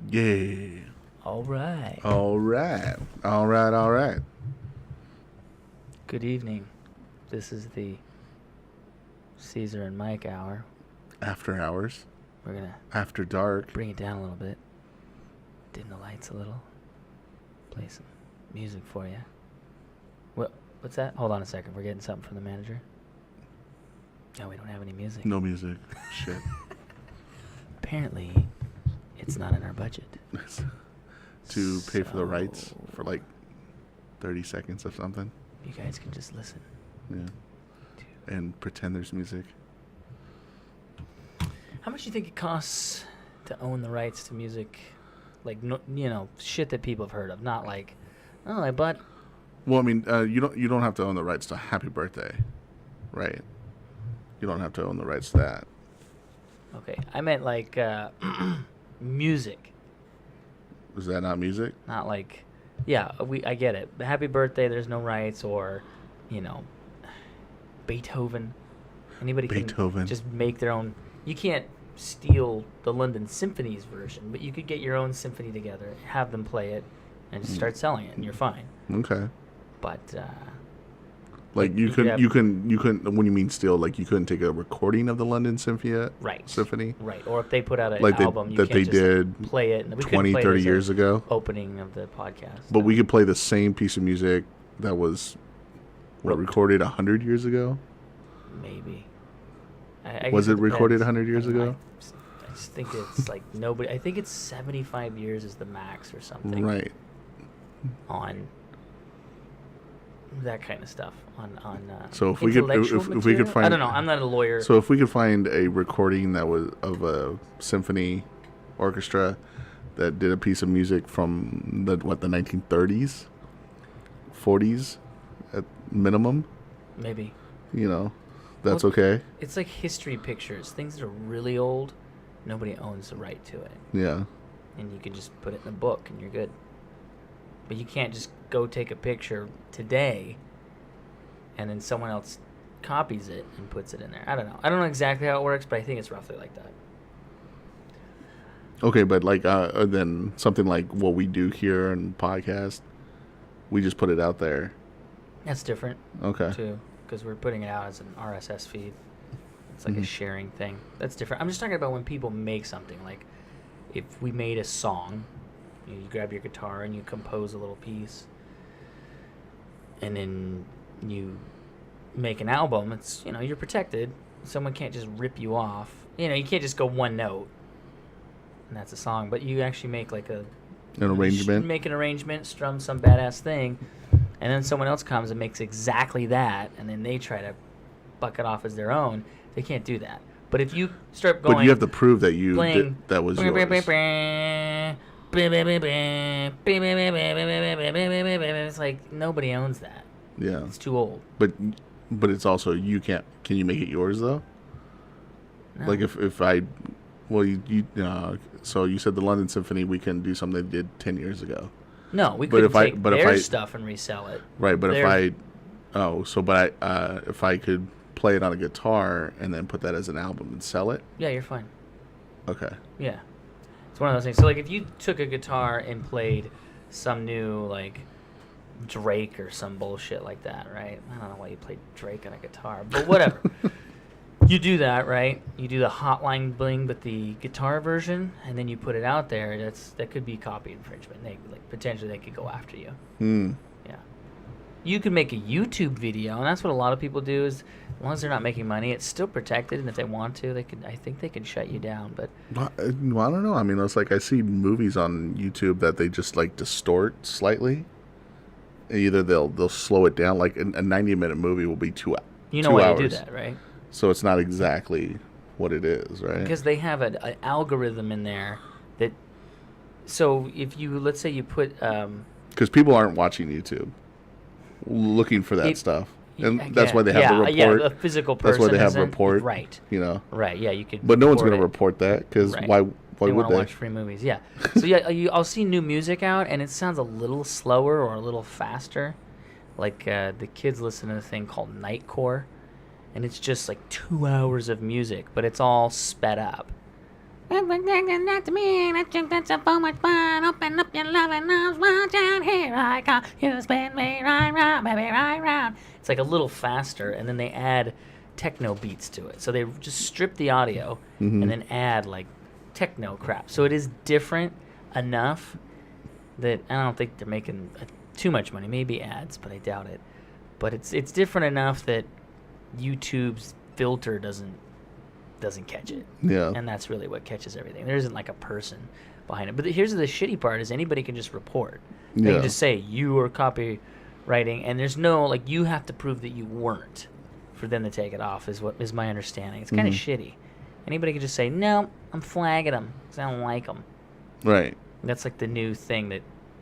Yeah. All right. All right. All right. All right. Good evening. This is the Cesar and Mike hour. After hours. We're going to After dark. bring it down a little bit. Dim the lights a little. Play some music for you. What's that? Hold on a second. We're getting something from the manager. No, we don't have any music. No music. Shit. Apparently, it's not in our budget. To pay for the rights for like 30 seconds or something. You guys can just listen. Yeah. And pretend there's music. How much do you think it costs to own the rights to music? Like, shit that people have heard of. Not like, oh, I bought... Well, I mean, you don't have to own the rights to Happy Birthday, right? You don't have to own the rights to that. Okay, I meant like music. Is that not music? Not like, yeah, I get it. Happy Birthday, there's no rights, or, Beethoven. Anybody can just make their own. You can't steal the London Symphony's version, but you could get your own symphony together, have them play it, and just start selling it, and you're fine. Okay. But like you couldn't. When you mean steal, like you couldn't take a recording of the London Symphony. Right. Or if they put out an like album, you that can't they just did play it. And we 20, 30 years ago. Opening of the podcast. But we could play the same piece of music that was recorded 100 years ago. Maybe. Was it recorded 100 years ago? I just think it's like nobody. I think it's 75 years is the max or something. Right. On that kind of stuff. So if we could find, I don't know. I'm not a lawyer. So if we could find a recording that was of a symphony orchestra that did a piece of music from the 1930s, 40s at minimum. Maybe. That's okay. It's like history pictures. Things that are really old, nobody owns the right to it. Yeah. And you can just put it in a book and you're good. But you can't just go take a picture today and then someone else copies it and puts it in there. I don't know. I don't know exactly how it works, but I think it's roughly like that. Okay, but like then something like what we do here in podcast, we just put it out there. That's different. Okay. Too, because we're putting it out as an RSS feed. It's like a sharing thing. That's different. I'm just talking about when people make something. Like if we made a song, you grab your guitar and you compose a little piece, and then you make an album. It's you're protected. Someone can't just rip you off. You can't just go one note and that's a song. But you actually make like an arrangement. Make an arrangement, strum some badass thing, and then someone else comes and makes exactly that, and then they try to buck it off as their own. They can't do that. But if you start going, but you have to prove that you playing, that was yours. It's like nobody owns that. Yeah, it's too old. But it's also you can't. Can you make it yours though? No. Like if I, well you so you said the London Symphony, we can do something they did 10 years ago. No, we couldn't take their stuff and resell it. Right, but if I could play it on a guitar and then put that as an album and sell it. Yeah, you're fine. Okay. Yeah. It's one of those things. So, like, if you took a guitar and played some new, like, Drake or some bullshit like that, right? I don't know why you played Drake on a guitar, but whatever. You do that, right? You do the Hotline Bling, but the guitar version, and then you put it out there. That could be copy infringement. Potentially they could go after you. Yeah. You could make a YouTube video, and that's what a lot of people do. Is as long as they're not making money, it's still protected. And if they want to, I think they can shut you down. But I don't know. I mean, it's like I see movies on YouTube that they just like distort slightly. Either they'll slow it down. Like a 90-minute movie will be 2 hours. You know why they do that, right? So it's not exactly what it is, right? Because they have an algorithm in there that. So if let's say you put. Because people aren't watching YouTube, looking for that stuff, and that's why they have the report. Yeah, a physical person. That's why they have a report, right? Right. Yeah, you could. But no one's going to report that because why they would they? Watch free movies? Yeah. So yeah, I'll see new music out, and it sounds a little slower or a little faster. Like the kids listen to a thing called Nightcore, and it's just like 2 hours of music, but it's all sped up. Not to me, that's so much fun. Open up your loving arms, watch out, here I come. You spin me right round, baby, right round. It's like a little faster, and then they add techno beats to it. So they just strip the audio and then add like techno crap. So it is different enough that I don't think they're making too much money. Maybe ads, but I doubt it. But it's different enough that YouTube's filter doesn't catch it. Yeah. And that's really what catches everything. There isn't like a person behind it. But here's the shitty part is anybody can just report. They can just say you are copywriting, and there's no like you have to prove that you weren't for them to take it off is what is my understanding. It's kind of shitty. Anybody can just say, no, I'm flagging them because I don't like them. Right. That's like the new thing that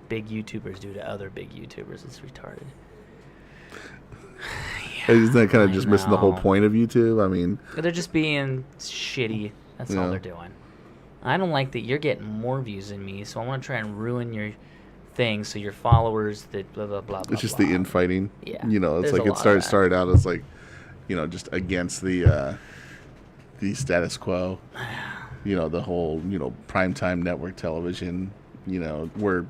big YouTubers do to other big YouTubers. It's retarded. Isn't that kind of just missing the whole point of YouTube? I mean, they're just being shitty. That's all they're doing. I don't like that you're getting more views than me, so I want to try and ruin your thing so your followers that blah, blah, blah, blah, it's just blah. the infighting. Yeah. You know, it's There's like it started out as like, you know, just against the status quo. You know, the whole, you know, primetime network television, you know, where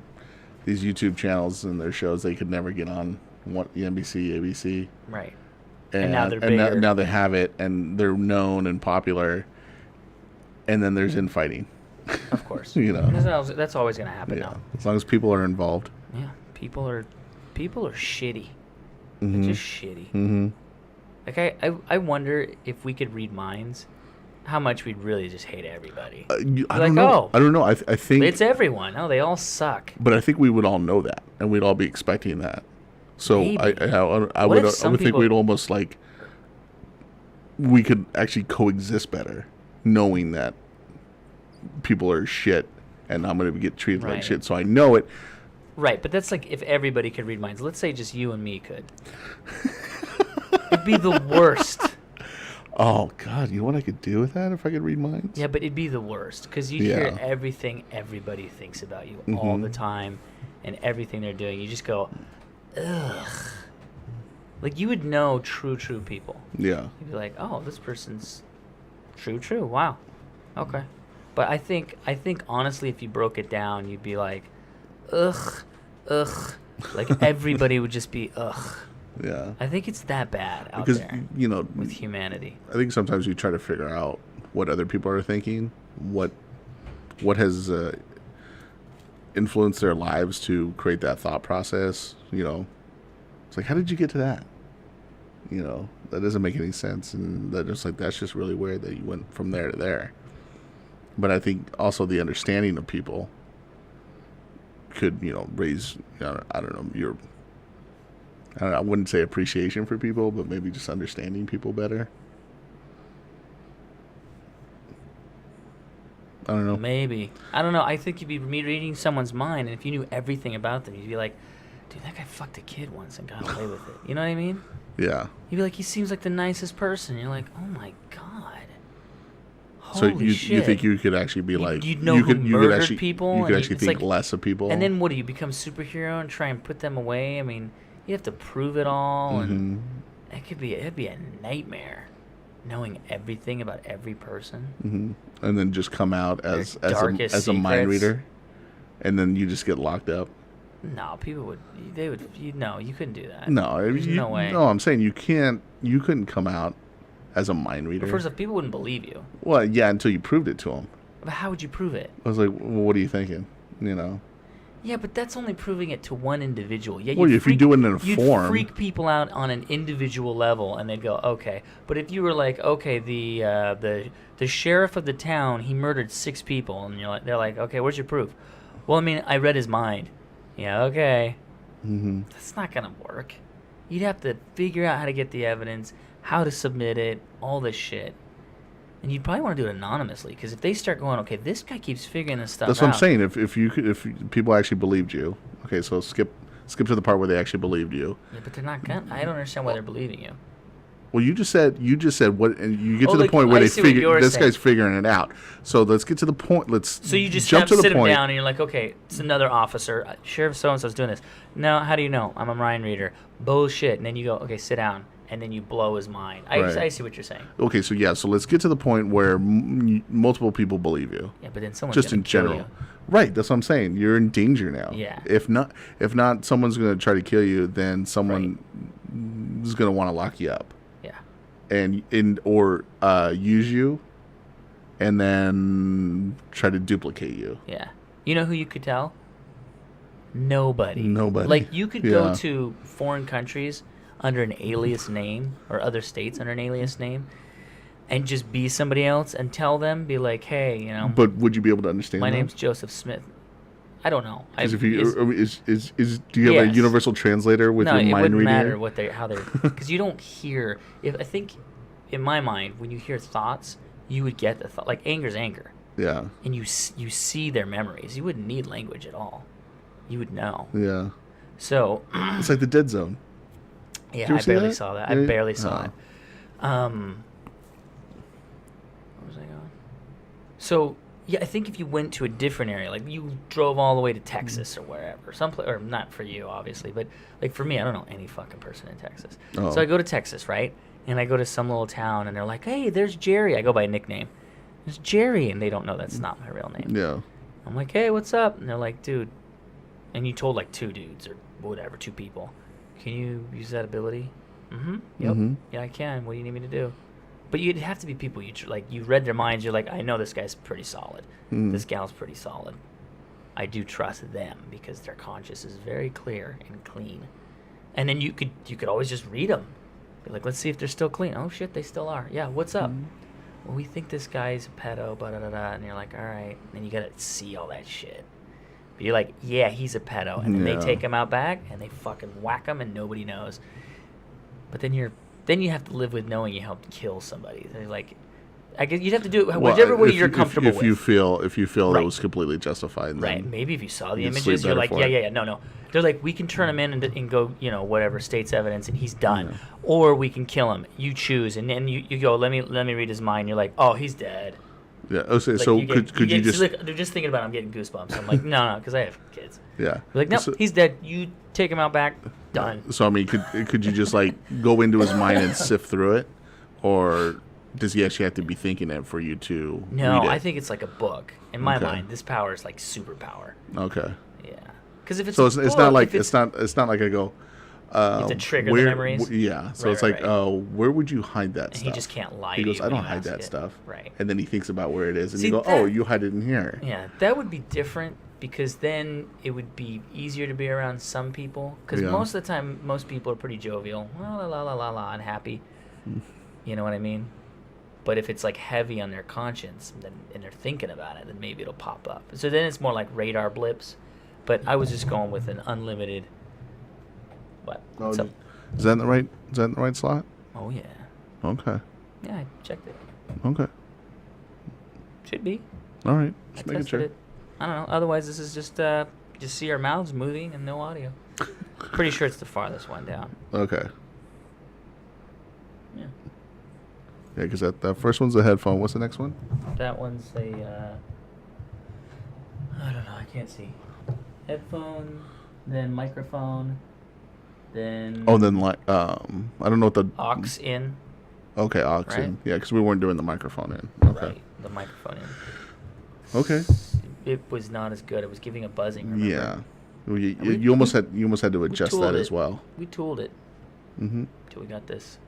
these YouTube channels and their shows, they could never get on the NBC, ABC. Right. And now they're bigger. Now they have it, and they're known and popular. And then there's infighting. Of course. You know. That's always going to happen now. As long as people are involved. Yeah. People are shitty. Mm-hmm. They're just shitty. Mm-hmm. Like, I wonder if we could read minds, how much we'd really just hate everybody. I don't know. I don't know. I think... It's everyone. Oh, they all suck. But I think we would all know that, and we'd all be expecting that. So I would think we'd almost like we could actually coexist better, knowing that people are shit and I'm going to get treated like shit. So I know it. Right, but that's like if everybody could read minds. Let's say just you and me could. It'd be the worst. Oh God, you know what I could do with that if I could read minds? Yeah, but it'd be the worst because you hear everything everybody thinks about you all the time, and everything they're doing. You just go, ugh. Like you would know true people. Yeah. You'd be like, oh, this person's true. Wow. Okay. But I think honestly, if you broke it down, you'd be like, ugh. Like everybody would just be ugh. Yeah. I think it's that bad out because, there. You know, with humanity. I think sometimes you try to figure out what other people are thinking, what has influenced their lives to create that thought process. You know, it's like, how did you get to that? You know, that doesn't make any sense, and that's just really weird that you went from there to there. But I think also the understanding of people could, you know, raise, I don't know, I wouldn't say appreciation for people, but maybe just understanding people better. I don't know. Maybe. I don't know. I think you'd be reading someone's mind, and if you knew everything about them, you'd be like, dude, that guy fucked a kid once and got away with it. You know what I mean? Yeah. You'd be like, he seems like the nicest person. You're like, oh my God. So Holy shit. You think you could actually be like... You'd know who murdered people? You could actually think less of people? And then what, do you become a superhero and try and put them away? I mean... You have to prove it all, and it'd be a nightmare, knowing everything about every person. Mm-hmm. And then just come out as a mind reader, and then you just get locked up. No, people would. No, you couldn't do that. No, no way. No, I'm saying you couldn't come out as a mind reader. But first off, people wouldn't believe you. Well, yeah, until you proved it to them. But how would you prove it? I was like, well, what are you thinking? You know. Yeah, but that's only proving it to one individual. Yeah, well, if you do it in a you'd form, freak people out on an individual level, and they'd go, okay. But if you were like, okay, the sheriff of the town, he murdered 6 people, and they're like, okay, where's your proof? Well, I mean, I read his mind. Yeah, okay. Mm-hmm. That's not gonna work. You'd have to figure out how to get the evidence, how to submit it, all this shit. And you'd probably want to do it anonymously, because if they start going, okay, this guy keeps figuring this stuff out. That's what I'm saying. If people actually believed you, okay, so skip to the part where they actually believed you. Yeah, but they're not gonna. I don't understand why they're believing you. Well, you just said what, and you get to the point where they figure this guy's figuring it out. So let's get to the point. So you just sit him down, and you're like, okay, it's another officer, Sheriff so and so's doing this. No, how do you know? I'm a mind reader. Bullshit. And then you go, okay, sit down. and then you blow his mind. Right. I see what you're saying. Okay, so so let's get to the point where multiple people believe you. Yeah, but then someone's just gonna in kill general. you. Right, that's what I'm saying. You're in danger now. Yeah. If not someone's going to try to kill you, then someone is going to want to lock you up. Yeah. Or use you and then try to duplicate you. Yeah. You know who you could tell? Nobody. Like, you could go to foreign countries under an alias name, or other states under an alias name, and just be somebody else and tell them, be like, hey, you know. But would you be able to understand my them? name's Joseph Smith. I don't know. Because do you have a universal translator with your mind reading? No, it wouldn't matter how they're, because you don't hear. I think, in my mind, when you hear thoughts, you would get the thought. Like, anger's anger. Yeah. And you see their memories. You wouldn't need language at all. You would know. Yeah. So. It's like the Dead Zone. Yeah, I barely saw that. I barely saw it. Where was I going? So, yeah, I think if you went to a different area, like you drove all the way to Texas or wherever, someplace, or not for you, obviously, but like for me, I don't know any fucking person in Texas. Oh. So I go to Texas, right? And I go to some little town, and they're like, hey, there's Jerry. I go by a nickname. There's Jerry, and they don't know that's not my real name. Yeah. I'm like, hey, what's up? And they're like, dude, and you told like 2 dudes or whatever, 2 people. Can you use that ability? Mm-hmm. Yep. Mm-hmm. Yeah, I can. What do you need me to do? But you'd have to be people you read their minds. You're like, I know this guy's pretty solid. This gal's pretty solid. I do trust them because their conscience is very clear and clean. And then you could always just read them. Be like, let's see if they're still clean. Oh shit, they still are. Yeah, what's up? Well, we think this guy's a pedo, and you're like, all right. And you gotta see all that shit. But you're like, yeah, he's a pedo. And then they take him out back, and they fucking whack him, and nobody knows. But then you have to live with knowing you helped kill somebody. They're like, I guess you'd have to do it whichever way you're comfortable with. If you feel that was completely justified. Right. Maybe if you saw the images, you're like, yeah. No. They're like, we can turn him in and go, whatever, state's evidence, and he's done. Yeah. Or we can kill him. You choose. And then you go, let me read his mind. You're like, oh, he's dead. Yeah. Okay, like so could you just... Like, they're just thinking about it, I'm getting goosebumps. I'm like, no, because I have kids. Yeah. They're like, no, he's dead. You take him out back. Done. So, I mean, could you just, like, go into his mind and sift through it? Or does he actually have to be thinking it for you to read it? I think it's like a book. In my mind, this power is like superpower. Okay. Yeah. Because if it's it's not like it's not like I go. You have to trigger the memories. Yeah. So it's like, where would you hide that stuff? He just can't lie. He to goes, you I don't hide that stuff. Right. And then he thinks about where it is, and you go, oh, you hide it in here. Yeah, that would be different because then it would be easier to be around some people. Because most of the time, most people are pretty jovial, and happy. You know what I mean? But if it's like heavy on their conscience and they're thinking about it, then maybe it'll pop up. So then it's more like radar blips. But I was just going with an unlimited. What? Oh, is that in the right slot? Oh yeah. Okay. Yeah, I checked it. Okay. Should be. All right. Just making sure. I don't know. Otherwise, this is just see our mouths moving and no audio. Pretty sure it's the farthest one down. Okay. Yeah. Yeah, because that first one's a headphone. What's the next one? That one's a. I don't know. I can't see. Headphone, then microphone, then. Oh, then I don't know what the. Aux in. Okay, aux in. Yeah, because we weren't doing the microphone in. Okay. Right, the microphone in. Okay. It was not as good. It was giving a buzzing. Remember? Yeah. You almost had to adjust that as well. We tooled it. Mm-hmm. Till we got this.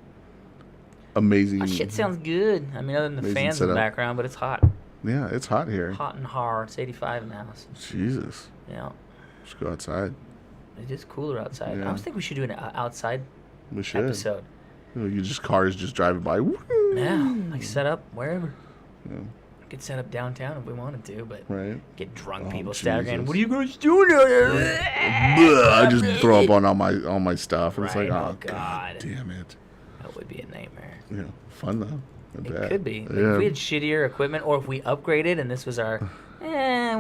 Amazing. Oh, shit sounds good. I mean, other than the fans in the background, but it's hot. Yeah, it's hot here. Hot and hard. It's 85 in the house. Jesus. Yeah. Just go outside. It is cooler outside. Yeah. I was thinking we should do an outside episode. Cars just driving by. Yeah, like set up wherever. Yeah. We could set up downtown if we wanted to, but get drunk people staggering. What are you guys doing out there? I just throw up on all my stuff, and it's like, oh God damn it. That would be a nightmare. Yeah, fun though. It could be. Like if we had shittier equipment, or if we upgraded and this was our,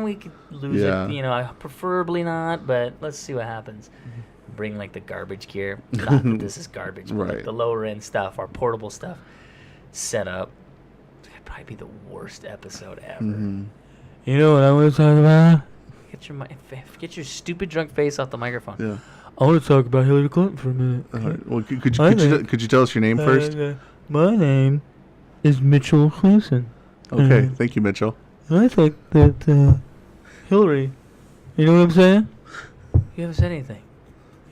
we could lose it. Preferably not, but let's see what happens. Bring like the garbage gear. Not that this is garbage, but like the lower end stuff, our portable stuff, set up. It'd probably be the worst episode ever. Mm-hmm. You know what I was talking about? Get your stupid drunk face off the microphone. Yeah. I want to talk about Hillary Clinton for a minute. Well, could you tell us your name first? My name is Mitchell Clemson. Okay, thank you, Mitchell. And I think that Hillary, you know what I'm saying? You haven't said anything.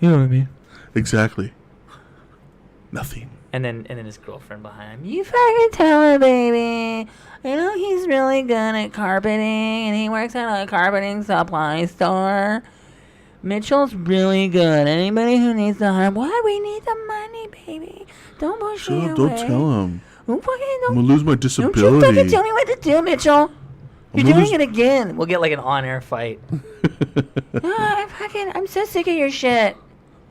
You know what I mean? Exactly. Nothing. And then his girlfriend behind him. You fucking tell her, baby. You know he's really good at carpeting, and he works at a carpeting supply store. Mitchell's really good. Anybody who needs the hire, what? We need the money, baby. Don't push me away. Don't tell him. I'm gonna lose my disability. Don't you fucking tell me what to do, Mitchell. You're doing it again. We'll get like an on-air fight. I'm so sick of your shit.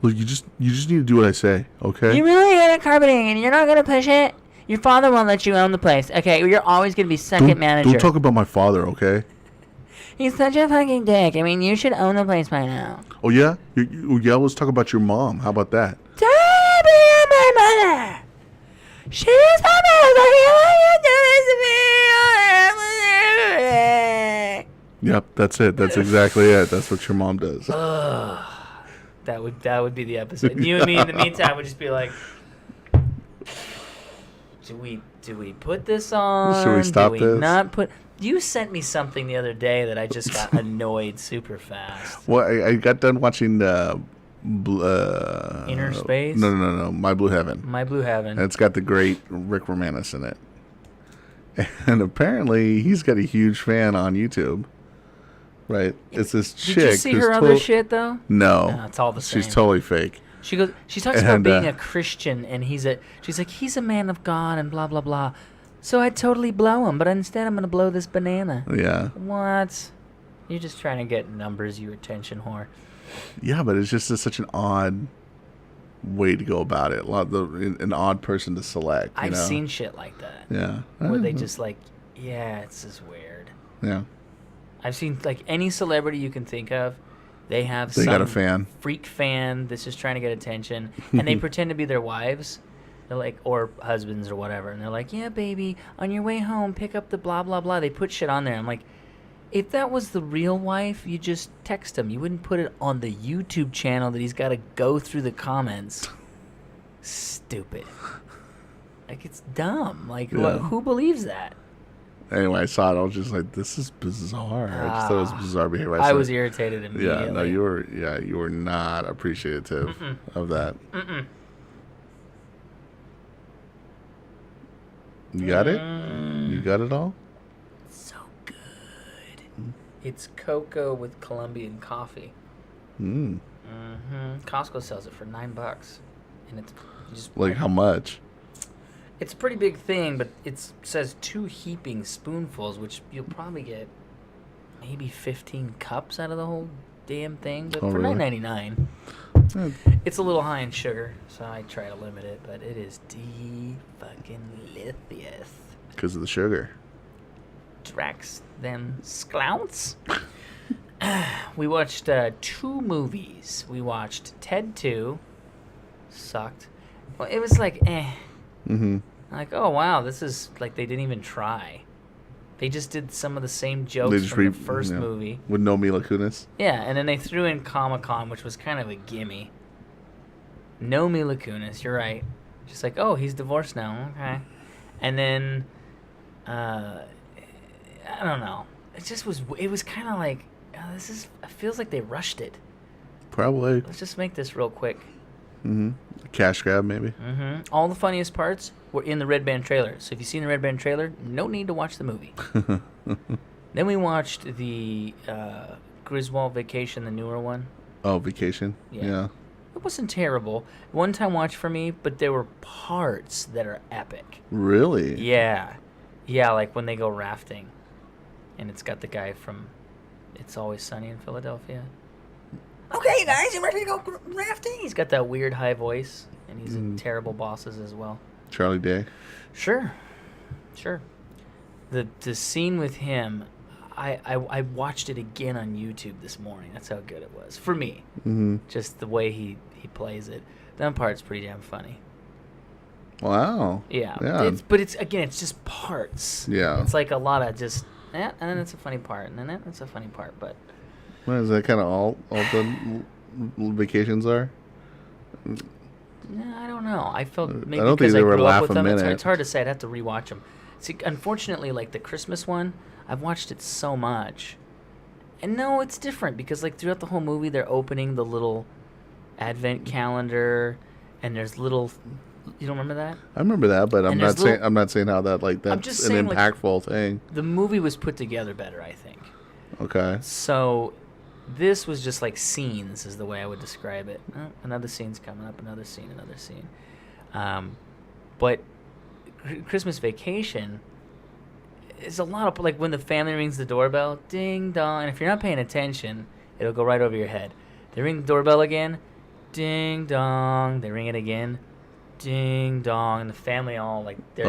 Look, you just need to do what I say, okay? You're really good at carpeting, and you're not gonna push it. Your father won't let you own the place. Okay, you're always gonna be second manager. Don't talk about my father, okay? He's such a fucking dick. I mean, you should own the place by now. Oh yeah? Yeah. Let's talk about your mom. How about that? Don't be my mother. She is my mother. You do this to me. Yep, that's it. That's exactly it. That's what your mom does. That would be the episode. You and me in the meantime would just be like, do we put this on? Should we stop this? Do we not put? You sent me something the other day that I just got annoyed super fast. Well, I got done watching Inner Space? No. My Blue Heaven. My Blue Heaven. And it's got the great Rick Moranis in it. And apparently he's got a huge fan on YouTube. Right? It's this chick. Did you see her other shit, though? No. It's all the same. She's totally fake. She talks about being a Christian, and she's like, he's a man of God, and blah, blah, blah. So I'd totally blow him, but instead I'm going to blow this banana. Yeah. What? You're just trying to get numbers, you attention whore. Yeah, but it's just such an odd way to go about it. An odd person to select. I've seen shit like that. Yeah. Where they just like, yeah, it's just weird. Yeah. I've seen like any celebrity you can think of. They got a fan. Freak fan that's just trying to get attention, and they pretend to be their wives. They're like, or husbands or whatever, and they're like, yeah, baby, on your way home, pick up the blah, blah, blah. They put shit on there. I'm like, if that was the real wife, you just text him. You wouldn't put it on the YouTube channel that he's got to go through the comments. Stupid. Like, it's dumb. Like, who believes that? Anyway, I saw it. I was just like, "This is bizarre." I just thought it was bizarre behavior. I was irritated immediately. Yeah, no, you were not appreciative of that. You got it? You got it all? So good. It's cocoa with Colombian coffee. Costco sells it for $9, and it's just like how much? It's a pretty big thing, but it says 2 heaping spoonfuls, which you'll probably get maybe 15 cups out of the whole damn thing. But for really? $9.99, it's a little high in sugar, so I try to limit it. But it is fucking-licious. Because of the sugar. Drax them sklounts. We watched 2 movies. We watched Ted 2. Sucked. Well, it was like, Like, oh, wow, this is, like, they didn't even try. They just did some of the same jokes from the first movie. With no Mila Kunis? Yeah, and then they threw in Comic-Con, which was kind of a gimme. No Mila Kunis, you're right. Just like, oh, he's divorced now, okay. And then, I don't know. It was kind of like, it feels like they rushed it. Probably. Let's just make this real quick. Cash grab, maybe. All the funniest parts were in the Red Band trailer. So if you've seen the Red Band trailer, no need to watch the movie. Then we watched the Griswold Vacation, the newer one. Oh, Vacation? Yeah. It wasn't terrible. One-time watch for me, but there were parts that are epic. Really? Yeah. Yeah, like when they go rafting. And it's got the guy from It's Always Sunny in Philadelphia. Okay, guys, you ready to go rafting? He's got that weird high voice, and he's in Terrible Bosses as well. Charlie Day? Sure. The scene with him, I watched it again on YouTube this morning. That's how good it was. For me. Just the way he plays it. That part's pretty damn funny. Wow. Yeah. But it's just parts. Yeah. It's like a lot of just, and then it's a funny part, and then it's a funny part, but... Well, is that kind of all done vacations are? No, I don't know. I felt maybe I don't think because they I were grew up laugh with a them. minute. It's hard to say. I'd have to rewatch them. See, unfortunately, like the Christmas one, I've watched it so much, and no, it's different because like throughout the whole movie, they're opening the little advent calendar, and there's little. You don't remember that? I remember that, but I'm not saying how that like that's just an saying, like, impactful thing. The movie was put together better, I think. Okay. So, this was just like scenes, is the way I would describe it. Oh, another scene's coming up. Another scene. Another scene. But Christmas Vacation is a lot of like when the family rings the doorbell, ding dong, and if you're not paying attention, it'll go right over your head. They ring the doorbell again, ding dong. They ring it again, ding dong, and the family all like they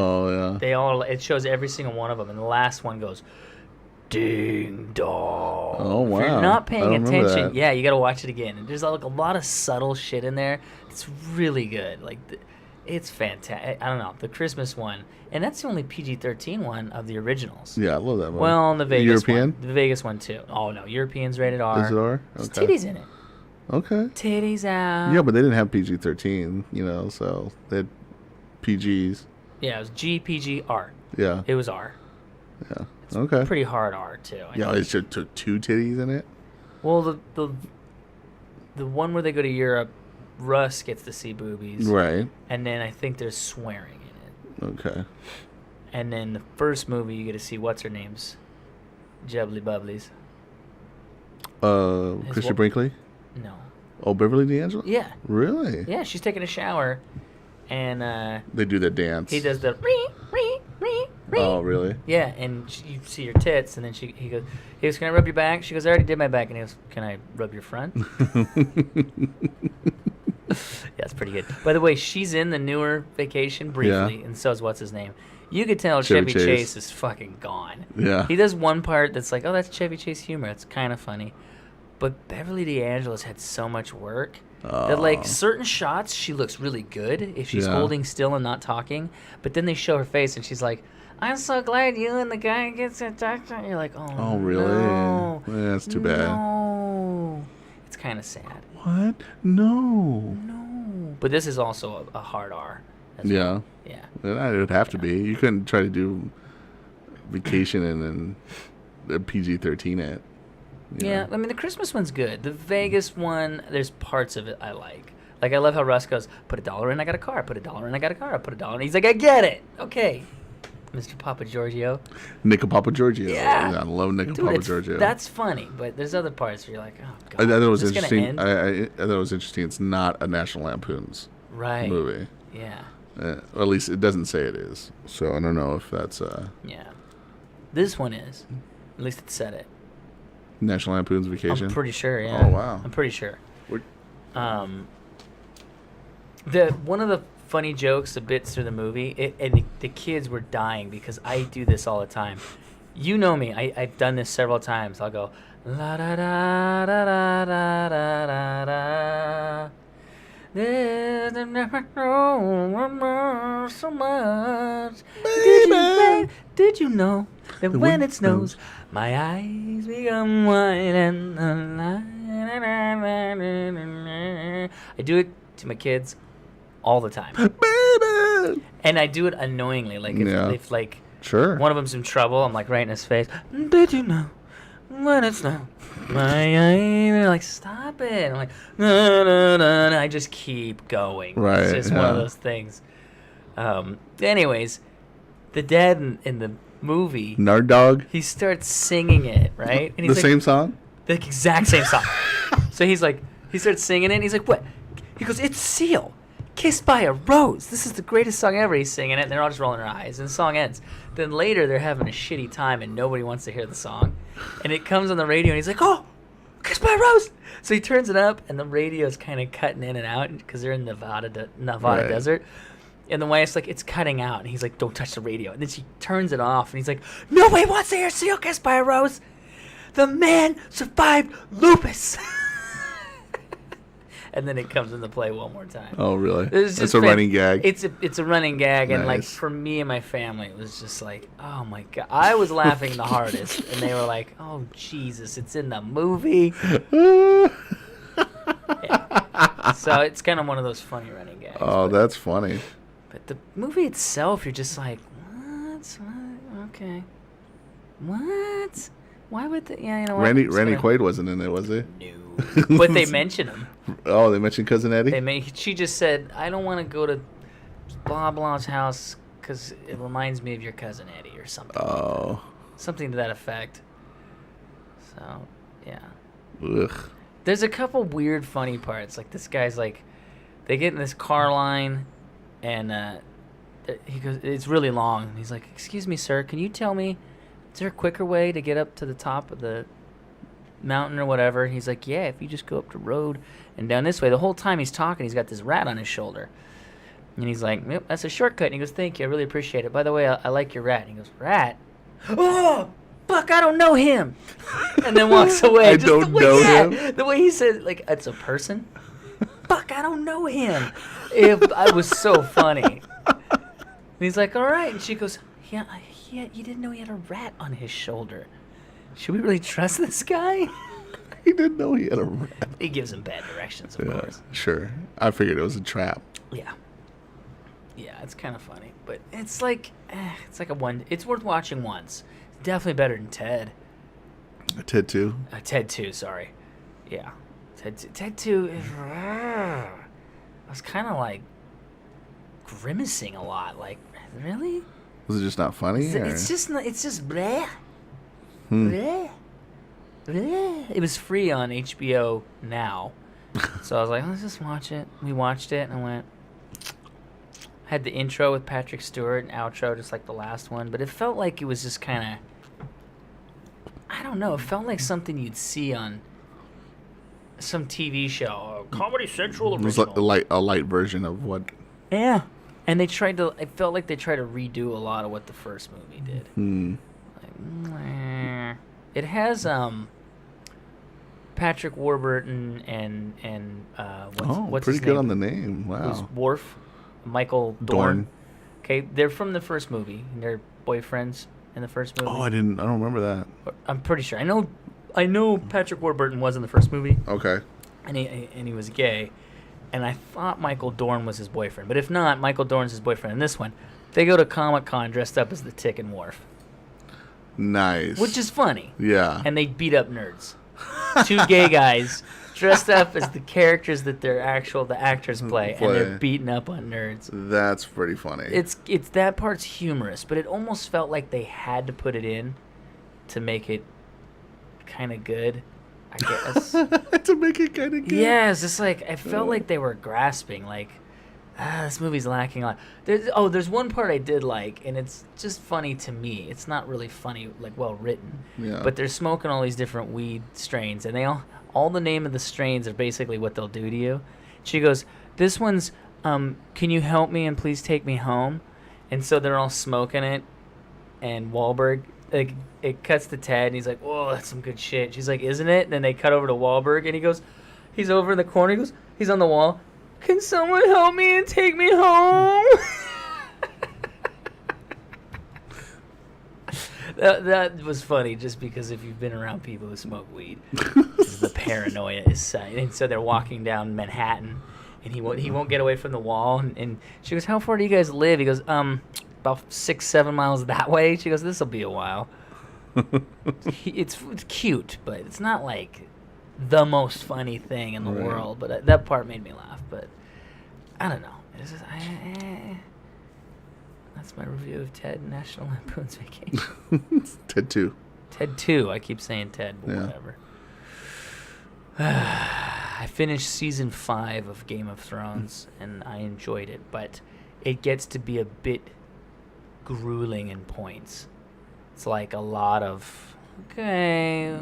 all, it shows every single one of them, and the last one goes ding dong. Oh wow! If you're not paying attention, that. yeah, you gotta watch it again. And there's like a lot of subtle shit in there. It's really good. Like it's fantastic. I don't know, the Christmas one, and that's the only PG-13 one of the originals. Yeah, I love that one. Well, and the Vegas European? one, the Vegas one too. Oh no, European's rated R. Is it R? There's Okay. titties in it. Okay. Titties out. Yeah, but they didn't have PG-13, so they had PGs. Yeah, it was G, PG, R. Yeah. It was R. Yeah. Okay. Pretty hard R too. Yeah, it took two titties in it. Well, the one where they go to Europe, Russ gets to see boobies. Right. And then I think there's swearing in it. Okay. And then the first movie, you get to see what's her name's Jubbly Bubblies. Christian Brinkley? No. Oh, Beverly D'Angelo? Yeah. Really? Yeah, she's taking a shower, and They do that dance. he does the ree. Oh, really? Yeah, and you see her tits, and then he goes, can I rub your back? She goes, I already did my back. And he goes, can I rub your front? Yeah, it's pretty good. By the way, she's in the newer Vacation briefly, and so is what's his name. You could tell Chevy Chase is fucking gone. Yeah. He does one part that's like, oh, that's Chevy Chase humor. It's kind of funny. But Beverly D'Angelo's had so much work that, like, certain shots, she looks really good if she's holding still and not talking. But then they show her face, and she's like, I'm so glad you and the guy gets a doctor. And you're like, oh really? No. Yeah, that's too bad. No. It's kind of sad. What? No. No. But this is also a hard R. Yeah. Yeah. It would have to be. You couldn't try to do Vacation and then PG-13 it. Yeah, I mean, the Christmas one's good. The Vegas one, there's parts of it I like. Like, I love how Russ goes, put $1 in, I got a car. Put $1 in, I got a car. Put $1 in. He's like, I get it. Okay. Mr. Papa Giorgio. Nick Papa Giorgio. Yeah. I love Nick Papa Giorgio. That's funny, but there's other parts where you're like, oh, God. I thought it was is this gonna interesting. end? I thought it was interesting. It's not a National Lampoon's movie. Yeah. Or at least it doesn't say it is. So I don't know if that's Yeah. This one is. At least it said it. National Lampoon's Vacation. I'm pretty sure, yeah. Oh, wow. I'm pretty sure. What? One of the funny jokes, the bits through the movie, and the kids were dying because I do this all the time. You know me. I've done this several times. I'll go, la da da da da da da da da. There's never known so much. Did you know that when it snows, my eyes become white and I do it to my kids all the time. Baby! And I do it annoyingly. Like, if like Sure. one of them's in trouble, I'm like right in his face. Did you know when it's snow? My eyes, they're like, stop it. I'm like, no. I just keep going. Right. It's just one of those things. Anyways, the dad in the movie, Nerd Dog. he starts singing it, right? And he's The like, same song? the exact same song. So he's like, he starts singing it, and he's like, what? He goes, it's Seal, Kissed by a Rose. This is the greatest song ever. He's singing it, and they're all just rolling their eyes, and the song ends. Then later, they're having a shitty time, and nobody wants to hear the song. And it comes on the radio, and he's like, oh, Kissed by a Rose. So he turns it up, and the radio's kind of cutting in and out, because they're in Nevada Right. desert. And the wife's like, it's cutting out. And he's like, don't touch the radio. And then she turns it off, and he's like, nobody wants to hear Seal, Kissed by a Rose. The man survived lupus. And then it comes into play one more time. Oh, really? It's It's a running gag. It's a running gag, and like Nice. for me and my family, it was just like, oh my God, I was laughing the hardest, and they were like, oh Jesus, it's in the movie. So it's kind of one of those funny running gags. Oh, that's funny. But the movie itself, you're just like, what? Okay. What? Why would they? Yeah, you know what? Randy Quaid wasn't in it, was he? No. But they mention him. Oh, they mentioned Cousin Eddie? She just said, I don't want to go to blah blah's house because it reminds me of your Cousin Eddie or something. Oh. Something to that effect. So, yeah. Ugh. There's a couple weird, funny parts. Like, this guy's like, they get in this car line, and he goes, it's really long. He's like, excuse me, sir, can you tell me, is there a quicker way to get up to the top of the mountain or whatever? And he's like, yeah, if you just go up the road and down this way. The whole time he's talking, he's got this rat on his shoulder. And he's like, yep, that's a shortcut. And he goes, thank you, I really appreciate it. By the way, I like your rat. And he goes, rat? Oh, fuck, I don't know him. And then walks away. I don't know him? The way he said, like, it's a person. Fuck, I don't know him. I was so funny. And he's like, all right. And she goes, yeah, you didn't know he had a rat on his shoulder. Should we really trust this guy? He didn't know he had a rat. He gives him bad directions, of course. Sure. I figured it was a trap. Yeah. Yeah, it's kind of funny. But it's like it's worth watching once. It's definitely better than Ted. Ted 2? Ted 2, sorry. Yeah. Ted 2 is... I was kind of like grimacing a lot. Like, really? Was it just not funny? It's just bleh. Bleh. Bleh. It was free on HBO Now. So I was like, let's just watch it. We watched it and I went... Had the intro with Patrick Stewart and outro just like the last one. But it felt like it was just kind of... I don't know. It felt like something you'd see on some TV show. Comedy Central original. It was a light version of what... Yeah. And they tried to... I felt like they tried to redo a lot of what the first movie did. Like, meh. It has Patrick Warburton and what's pretty his good name? on the name. Wow. Who's Worf? Michael Dorn. Okay, they're from the first movie. They're boyfriends in the first movie. Oh, I don't remember that. I'm pretty sure. I know Patrick Warburton was in the first movie. Okay. And he was gay. And I thought Michael Dorn was his boyfriend. But if not, Michael Dorn's his boyfriend in this one. They go to Comic-Con dressed up as the Tick and Worf. Nice. Which is funny. Yeah. And they beat up nerds. Two gay guys dressed up as the characters that the actors play, and they're beating up on nerds. That's pretty funny. It's that part's humorous, but it almost felt like they had to put it in to make it kind of good, I guess. To make it kind of good? Yeah, it's just like, I felt like they were grasping, like, this movie's lacking a lot. There's one part I did like, and it's just funny to me. It's not really funny, like, well written. Yeah. But they're smoking all these different weed strains, and they all the name of the strains are basically what they'll do to you. She goes, this one's, can you help me and please take me home? And so they're all smoking it, and Wahlberg, like, it cuts to Ted, and he's like, whoa, that's some good shit. She's like, isn't it? And then they cut over to Wahlberg, and he goes, he's over in the corner, he's on the wall, can someone help me and take me home? That was funny, just because if you've been around people who smoke weed, the paranoia is set. And so they're walking down Manhattan, and he won't get away from the wall. And she goes, how far do you guys live? He goes, about 6-7 miles that way. She goes, this will be a while. It's cute, but it's not like the most funny thing in the world. But that part made me laugh. But I don't know. It's just, that's my review of Ted National Lampoon's Vacation. Ted 2. Ted 2. I keep saying Ted, but whatever. I finished season 5 of Game of Thrones, and I enjoyed it, but it gets to be a bit grueling in points. It's like a lot of, okay,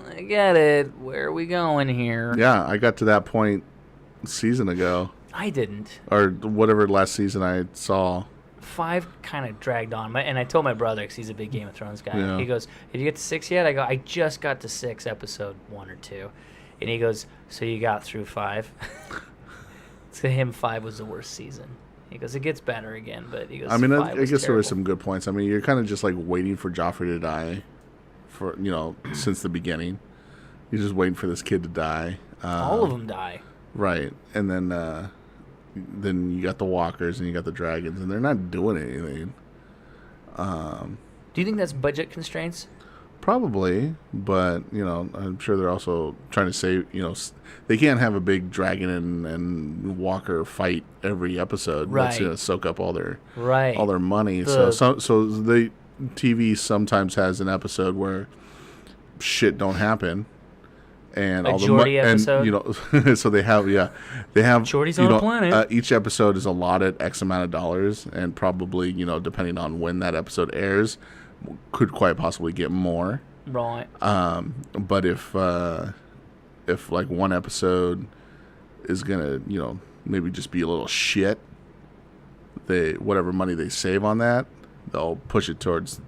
I get it. Where are we going here? Yeah, I got to that point a season ago. I didn't. Or whatever last season I saw. 5 kind of dragged on. And I told my brother, because he's a big Game of Thrones guy. Yeah. He goes, did you get to 6 yet? I go, I just got to 6, episode 1 or 2. And he goes, so you got through 5? To him, 5 was the worst season. He goes, it gets better again, but he goes, I mean, I guess terrible. there were some good points. I mean, you're kind of just like waiting for Joffrey to die since the beginning. You're just waiting for this kid to die. All of them die. Right, and then you got the walkers and you got the dragons, and they're not doing anything. Do you think that's budget constraints? Probably, but I'm sure they're also trying to save. They can't have a big dragon and walker fight every episode. Right. That's gonna soak up all their Right. money. So the TV sometimes has an episode where shit don't happen, and all the Geordie episode? and so they have Geordie's on a planet. Each episode is allotted X amount of dollars, and probably depending on when that episode airs, could quite possibly get more. Right. But if like one episode is gonna maybe just be a little shit, whatever money they save on that, they'll push it towards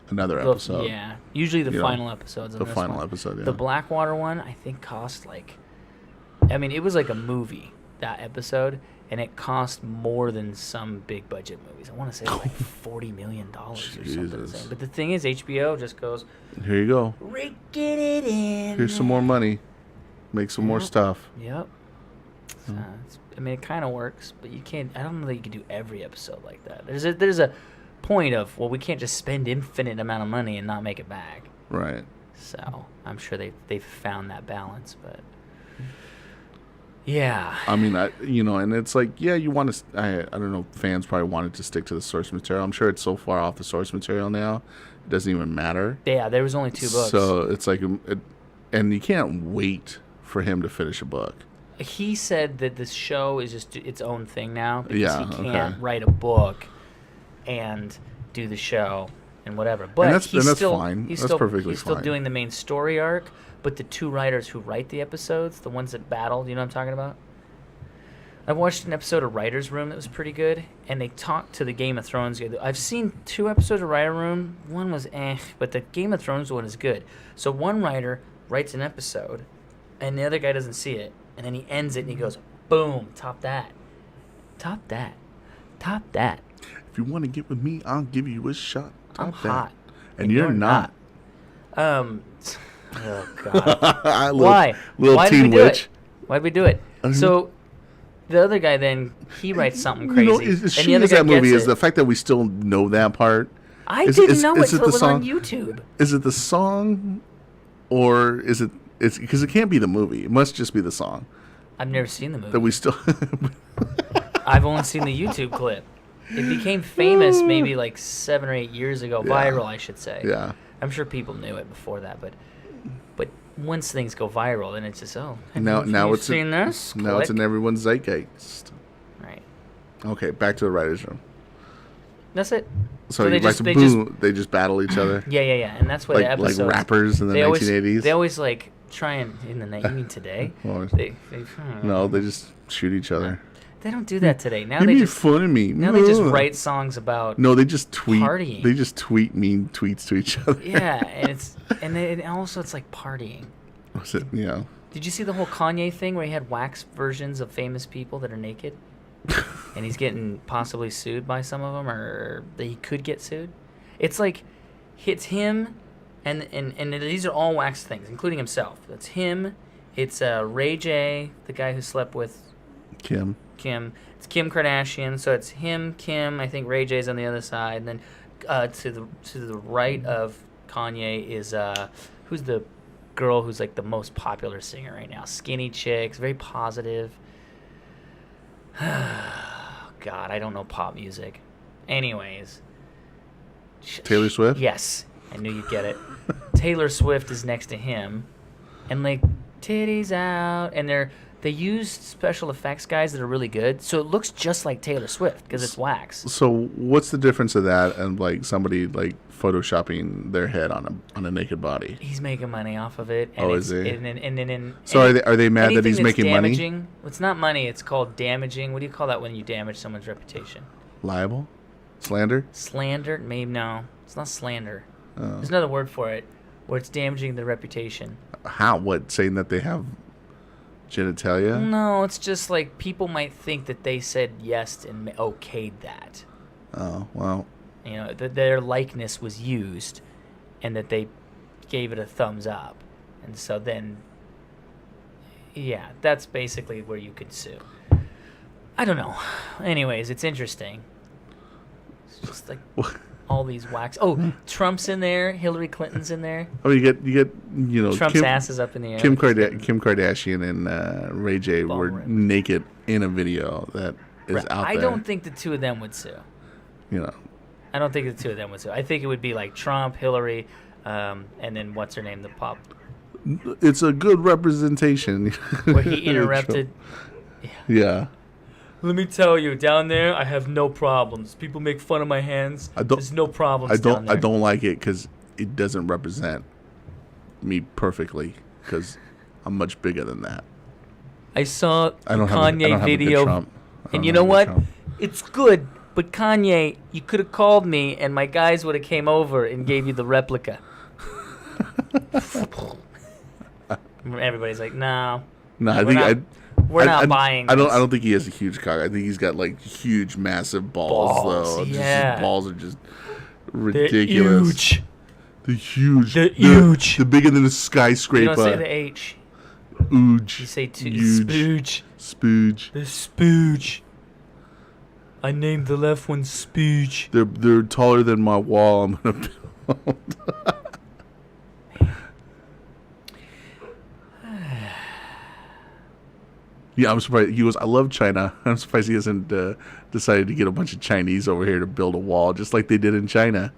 another episode. Yeah, usually the final episodes. The final episode. Yeah. The Blackwater one, I think, cost it was like a movie, that episode, and it cost more than some big budget movies. I want to say like $40 million or something. Insane. But the thing is, HBO just goes, here you go. Rick, get it in. Here's some more money. Make some more stuff. Yep. It kind of works, but you can't. I don't know that you can do every episode like that. There's a point of, well, we can't just spend infinite amount of money and not make it back. Right. So I'm sure they've found that balance, but yeah. I mean, and it's like, yeah, you want to. I don't know. Fans probably wanted to stick to the source material. I'm sure it's so far off the source material now, it doesn't even matter. Yeah, there was only 2 books. So it's like, and you can't wait for him to finish a book. He said that this show is just its own thing now because he can't okay. write a book and do the show and whatever. But and that's fine. He's that's perfectly still fine. doing the main story arc. But the 2 writers who write the episodes, the ones that battle, you know what I'm talking about? I watched an episode of Writer's Room that was pretty good, and they talked to the Game of Thrones guy. I've seen 2 episodes of Writer's Room. One was but the Game of Thrones one is good. So one writer writes an episode, and the other guy doesn't see it, and then he ends it, and he goes, boom, top that. Top that. Top that. If you want to get with me, I'll give you a shot. I'm hot. And you're not. Oh, God. Why? Why did we do it? Why did we do it? So the other guy then, he writes something crazy. As shitty as that movie is, the fact that we still know that part. I didn't know it until it was on YouTube. Is it the song, or is it? It's because it can't be the movie. It must just be the song. I've never seen the movie. That we still. I've only seen the YouTube clip. It became famous maybe like 7 or 8 years ago. Yeah. Viral, I should say. Yeah. I'm sure people knew it before that, but once things go viral, then it's just now it's seen this? Now it's in everyone's zeitgeist. Right. Okay, back to the writers' room. That's it. So they just battle each other. Yeah, and that's why the episodes, like rappers in the 1980s. They always like try and in the you mean today? They just shoot each other. They don't do that today. Now you they made just fun of me. Now they just write songs about they just tweet partying. They just tweet mean tweets to each other. Yeah, and also it's like partying. Was it? Yeah. Did you see the whole Kanye thing where he had wax versions of famous people that are naked, and he's getting possibly sued by some of them, or that he could get sued? It's like it's him, and these are all wax things, including himself. That's him. It's Ray J, the guy who slept with Kim. It's Kim Kardashian. So it's him, Kim. I think Ray J's on the other side, and then to the right of Kanye is who's the girl who's like the most popular singer right now? Skinny chicks, very positive. God, I don't know pop music. Anyways, Taylor Swift. Yes, I knew you'd get it. Taylor Swift is next to him, and like titties out, and they use special effects guys that are really good, so it looks just like Taylor Swift because it's wax. So what's the difference of that and like somebody like photoshopping their head on a naked body? He's making money off of it. And is he? So are they mad that he's making money? Well, it's not money. It's called damaging. What do you call that when you damage someone's reputation? Libel? Slander? Slander? Maybe no. It's not slander. There's another word for it, where it's damaging their reputation. How? What? Saying that they have genitalia? No, it's just like people might think that they said yes and okayed that. Oh, well. You know, that their likeness was used and that they gave it a thumbs up. And so then, Yeah, that's basically where you could sue. I don't know. Anyways, it's interesting. It's just like all these wax. Oh, Trump's in there. Hillary Clinton's in there. Oh, you get Trump's ass is up in the air. Kim Kardashian and Ray J were Ballroom. naked in a video that is out there. I don't think the two of them would sue. I don't think the two of them would sue. I think it would be like Trump, Hillary, and then what's her name, the pop. It's a good representation. Where he interrupted. Yeah. Let me tell you, down there, I have no problems. People make fun of my hands. There's no problems down there. I don't like it because it doesn't represent me perfectly because I'm much bigger than that. I saw the Kanye video, and you know what? It's good, but Kanye, you could have called me, and my guys would have came over and gave you the replica. Everybody's like, no. No, I think we're not buying. I don't think he has a huge cock. I think he's got like huge, massive balls though. Yeah. His balls are just ridiculous. They're huge. They're huge. They're bigger than a skyscraper. You don't say the H. Ooge. You say spooge. Spooge. The spooge. I named the left one Spooge. They're taller than my wall. I'm gonna build. Yeah, I'm surprised. He goes, I love China. I'm surprised he hasn't decided to get a bunch of Chinese over here to build a wall, just like they did in China.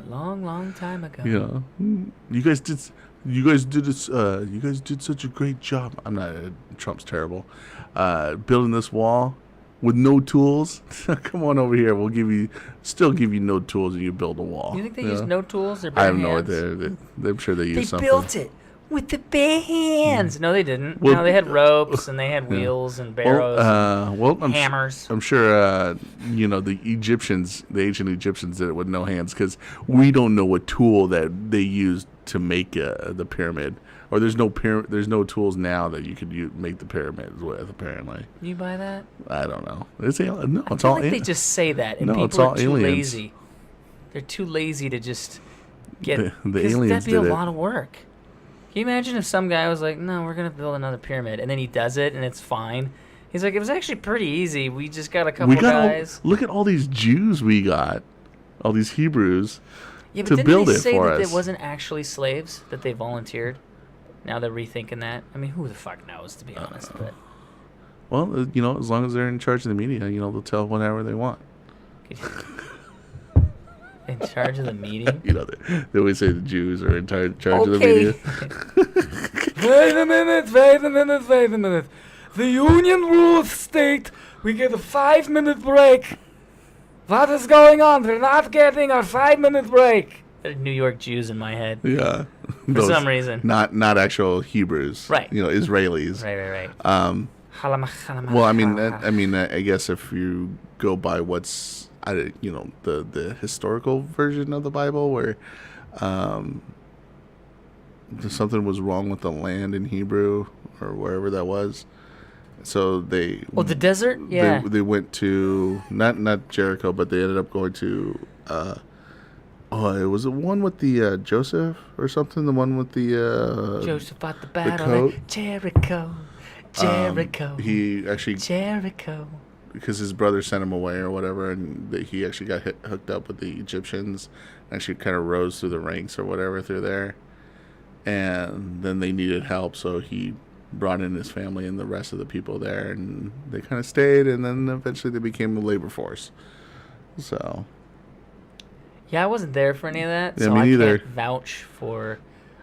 Long time ago. Yeah, you guys did this. You guys did such a great job. I'm not. Trump's terrible. Building this wall with no tools. Come on over here. We'll still give you no tools, and you build a wall. You think they use no tools? I have no idea. I'm sure they use something. They built it with the bare hands. No, they didn't. Well, no, they had ropes and they had wheels and barrows. And hammers. I'm sure. The Egyptians, the ancient Egyptians, did it with no hands because we don't know what tool that they used to make the pyramid. Or there's no tools now that you could make the pyramids with. Apparently. You buy that? I don't know. It's all. They just say that, and people are too lazy. They're too lazy to just get. The aliens that'd be did a lot of work. Can you imagine if some guy was like, no, we're going to build another pyramid, and then he does it, and it's fine. He's like, it was actually pretty easy. We just got a couple guys. Look at all these Jews we got, all these Hebrews, to build it for us. Didn't they say that it wasn't actually slaves, that they volunteered? Now they're rethinking that. I mean, who the fuck knows, to be honest. But well, as long as they're in charge of the media, they'll tell whatever they want. In charge of the meeting? They always say the Jews are in charge of the media. Wait a minute. The union rules state we get a 5-minute break. What is going on? We're not getting our 5-minute break. New York Jews in my head. Yeah. For some reason. Not actual Hebrews. Right. Israelis. Right. Well, I guess if you go by what's the historical version of the Bible where something was wrong with the land in Hebrew or wherever that was. So the desert? Yeah. They went to not Jericho, but they ended up going to it was the one with the Joseph or something, the one with the Joseph fought the battle at Jericho. He actually Jericho. Because his brother sent him away or whatever, and he actually got hooked up with the Egyptians, actually kind of rose through the ranks or whatever through there, and then they needed help, so he brought in his family and the rest of the people there, and they kind of stayed, and then eventually they became the labor force. So. Yeah, I wasn't there for any of that, yeah, so me I neither. can't vouch for.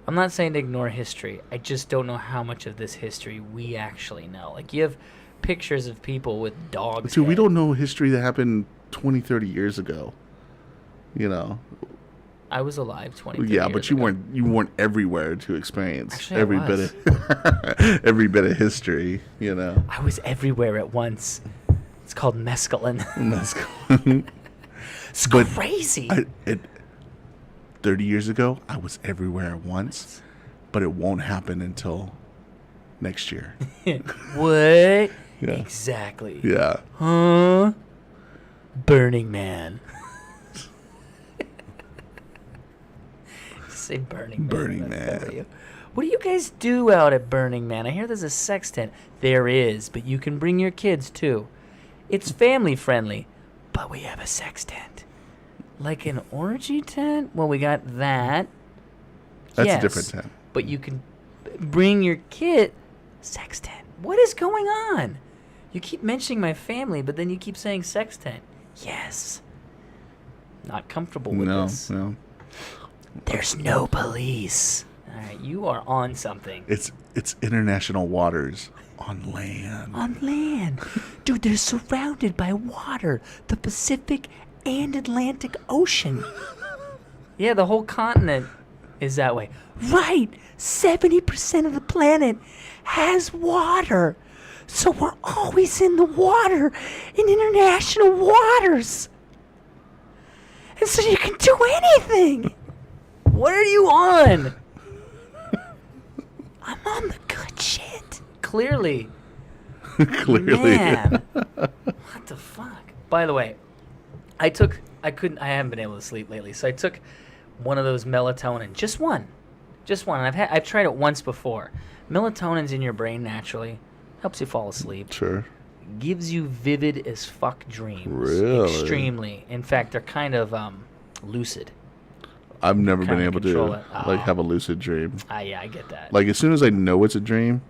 I'm not saying to ignore history. I just don't know how much of this history we actually know. Like, you have pictures of people with dogs. Dude, we don't know history that happened 20, 30 years ago. I was alive 20 years Yeah, but you ago. weren't everywhere to experience Actually, every bit of history, I was everywhere at once. It's called mescaline. It's crazy. 30 years ago, I was everywhere at once, but it won't happen until next year. What? Yeah. Exactly. Yeah. Huh? Burning Man. Say Burning Man. Burning Man. What do you guys do out at Burning Man? I hear there's a sex tent. There is, but you can bring your kids too. It's family friendly, but we have a sex tent. Like an orgy tent? Well, we got that. That's a different tent. But you can bring your kid. Sex tent. What is going on? You keep mentioning my family, but then you keep saying sex tent. Yes. Not comfortable with this. No. There's no police. All right, you are on something. It's international waters on land. On land. Dude, they're surrounded by water. The Pacific and Atlantic Ocean. Yeah, the whole continent is that way. Right. 70% of the planet has water. So we're always in the water, in international waters. And so you can do anything. What are you on? I'm on the good shit. Clearly. Clearly. Man. What the fuck? By the way, I haven't been able to sleep lately, so I took one of those melatonin. Just one. And I've tried it once before. Melatonin's in your brain naturally. Helps you fall asleep. Sure. Gives you vivid as fuck dreams. Really? Extremely. In fact, they're kind of lucid. I've never been able to have a lucid dream. Yeah, I get that. Like as soon as I know it's a dream,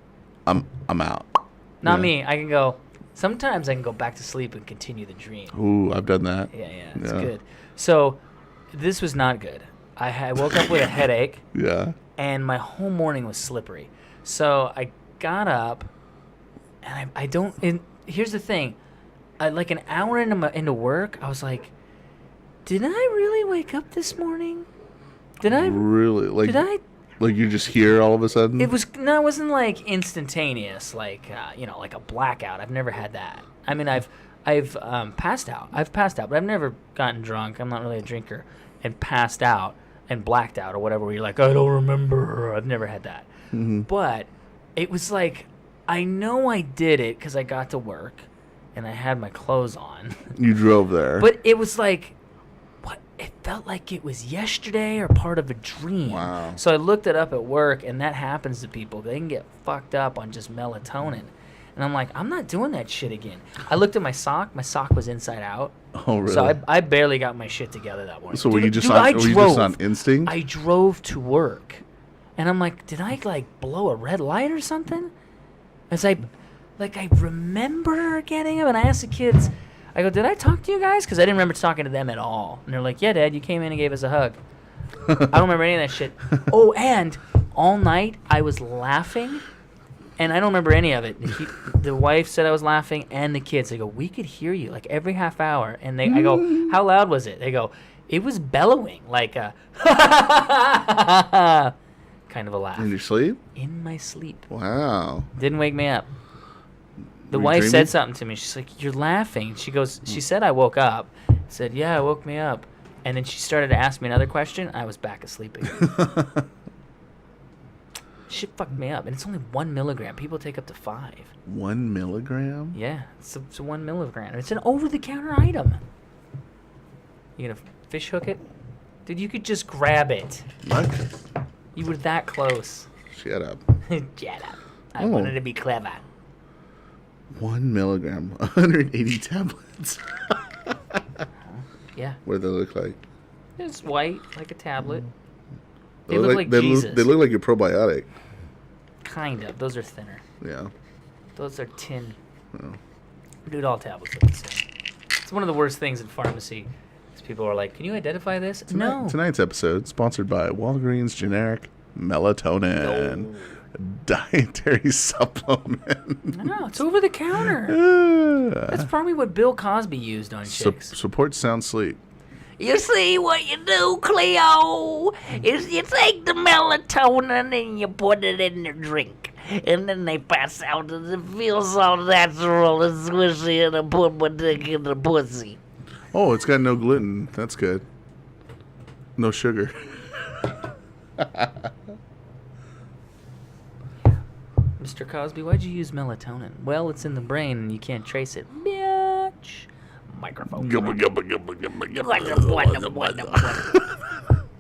I'm out. Not me. I can go. Sometimes I can go back to sleep and continue the dream. Ooh, I've done that. Yeah, it's good. So this was not good. I woke up with a headache. Yeah. And my whole morning was slippery. So I got up, and I don't. And here's the thing, like an hour into work, I was like, did I really wake up this morning? Did I really? Like, did I? Like you just hear all of a sudden? It wasn't like instantaneous, like like a blackout. I've never had that. I mean, I've passed out. I've passed out, but I've never gotten drunk. I'm not really a drinker, and passed out and blacked out or whatever. Where you're like, I don't remember. I've never had that. Mm-hmm. But it was like, I know I did it because I got to work, and I had my clothes on. You drove there. But it was like, it felt like it was yesterday or part of a dream. Wow. So I looked it up at work, and that happens to people. They can get fucked up on just melatonin. And I'm like, I'm not doing that shit again. I looked at my sock. My sock was inside out. Oh, really? So I barely got my shit together that morning. So were you just on instinct? I drove to work. And I'm like, did I, like, blow a red light or something? As I remember getting up, and I asked the kids, I go, did I talk to you guys? Because I didn't remember talking to them at all. And they're like, yeah, Dad, you came in and gave us a hug. I don't remember any of that shit. Oh, and all night I was laughing, and I don't remember any of it. The wife said I was laughing, and the kids. They go, we could hear you, like, every half hour. And I go, how loud was it? They go, it was bellowing, like a kind of a laugh. In your sleep? In my sleep. Wow. Didn't wake me up. The wife said something to me. She's like, you're laughing. She goes, she said I woke up. I said, yeah, I woke me up. And then she started to ask me another question. I was back asleep again. Shit fucked me up. And it's only 1 milligram. People take up to 5. 1 milligram? Yeah, it's a 1 milligram. It's an over-the-counter item. You gonna fish hook it? Dude, you could just grab it. What? You were that close. Shut up. Shut up. I wanted to be clever. 1 milligram, 180 tablets. Yeah. What do they look like? It's white, like a tablet. They look like Jesus. They look like your probiotic. Kind of. Those are thinner. Yeah. Those are tin. Oh. Dude, all tablets look the same. It's one of the worst things in pharmacy. Is people are like, can you identify this? No. Tonight's episode sponsored by Walgreens generic melatonin. No. Dietary supplement. No, it's over the counter. That's probably what Bill Cosby used on chicks. Supports sound sleep. You see, what you do, Cleo, is you take the melatonin and you put it in your drink. And then they pass out and it feels all natural and squishy, and I put my dick in the pussy. Oh, it's got no gluten. That's good. No sugar. Mr. Cosby, why'd you use melatonin? Well, it's in the brain and you can't trace it. Bitch. Microphone.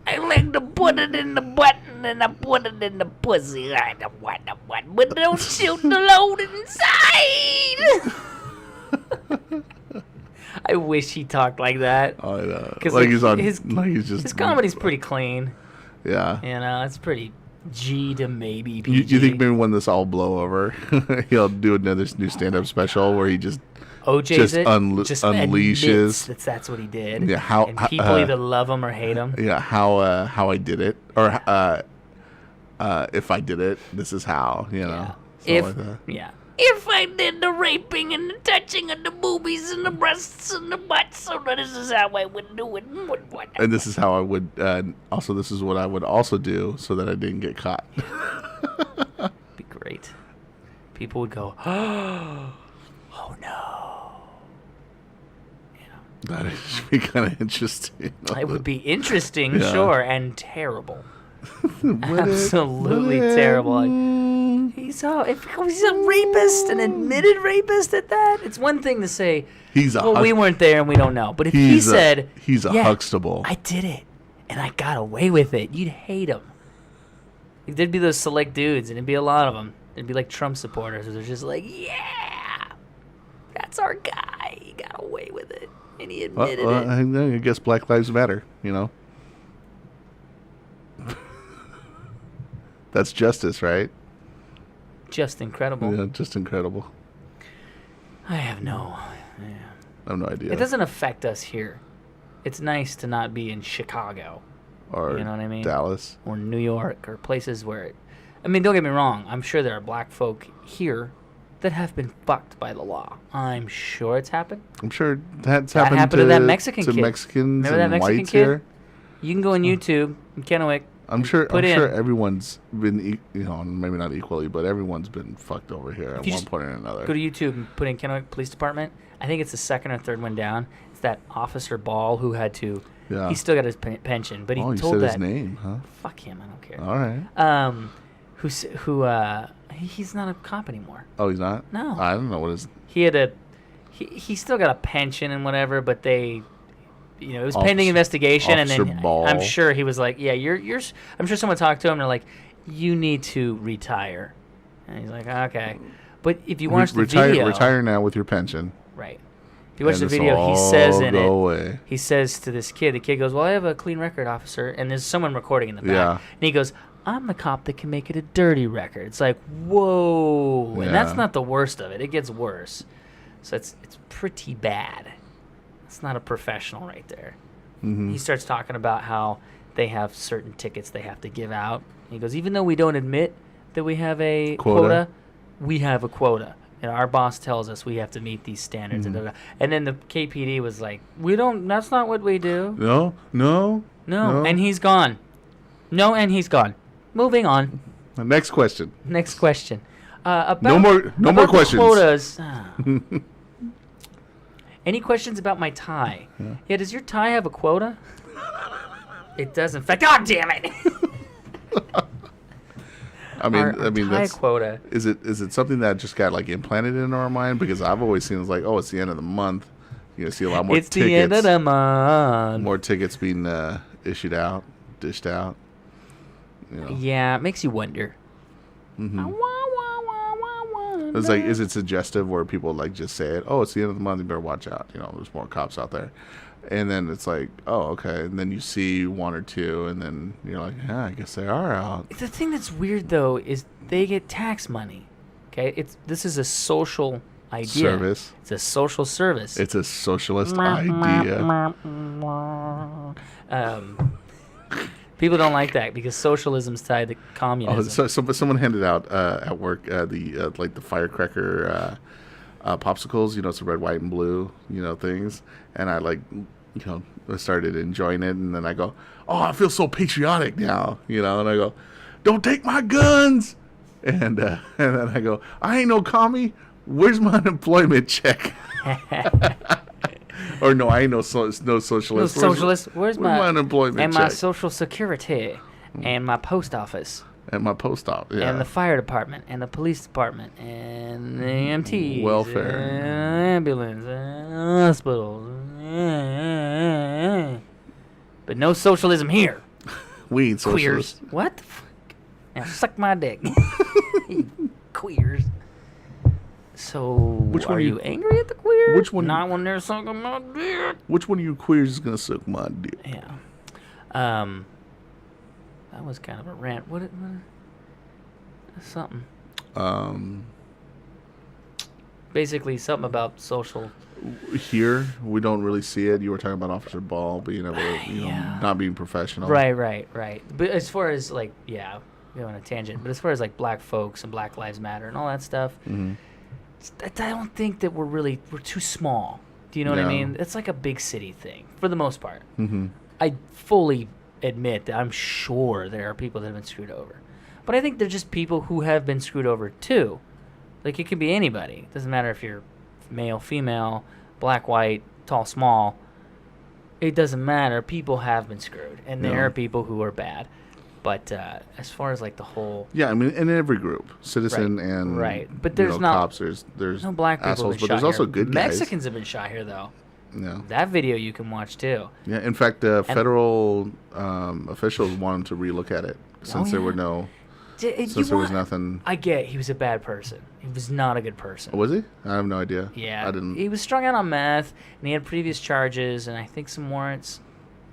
I like like to put it in the button and I put it in the pussy. I don't want the button, but don't shoot the load inside. I wish he talked like that. I know. Because Like he's on. Like he's just. his comedy's pretty clean. Yeah. You know, it's pretty G to maybe PG. You think maybe when this all blow over, he'll do another new stand-up special where he just OJ's just it, just unleashes. That's what he did. Yeah, how and people either love him or hate him. Yeah, how I did it, or if I did it, this is how, you know. If like that. if I did the raping and the touching of the boobies and the breasts and the butts, so this is how I would do it. And this is how I would. Also, this is what I would also do so that I didn't get caught. Be great. People would go, oh no. That should be kind of interesting. It would be interesting, Yeah. sure, and terrible. Absolutely terrible. Like, he's a rapist, an admitted rapist at that. It's one thing to say, we weren't there and we don't know. But if he said, he's a Huxtable. I did it, and I got away with it, you'd hate him. There'd be those select dudes, and it'd be a lot of them. It'd be like Trump supporters, where they're just like, yeah, that's our guy. He got away with it, and he admitted it. I guess Black Lives Matter, you know. That's justice, right? Just incredible. Yeah, just incredible. I have no idea. It doesn't affect us here. It's nice to not be in Chicago. Or you know what I mean? Dallas. Or New York, or places where I mean, don't get me wrong. I'm sure there are black folk here that have been fucked by the law. I'm sure it's happened. I'm sure that's that happened to that Mexican to kid. Mexicans Remember that and Mexican whites kid? here. You can go on YouTube in Kennewick. I'm sure everyone's been, maybe not equally, but everyone's been fucked over here at one point or another. Go to YouTube and put in Kennewick Police Department. I think it's the second or third one down. It's that Officer Ball who had to. Yeah. He still got his pension, but he told you said that. His name, huh? Fuck him, I don't care. All right. He's not a cop anymore. Oh, he's not? No. I don't know what his. He still got a pension and whatever, but they. It was pending investigation, and then Ball. I'm sure he was like, "Yeah, you're." I'm sure someone talked to him, and they're like, "You need to retire," and he's like, "Okay." But if you watch the video, retire now with your pension. Right. If you watch the video, he says in it, he says to this kid, the kid goes, "Well, I have a clean record, officer," and there's someone recording in the back, and he goes, "I'm the cop that can make it a dirty record." It's like, whoa, and that's not the worst of it. It gets worse, so it's pretty bad. It's not a professional right there. Mm-hmm. He starts talking about how they have certain tickets they have to give out. He goes, even though we don't admit that we have a quota, we have a quota. And our boss tells us we have to meet these standards. Mm-hmm. And then the KPD was like, that's not what we do. No. And he's gone. No, and he's gone. Moving on. Next question. No more questions. Quotas. Any questions about my tie? Yeah, does your tie have a quota? It does, in fact. God damn it! I mean, that's quota. Is it something that just got like implanted in our mind? Because I've always seen it's like, oh, it's the end of the month. You're gonna see a lot more. It's the end of the month. More tickets being dished out. Yeah, it makes you wonder. Mm-hmm. It's like, is it suggestive where people like just say it? Oh, it's the end of the month. You better watch out. There's more cops out there. And then it's like, oh, okay. And then you see one or two, and then you're like, yeah, I guess they are out. The thing that's weird though is they get tax money. Okay, this is a social idea. Service. It's a social service. It's a socialist idea. People don't like that because socialism's tied to communism. Oh, so someone handed out at work the firecracker popsicles. It's the red, white, and blue things, and I started enjoying it, and then I go, oh, I feel so patriotic now, and I go, don't take my guns, and then I go, I ain't no commie. Where's my unemployment check? Or no, I ain't no socialist. No socialist. Where's my unemployment and check? my social security and my post office. And my post office, yeah. And the fire department and the police department and the EMTs. Welfare. And ambulance and hospitals. But no socialism here. We ain't Queers. socialists. What the fuck? Now suck my dick. Queers. So, Which one are are you you- angry at the queers? which one- Not when they're sucking my dick. Which one of you queers is gonna suck my dick? Yeah. That was kind of a rant. What something. Basically, something about social. Here, we don't really see it. You were talking about Officer Ball being able to, Yeah. not being professional. Right. But as far as like, yeah, we go on a tangent. But as far as like black folks and Black Lives Matter and all that stuff, Mm-hmm. I don't think that we're too small. Do you know what I No. mean? It's like a big city thing for the most part. Mm-hmm. I fully admit that I'm sure there are people that have been screwed over. But I think they're just people who have been screwed over too. Like, it could be anybody. It doesn't matter if you're male, female, black, white, tall, small. It doesn't matter. People have been screwed. And there Yeah. are people who are bad. But as far as, like, the whole... Yeah, I mean, in every group, citizen Right, and right. But there's not- cops. There's No black people assholes, have been but shot there's also here. good guys. Mexicans have been shot here, though. Yeah. That video you can watch, too. Yeah. In fact, federal officials wanted to relook at it since there yeah. were no, You since there was want- nothing. I get he was a bad person. He was not a good person. Was he? I have no idea. Yeah, I didn't. He was strung out on meth, and he had previous charges, and I think some warrants.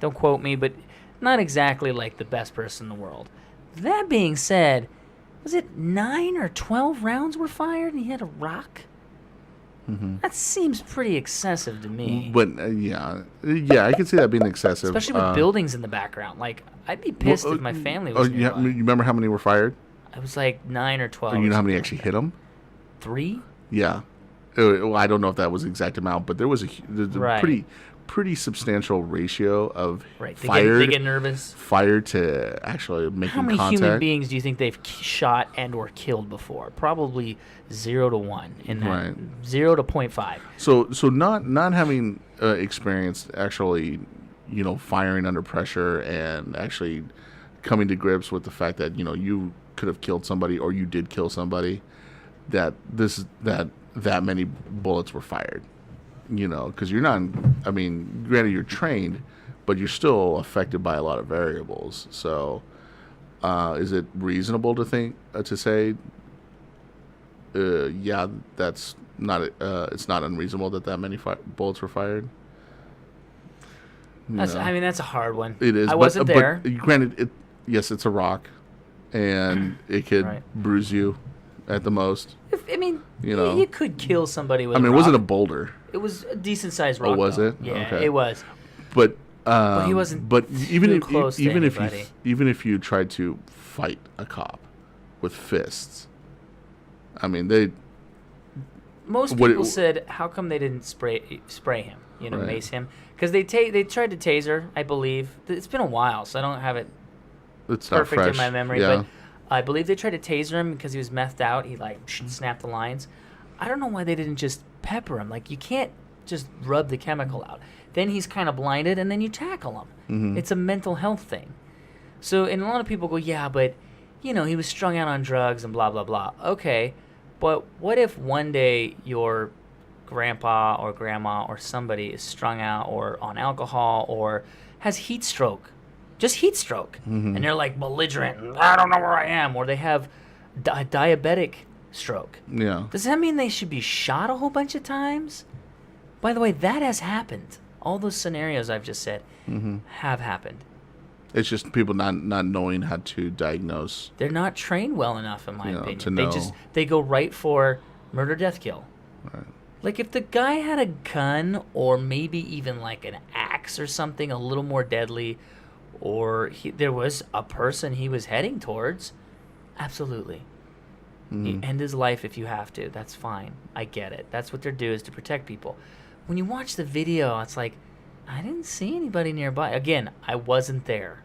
Don't quote me, but not exactly like the best person in the world. That being said, was it 9 or 12 rounds were fired, and he had a rock? Mm-hmm. That seems pretty excessive to me. But yeah, I can see that being excessive, Especially with buildings in the background. Like, I'd be pissed if my family was yeah, nearby. you remember how many were fired? It was like 9 or 12. Or you know how many something actually like hit them? that. 3? Yeah. Well, I don't know if that was the exact amount, but there was a Right. pretty substantial ratio of Right. They fired get nervous. fired to actually making How many contact. human beings do you think they've shot and or killed before? Probably 0 to 1 in that. Right. 0 to 0.5. So not having experienced actually, firing under pressure and actually coming to grips with the fact that you could have killed somebody or you did kill somebody, that many bullets were fired. Because you're not. I mean, granted, you're trained, but you're still affected by a lot of variables. So, is it reasonable to think to say? Yeah, that's not. It's not unreasonable that many bullets were fired. I mean, that's a hard one. It is. I wasn't there. But granted, yes, it's a rock, and it could Right. bruise you, at the most. I mean, You know. you could kill somebody with I mean, a it rock. wasn't a boulder, It was a decent sized rock. was though. it? Yeah, Okay. it was. but he wasn't But even too if close to even if you anybody. even if you tried to fight a cop with fists, I mean Most What- people said, "How come they didn't spray him? Right. Mace him?" Because they tried to taser, I believe. It's been a while, so I don't have it it's not perfect fresh. in my memory. Yeah. But I believe they tried to taser him because he was methed out. He snapped the lines. I don't know why they didn't just pepper him. Like, you can't just rub the chemical out. Then he's kind of blinded, and then you tackle him. Mhm. It's a mental health thing. So, and a lot of people go, yeah, but he was strung out on drugs and blah blah blah. Okay, but what if one day your grandpa or grandma or somebody is strung out or on alcohol or has heat stroke, just heat stroke, and they're like belligerent, I don't know where I am, or they have diabetic stroke. Yeah. Does that mean they should be shot a whole bunch of times? By the way, that has happened. All those scenarios I've just said have happened. It's just people not knowing how to diagnose. They're not trained well enough, in my opinion. to They know. they go right for murder, death, kill. Right. Like, if the guy had a gun or maybe even like an axe or something a little more deadly, or there was a person he was heading towards, absolutely. End his life if you have to. That's fine. I get it. That's what they're doing, is to protect people. When you watch the video, it's like, I didn't see anybody nearby. Again, I wasn't there.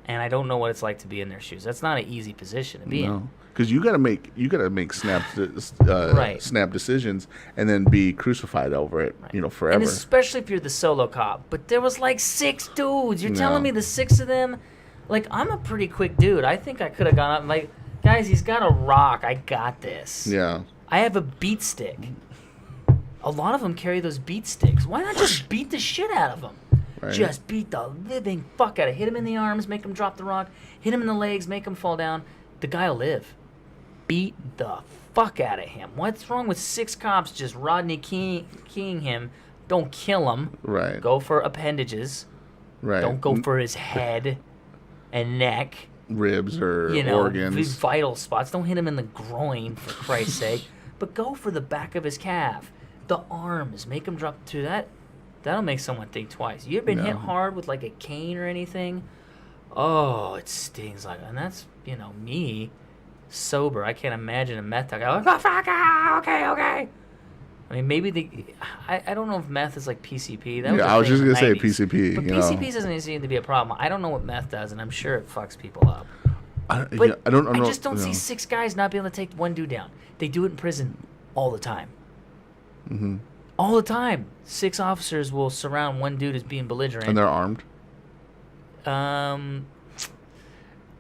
And I don't know what it's like to be in their shoes. That's not an easy position to be in. No, because you gotta make snap Right. snap decisions and then be crucified over it. Right. Forever. And especially if you're the solo cop. But there was like 6 dudes. You're No. telling me the 6 of them? Like, I'm a pretty quick dude. I think I could have gone up and like, guys, he's got a rock. I got this. Yeah. I have a beat stick. A lot of them carry those beat sticks. Why not just beat the shit out of them? Right. Just beat the living fuck out of him. Hit him in the arms, make him drop the rock. Hit him in the legs, make him fall down. The guy will live. Beat the fuck out of him. What's wrong with 6 cops just Rodney Keying him? Don't kill him. Right. Go for appendages. Right. Don't go for his head and neck. Ribs or organs. Vital spots. Don't hit him in the groin, for Christ's sake. But go for the back of his calf. The arms. Make him drop to that. That'll make someone think twice. You ever been hit hard with like a cane or anything? Oh, it stings like... And that's, me, sober. I can't imagine a meth guy. Oh, fuck, okay. I mean, maybe I don't know if meth is like PCP. That was I was just going to say 90s. PCP. But PCP doesn't seem to be a problem. I don't know what meth does, and I'm sure it fucks people up. I just don't see 6 guys not being able to take one dude down. They do it in prison all the time. Mm-hmm. All the time. 6 officers will surround one dude as being belligerent. And they're armed?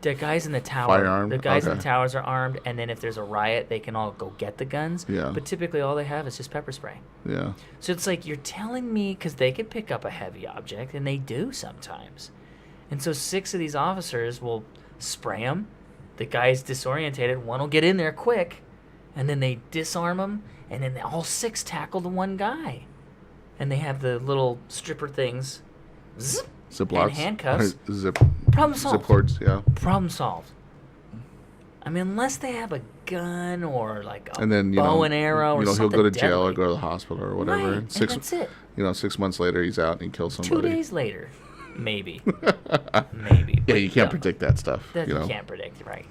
The guys in the tower. Firearm? The guys in the towers are armed, and then if there's a riot, they can all go get the guns. Yeah. But typically all they have is just pepper spray. Yeah. So it's like you're telling me, because they could pick up a heavy object, and they do sometimes. And so 6 of these officers will spray him. The guy's disorientated. One will get in there quick, and then they disarm him, and then all 6 tackle the one guy. And they have the little stripper things. Zip. Ziplocs. And handcuffs. Problem solved. Zip cords, yeah. Problem solved. I mean, unless they have a gun or like a and then, bow and arrow or something he'll go to jail deadly. or go to the hospital or whatever. Right, and that's it. 6 months later, he's out and he kills somebody. 2 days later, maybe. Maybe. Yeah, you can't predict that stuff. That you can't predict, right.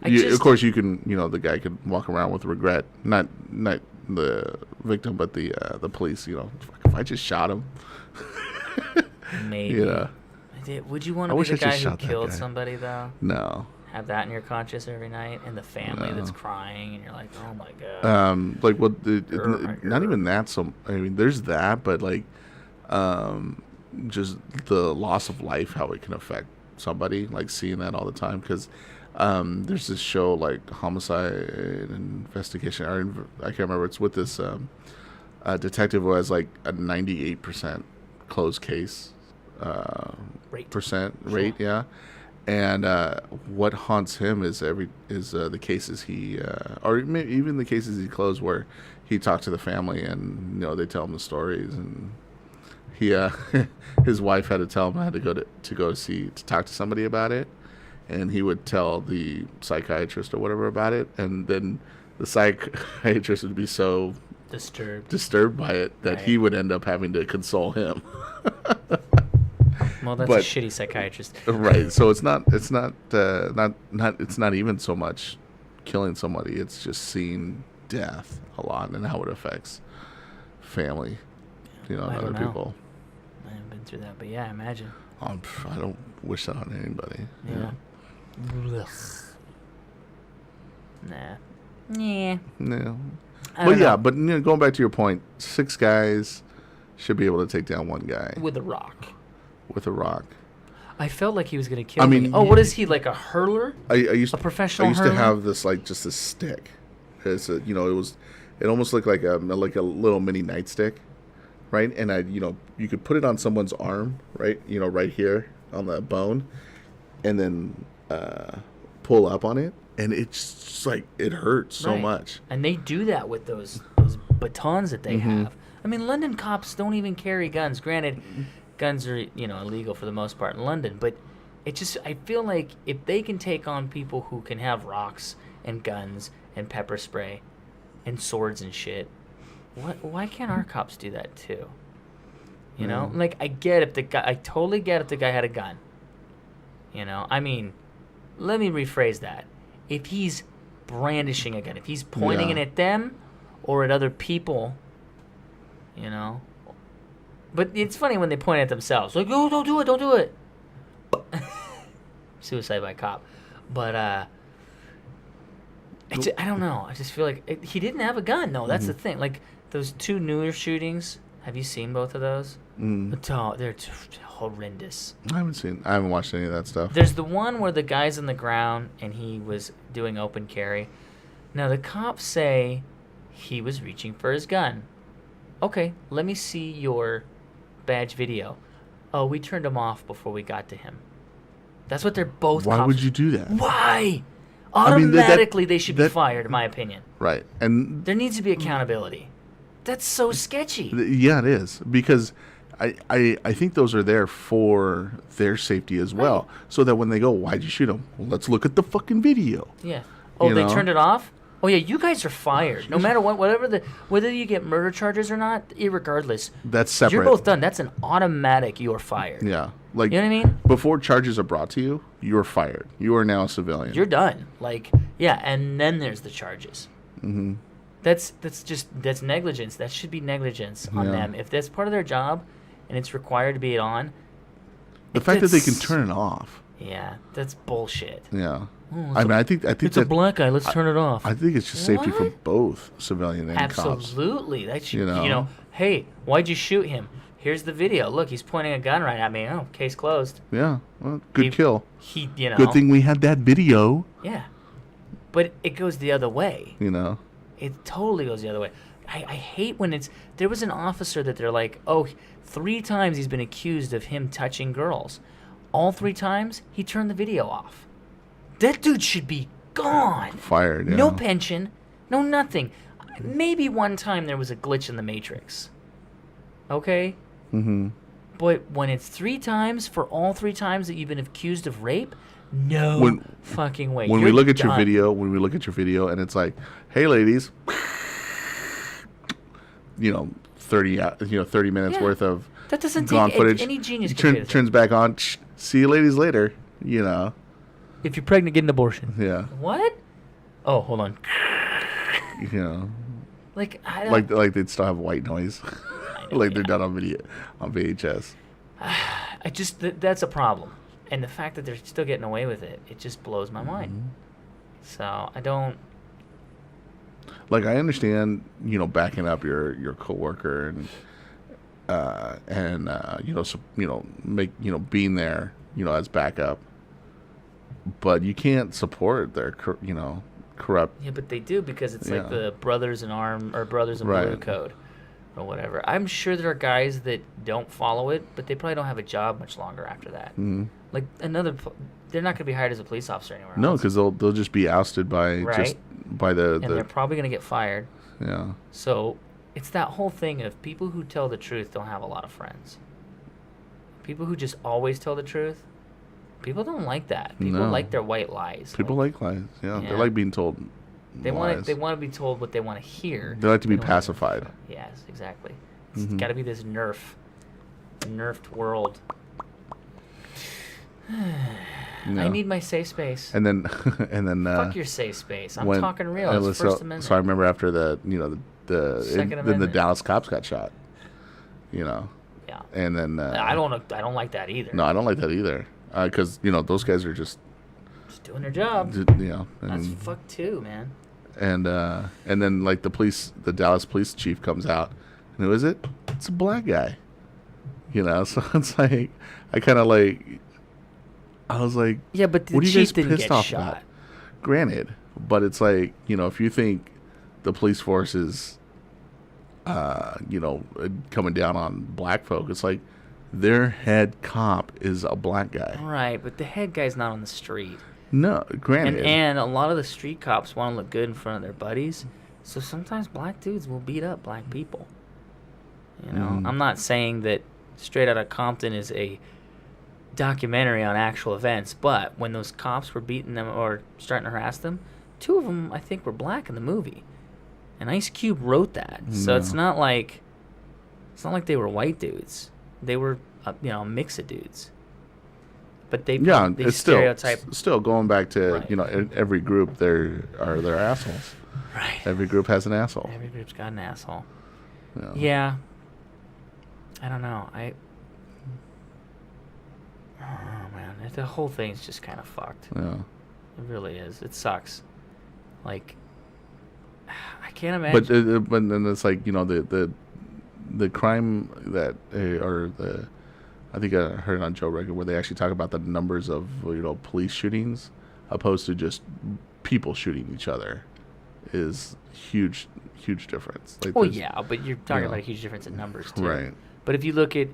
Of course, you can, the guy could walk around with regret. Not the victim, but the police, if I just shot him. Maybe. Would you want to be the guy who killed somebody, though? No. Have that in your conscience every night, and the family that's crying, and you're like, oh my god. Not even that. I mean, there's that, but like, just the loss of life, how it can affect somebody, like seeing that all the time. Because there's this show like Homicide Investigation, or I can't remember. It's with this detective who has like a 98% closed case rate, yeah. And what haunts him is the cases he or maybe even the cases he closed where he talked to the family and they tell him the stories, and he his wife had to tell him to talk to somebody about it, and he would tell the psychiatrist or whatever about it, and then the psychiatrist would be so disturbed by it that he would end up having to console him. Well, that's a shitty psychiatrist. Right. So it's not even so much killing somebody. It's just seeing death a lot and how it affects family, and other people. I haven't been through that, but yeah, imagine. I don't wish that on anybody. Yeah. Nah. No. Well, yeah, but going back to your point, 6 guys should be able to take down one guy with a rock. I felt like he was going to kill me. Oh, what is he, like a hurler? A professional hurler? I used to have this just this stick. It's it almost looked like a little mini nightstick, right? And you could put it on someone's arm, right? Right here on the bone, and then pull up on it, and it's just like it hurts so much. And they do that with those batons that they have. I mean, London cops don't even carry guns. Granted, guns are illegal for the most part in London, but I feel like if they can take on people who can have rocks and guns and pepper spray and swords and shit, why can't our cops do that too? Like I totally get if the guy had a gun. I mean, let me rephrase that. If he's brandishing a gun, if he's pointing it at them or at other people, But it's funny when they point at themselves. Like, oh, don't do it. Suicide by cop. But, I don't know. I just feel like he didn't have a gun. No, that's the thing. Like, those 2 newer shootings, have you seen both of those? They're horrendous. I haven't watched any of that stuff. There's the one where the guy's on the ground and he was doing open carry. Now, the cops say he was reaching for his gun. Okay, let me see your badge video. oh, we turned him off before we got to him. That's what they're both. Why would you do that? Why? I mean, Automatically, they should be fired, in my opinion. Right, and there needs to be accountability. That's so sketchy. Yeah, it is, because I think those are there for their safety as well, right. So that when they go, why'd you shoot him? Well, let's look at the fucking video. Yeah. Oh, they turned it off? Oh yeah, you guys are fired. No matter what, whether you get murder charges or not, irregardless. That's separate. You're both done. That's an automatic. You're fired. Yeah, like, you know what I mean? Before charges are brought to you, you're fired. You are now a civilian. You're done. Like, yeah, and then there's the charges. Mm-hmm. That's negligence. That should be negligence on them. If that's part of their job, and it's required to be on. The fact that they can turn it off. Yeah, that's bullshit. Yeah. I think it's a black guy. Let's turn it off. I think it's just safety for both civilian and cops. Absolutely. That should, hey, why'd you shoot him? Here's the video. Look, he's pointing a gun right at me. Oh, case closed. Yeah. Well, good kill. Good thing we had that video. Yeah. But it goes the other way. It totally goes the other way. I hate when there was an officer that they're like, oh, 3 times he's been accused of him touching girls. All 3 times, he turned the video off. That dude should be gone. Fired, yeah. No pension, no nothing. Maybe one time there was a glitch in the Matrix. Okay? Mm-hmm. But when it's 3 times for all 3 times that you've been accused of rape, no fucking way. When we look at your video, and it's like, hey ladies, 30 minutes worth of that doesn't gone take footage. Any genius turns back on. See you ladies later. If you're pregnant, get an abortion. Yeah. What? Oh, hold on. Like I don't like they'd still have white noise. Like they're done on VHS. That's a problem. And the fact that they're still getting away with it, it just blows my mind. Mm-hmm. So I don't. Like I understand, backing up your coworker being there, as backup. But you can't support their, corrupt. Yeah, but they do because it's like the Brothers in Blue code, or whatever. I'm sure there are guys that don't follow it, but they probably don't have a job much longer after that. Mm-hmm. Like they're not going to be hired as a police officer anywhere else. No, because they'll just be ousted by and they're probably going to get fired. Yeah. So it's that whole thing of people who tell the truth don't have a lot of friends. People who just always tell the truth. People don't like that. People like their white lies. People like lies. Yeah. They like being told lies. They want to be told what they want to hear. They like to be pacified. Yes, exactly. It's got to be this nerfed world. I need my safe space. And then fuck your safe space. I'm talking real. It's First Amendment. So I remember after the the Dallas cops got shot. Yeah. And then I don't like that either. No, I don't like that either. Because those guys are just doing their job. That's fucked too, man. And then like the Dallas police chief comes out, and who is it? It's a black guy. So it's like I was like, yeah, but the what are you chief guys didn't pissed get off shot. about? Granted, but it's like if you think the police force is coming down on black folk, it's like their head cop is a black guy. Right, but the head guy's not on the street. No, granted. And a lot of the street cops want to look good in front of their buddies, so sometimes black dudes will beat up black people. I'm not saying that Straight Outta Compton is a documentary on actual events, but when those cops were beating them or starting to harass them, 2 of them I think were black in the movie, and Ice Cube wrote that. So it's not like they were white dudes. They were a mix of dudes. But they it's stereotype. Still going back to every group they're assholes. Right. Every group has an asshole. Every group's got an asshole. Yeah. I don't know. Oh man, the whole thing's just kind of fucked. Yeah. It really is. It sucks. Like, I can't imagine. But then it's like the crime that I think I heard it on Joe Rogan where they actually talk about the numbers of police shootings opposed to just people shooting each other is huge difference. Like well, yeah, but you're talking about a huge difference in numbers too. Right. But if you look at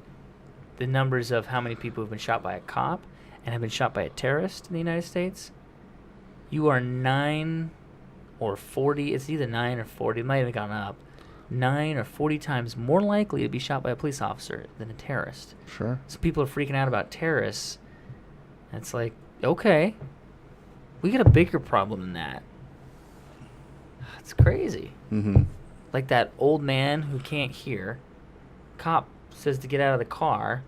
the numbers of how many people have been shot by a cop and have been shot by a terrorist in the United States, you are 9 or 40. It's either 9 or 40. It might have gone up. 9 or 40 times more likely to be shot by a police officer than a terrorist. Sure. So people are freaking out about terrorists. And it's like, okay, we got a bigger problem than that. It's crazy. Mm-hmm. Like that old man who can't hear. Cop says to get out of the car.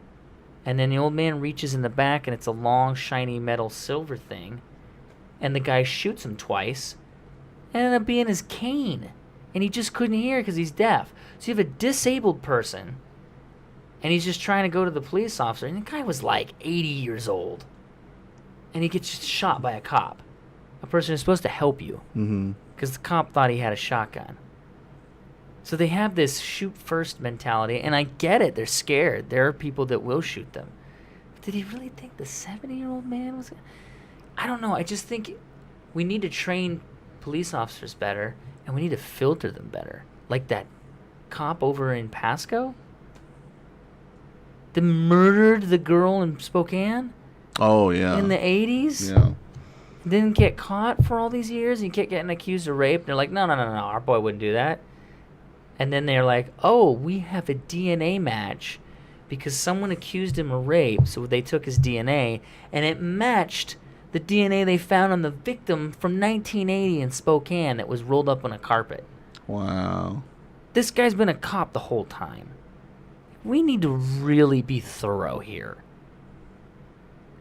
And then the old man reaches in the back and it's a long, shiny metal silver thing. And the guy shoots him twice. And ended up being his cane. And he just couldn't hear because he's deaf. So you have a disabled person. And he's just trying to go to the police officer. And the guy was like 80 years old. And he gets shot by a cop. A person who's supposed to help you. Mm-hmm. Because the cop thought he had a shotgun. So they have this shoot first mentality. And I get it. They're scared. There are people that will shoot them. But did he really think the 70-year-old man was... I don't know. I just think we need to train police officers better. And we need to filter them better. Like that cop over in Pasco that murdered the girl in Spokane. Oh, yeah. In the 80s. Yeah. Didn't get caught for all these years. He kept getting accused of rape. And they're like, no, our boy wouldn't do that. And then they're like, oh, we have a DNA match because someone accused him of rape. So they took his DNA and it matched the DNA they found on the victim from 1980 in Spokane that was rolled up on a carpet. Wow. This guy's been a cop the whole time. We need to really be thorough here.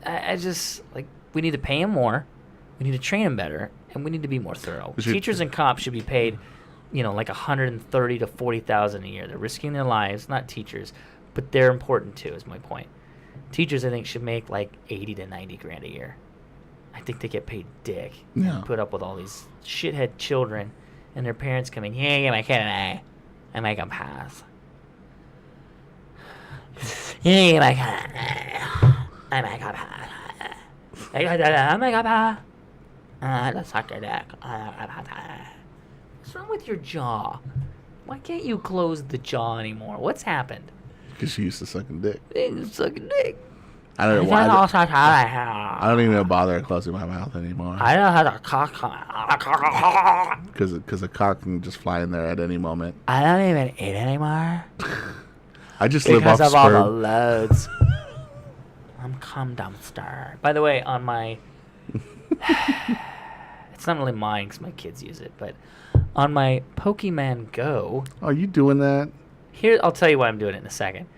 I just, like, we need to pay him more. We need to train him better. And we need to be more thorough. Teachers and cops should be paid, like $130,000 to $40,000 a year. They're risking their lives, not teachers. But they're important, too, is my point. Teachers, I think, should make, like, 80 to 90 grand a year. I think they get paid dick. Yeah. Put up with all these shithead children, and their parents come in, yeah, my kid an A. I make them pass. Yeah, my kid an A. I make them pass. I make them pass. I suck your dick. What's wrong with your jaw? Why can't you close the jaw anymore? What's happened? Because she used to suck a dick. You suck a dick. I don't know why. I I don't even bother closing my mouth anymore. I don't have a cock. Because a cock can just fly in there at any moment. I don't even eat anymore. I just live off because of all the sperm. loads. I'm cum dumpster. By the way, on my... it's not really mine because my kids use it, but on my Pokemon Go... Are you doing that? Here, I'll tell you why I'm doing it in a second.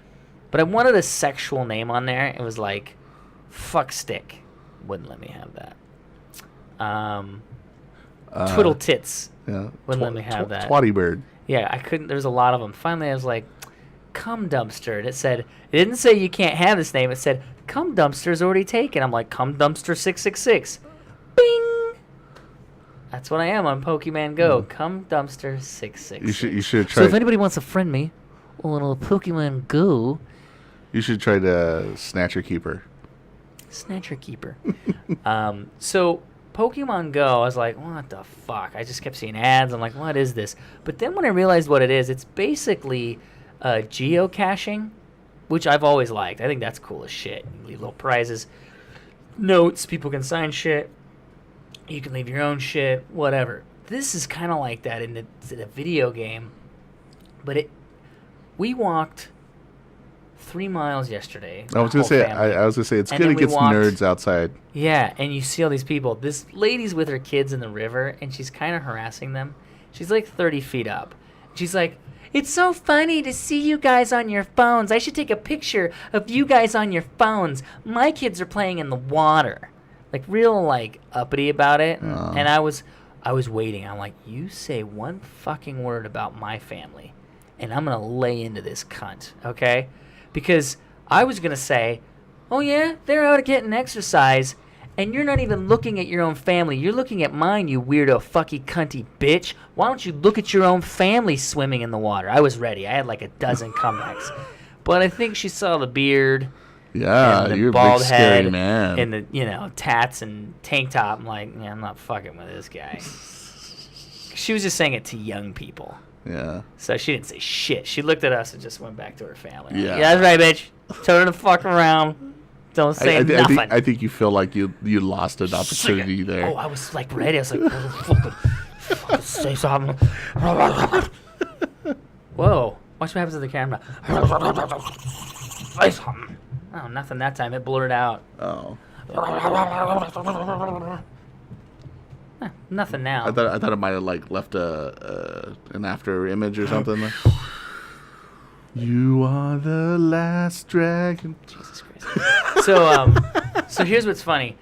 But I wanted a sexual name on there. It was like, fuck stick. Wouldn't let me have that. Twiddle tits. Yeah. Wouldn't let me have that. Twatty bird. Yeah, I couldn't. There's a lot of them. Finally, I was like, cum dumpster. And it didn't say you can't have this name. It said, cum dumpster's already taken. I'm like, cum dumpster 666. Bing! That's what I am on Pokemon Go. Cum dumpster 666. You should try. So if anybody wants to friend me on a Pokemon Go... You should try to Snatcher Keeper. Snatcher Keeper. So Pokemon Go, I was like, what the fuck? I just kept seeing ads. I'm like, what is this? But then when I realized what it is, it's basically geocaching, which I've always liked. I think that's cool as shit. You leave little prizes, notes, people can sign shit. You can leave your own shit, whatever. This is kind of like that in a video game. But we walked 3 miles yesterday. I was gonna say it's good it gets nerds outside. Yeah, and you see all these people. This lady's with her kids in the river, and she's kind of harassing them. She's like 30 feet up. She's like, "It's so funny to see you guys on your phones. I should take a picture of you guys on your phones. My kids are playing in the water." Like real like uppity about it. And I was waiting. I'm like, "You say one fucking word about my family, and I'm gonna lay into this cunt, okay?" Because I was going to say, oh, yeah, they're out getting exercise, and you're not even looking at your own family. You're looking at mine, you weirdo fucky cunty bitch. Why don't you look at your own family swimming in the water? I was ready. I had like a dozen comebacks. But I think she saw the beard. Yeah, and the you're a bald big scary head man. And the, tats and tank top. I'm like, yeah, I'm not fucking with this guy. She was just saying it to young people. Yeah. So she didn't say shit. She looked at us and just went back to her family. Yeah. Yeah, that's right, bitch. Turn the fuck around. Don't say nothing. I think you feel like you lost an opportunity there. Oh, I was like ready. I was like, fucking say something. Whoa. Watch what happens to the camera. Say something. Oh, nothing that time. It blurred out. Oh. Nothing now. I thought it might have like left an after image or something. You are the last dragon. Jesus Christ. So here's what's funny.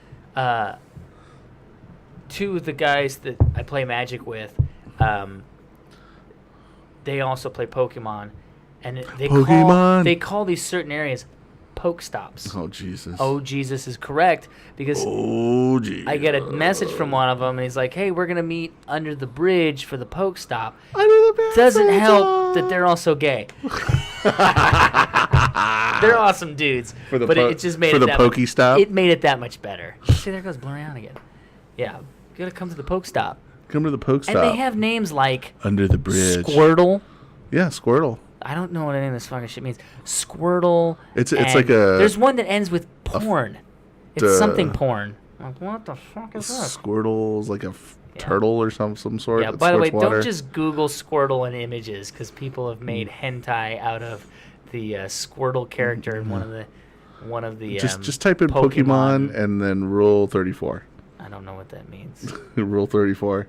Two of the guys that I play Magic with, they also play Pokemon, and they call these certain areas Pokestops. Oh Jesus. Oh Jesus is correct, because I get a message from one of them, and he's like, "Hey, we're gonna meet under the bridge for the Pokestop." Doesn't help that they're also gay. They're awesome dudes, but it just made for the Pokestop. It made it that much better. See, there goes blurring out again. Yeah, you gotta come to the Pokestop. Come to the Pokestop. And they have names like Under the Bridge, Squirtle. Yeah, Squirtle. I don't know what any of this fucking shit means. Squirtle. It's like a. There's one that ends with porn. It's something porn. Like, what the fuck is that? Squirtle's like a turtle or some sort. Yeah. By the way, don't just Google Squirtle in images, because people have made hentai out of the Squirtle character in one of the. Just type in Pokemon and then Rule 34. I don't know what that means. Rule 34.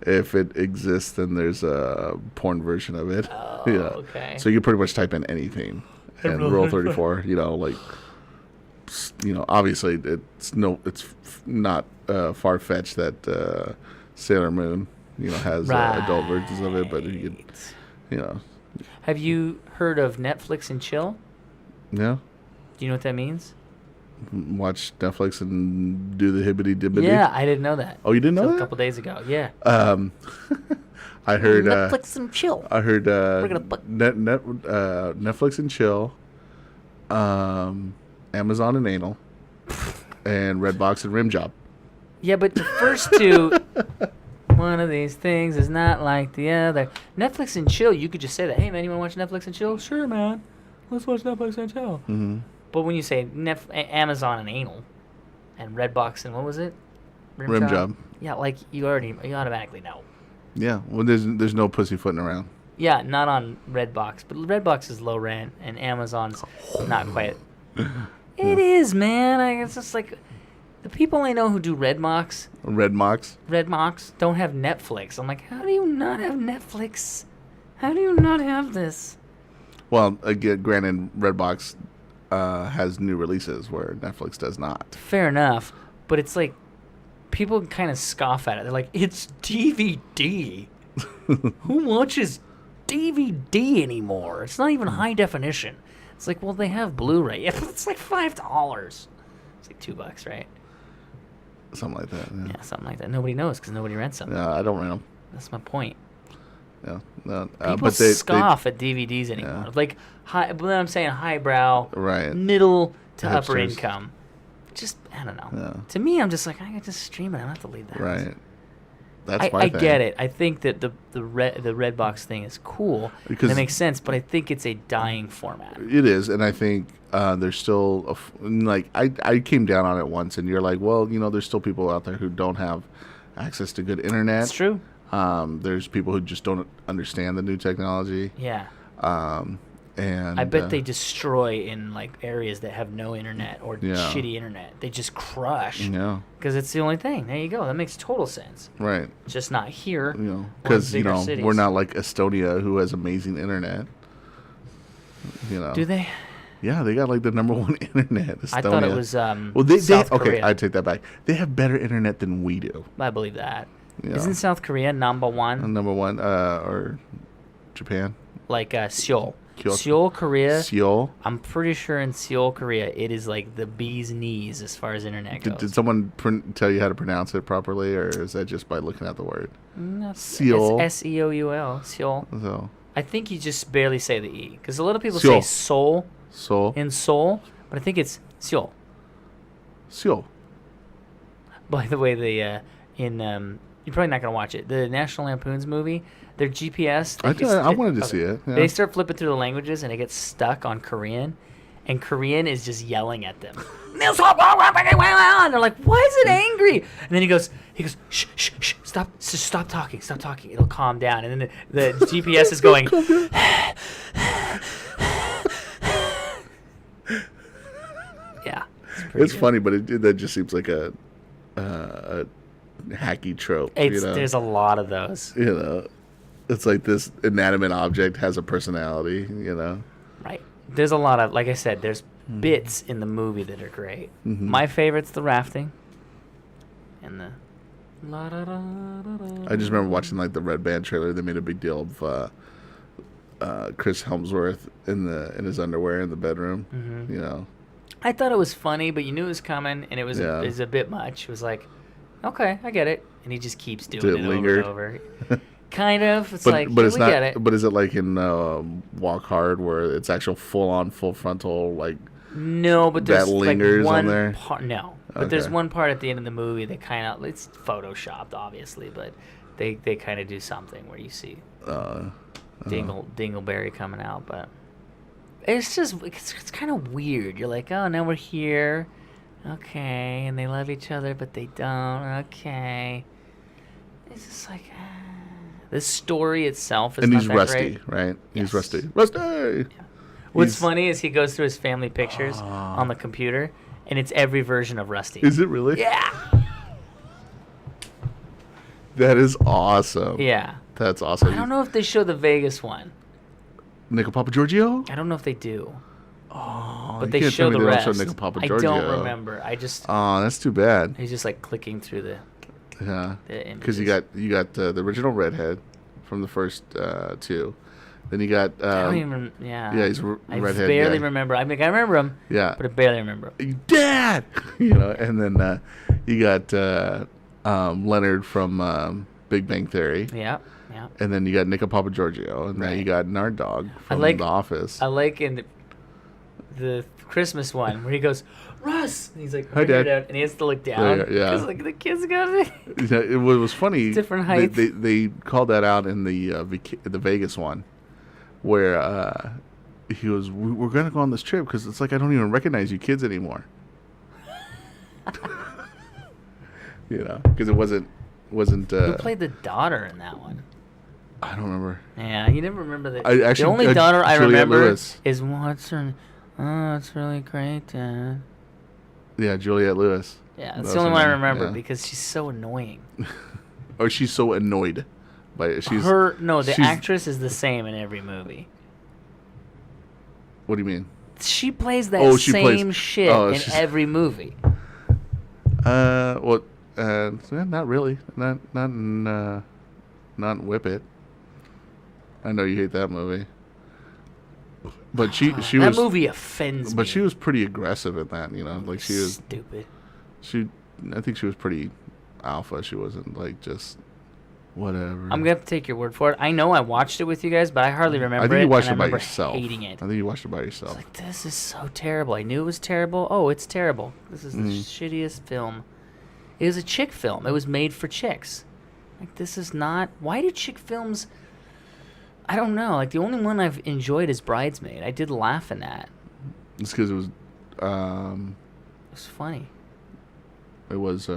If it exists, then there's a porn version of it. Oh, yeah. Okay. So you pretty much type in anything, and Rule 34. Obviously it's not far fetched that Sailor Moon, has adult versions of it, but you could, Have you heard of Netflix and chill? Yeah. Do you know what that means? Watch Netflix and do the hibbity dibbity. Yeah, I didn't know that. Oh, you didn't know that? A couple days ago. Yeah. I heard Netflix and chill. I heard Netflix and chill, Amazon and anal, and Redbox and rim job. Yeah, but the first two, one of these things is not like the other. Netflix and chill, you could just say that. Hey man, you want to watch Netflix and chill? Sure, man. Let's watch Netflix and chill. Mm-hmm. But when you say Amazon and anal, and Redbox and what was it? Rim job. Yeah, like you automatically know. Yeah, well, there's no pussyfooting around. Yeah, not on Redbox, but Redbox is low rent, and Amazon's not quite. It is, man. It's just like the people I know who do Redbox don't have Netflix. I'm like, how do you not have Netflix? How do you not have this? Well, again, granted, Redbox has new releases where Netflix does not. Fair enough, but it's like people kind of scoff at it. They're like, it's DVD. Who watches DVD anymore? It's not even high definition. It's like, well, they have Blu-ray. Yeah, it's like $5. It's like $2, right? Something like that. Yeah, something like that. Nobody knows because nobody rents them. Yeah, I don't rent them. That's my point. Yeah, people but scoff at DVDs anymore. Yeah. Like, I'm saying highbrow, right, middle to hipsters. upper income. Just, I don't know. Yeah. To me, I'm just like, I can just stream it. I don't have to leave the house. Right. That's my I thing. get it. I think that the Redbox thing is cool. Because that makes sense, but I think it's a dying format. It is, and I think there's still I came down on it once, and you're like, well, there's still people out there who don't have access to good internet. It's true. There's people who just don't understand the new technology. Yeah. And I bet they destroy in like areas that have no internet or Yeah. shitty internet. They just crush. Yeah. Because it's the only thing. There you go. That makes total sense. Right. Just not here. Because cities. we're not like Estonia, who has amazing internet. Do they? Yeah, they got like the #1 internet. Estonia. I thought it was South Korea. Okay, I take that back. They have better internet than we do. I believe that. Yeah. Isn't South Korea #1? #1, or Japan. Like Seoul. Kyoto. Seoul, Korea. Seoul. I'm pretty sure in Seoul, Korea, it is like the bee's knees as far as internet goes. Did someone tell you how to pronounce it properly, or is that just by looking at the word? No, Seoul. It's Seoul. Seoul. So. I think you just barely say the E. Because a lot of people Seoul. say Seoul Seoul. in Seoul, but I think it's Seoul. Seoul. By the way, you're probably not going to watch it. The National Lampoon's movie, their GPS. I wanted to see it. Yeah. They start flipping through the languages, and it gets stuck on Korean. and Korean is just yelling at them. And they're like, why is it angry? And then he goes, shh, shh, shh, stop talking. It'll calm down. And then the GPS is going, yeah. It's funny, but that just seems like a hacky trope. There's a lot of those. It's like this inanimate object has a personality, Right. There's a lot of, like I said, there's bits in the movie that are great. Mm-hmm. My favorite's the rafting. And the... I just remember watching like the Red Band trailer. They made a big deal of Chris Hemsworth in his underwear in the bedroom. Mm-hmm. I thought it was funny, but you knew it was coming, and it was a bit much. It was like, okay, I get it, and he just keeps doing it over and over. Kind of. It's but it's we not. Get it. But is it like in Walk Hard, where it's actual full frontal like? No, but there's that lingers like one on there. No, but there's one part at the end of the movie that kind of, it's photoshopped, obviously, but they kind of do something where you see Dingleberry coming out, but. It's just, it's kind of weird. You're like, oh, now we're here. Okay. And they love each other, but they don't. Okay. It's just like, the story itself is and not he's that rusty, great. right? Yes. He's rusty. Rusty! Yeah. What's funny is he goes through his family pictures on the computer, and it's every version of Rusty. Is it really? Yeah. That is awesome. Yeah. That's awesome. I don't know if they show the Vegas one. Nickel Papa Giorgio? I don't know if they do. Oh, but they show the rest. Nickel Papa I Giorgio. don't remember. Oh, that's too bad. He's just like clicking through the. Yeah. Because you got the original redhead from the first two. Then you got. I don't even. Yeah. Yeah, he's redhead. I barely remember. I mean, I remember him. Yeah. But I barely remember him. Dad. And then you got Leonard from Big Bang Theory. Yeah. Yeah. And then you got Nickel Papa Giorgio, and then you got Nard Dog from The Office. I like in the Christmas one where he goes, Russ, and he's like, hi, Dad, and he has to look down. Yeah. Because like the kids got it. Yeah, it was funny. Different heights. They called that out in the Vegas one, where he goes, "We're gonna go on this trip because it's like I don't even recognize you kids anymore." Because it wasn't. Who played the daughter in that one? I don't remember. Yeah, you never remember that. The only daughter I remember Lewis. is what's her. Oh, it's really great, Dad. Yeah, Juliette Lewis. Yeah, that's the only one I remember because she's so annoying. Or she's so annoyed by it. The actress is the same in every movie. What do you mean? She plays that same shit in every movie. Well, not really. Not Whip It. I know you hate that movie. But she was that movie offends me. But she was pretty aggressive in that, like she was stupid. I think she was pretty alpha. She wasn't like just whatever. I'm gonna have to take your word for it. I know I watched it with you guys, but I hardly remember it. I think you watched it by yourself. Hating it. I think you watched it by yourself. It's like, this is so terrible. I knew it was terrible. Oh, it's terrible. This is the shittiest film. It was a chick film. It was made for chicks. Like, this is not. Why do chick films? I don't know. Like, the only one I've enjoyed is Bridesmaid. I did laugh in that. It's because it was. It was funny. It was.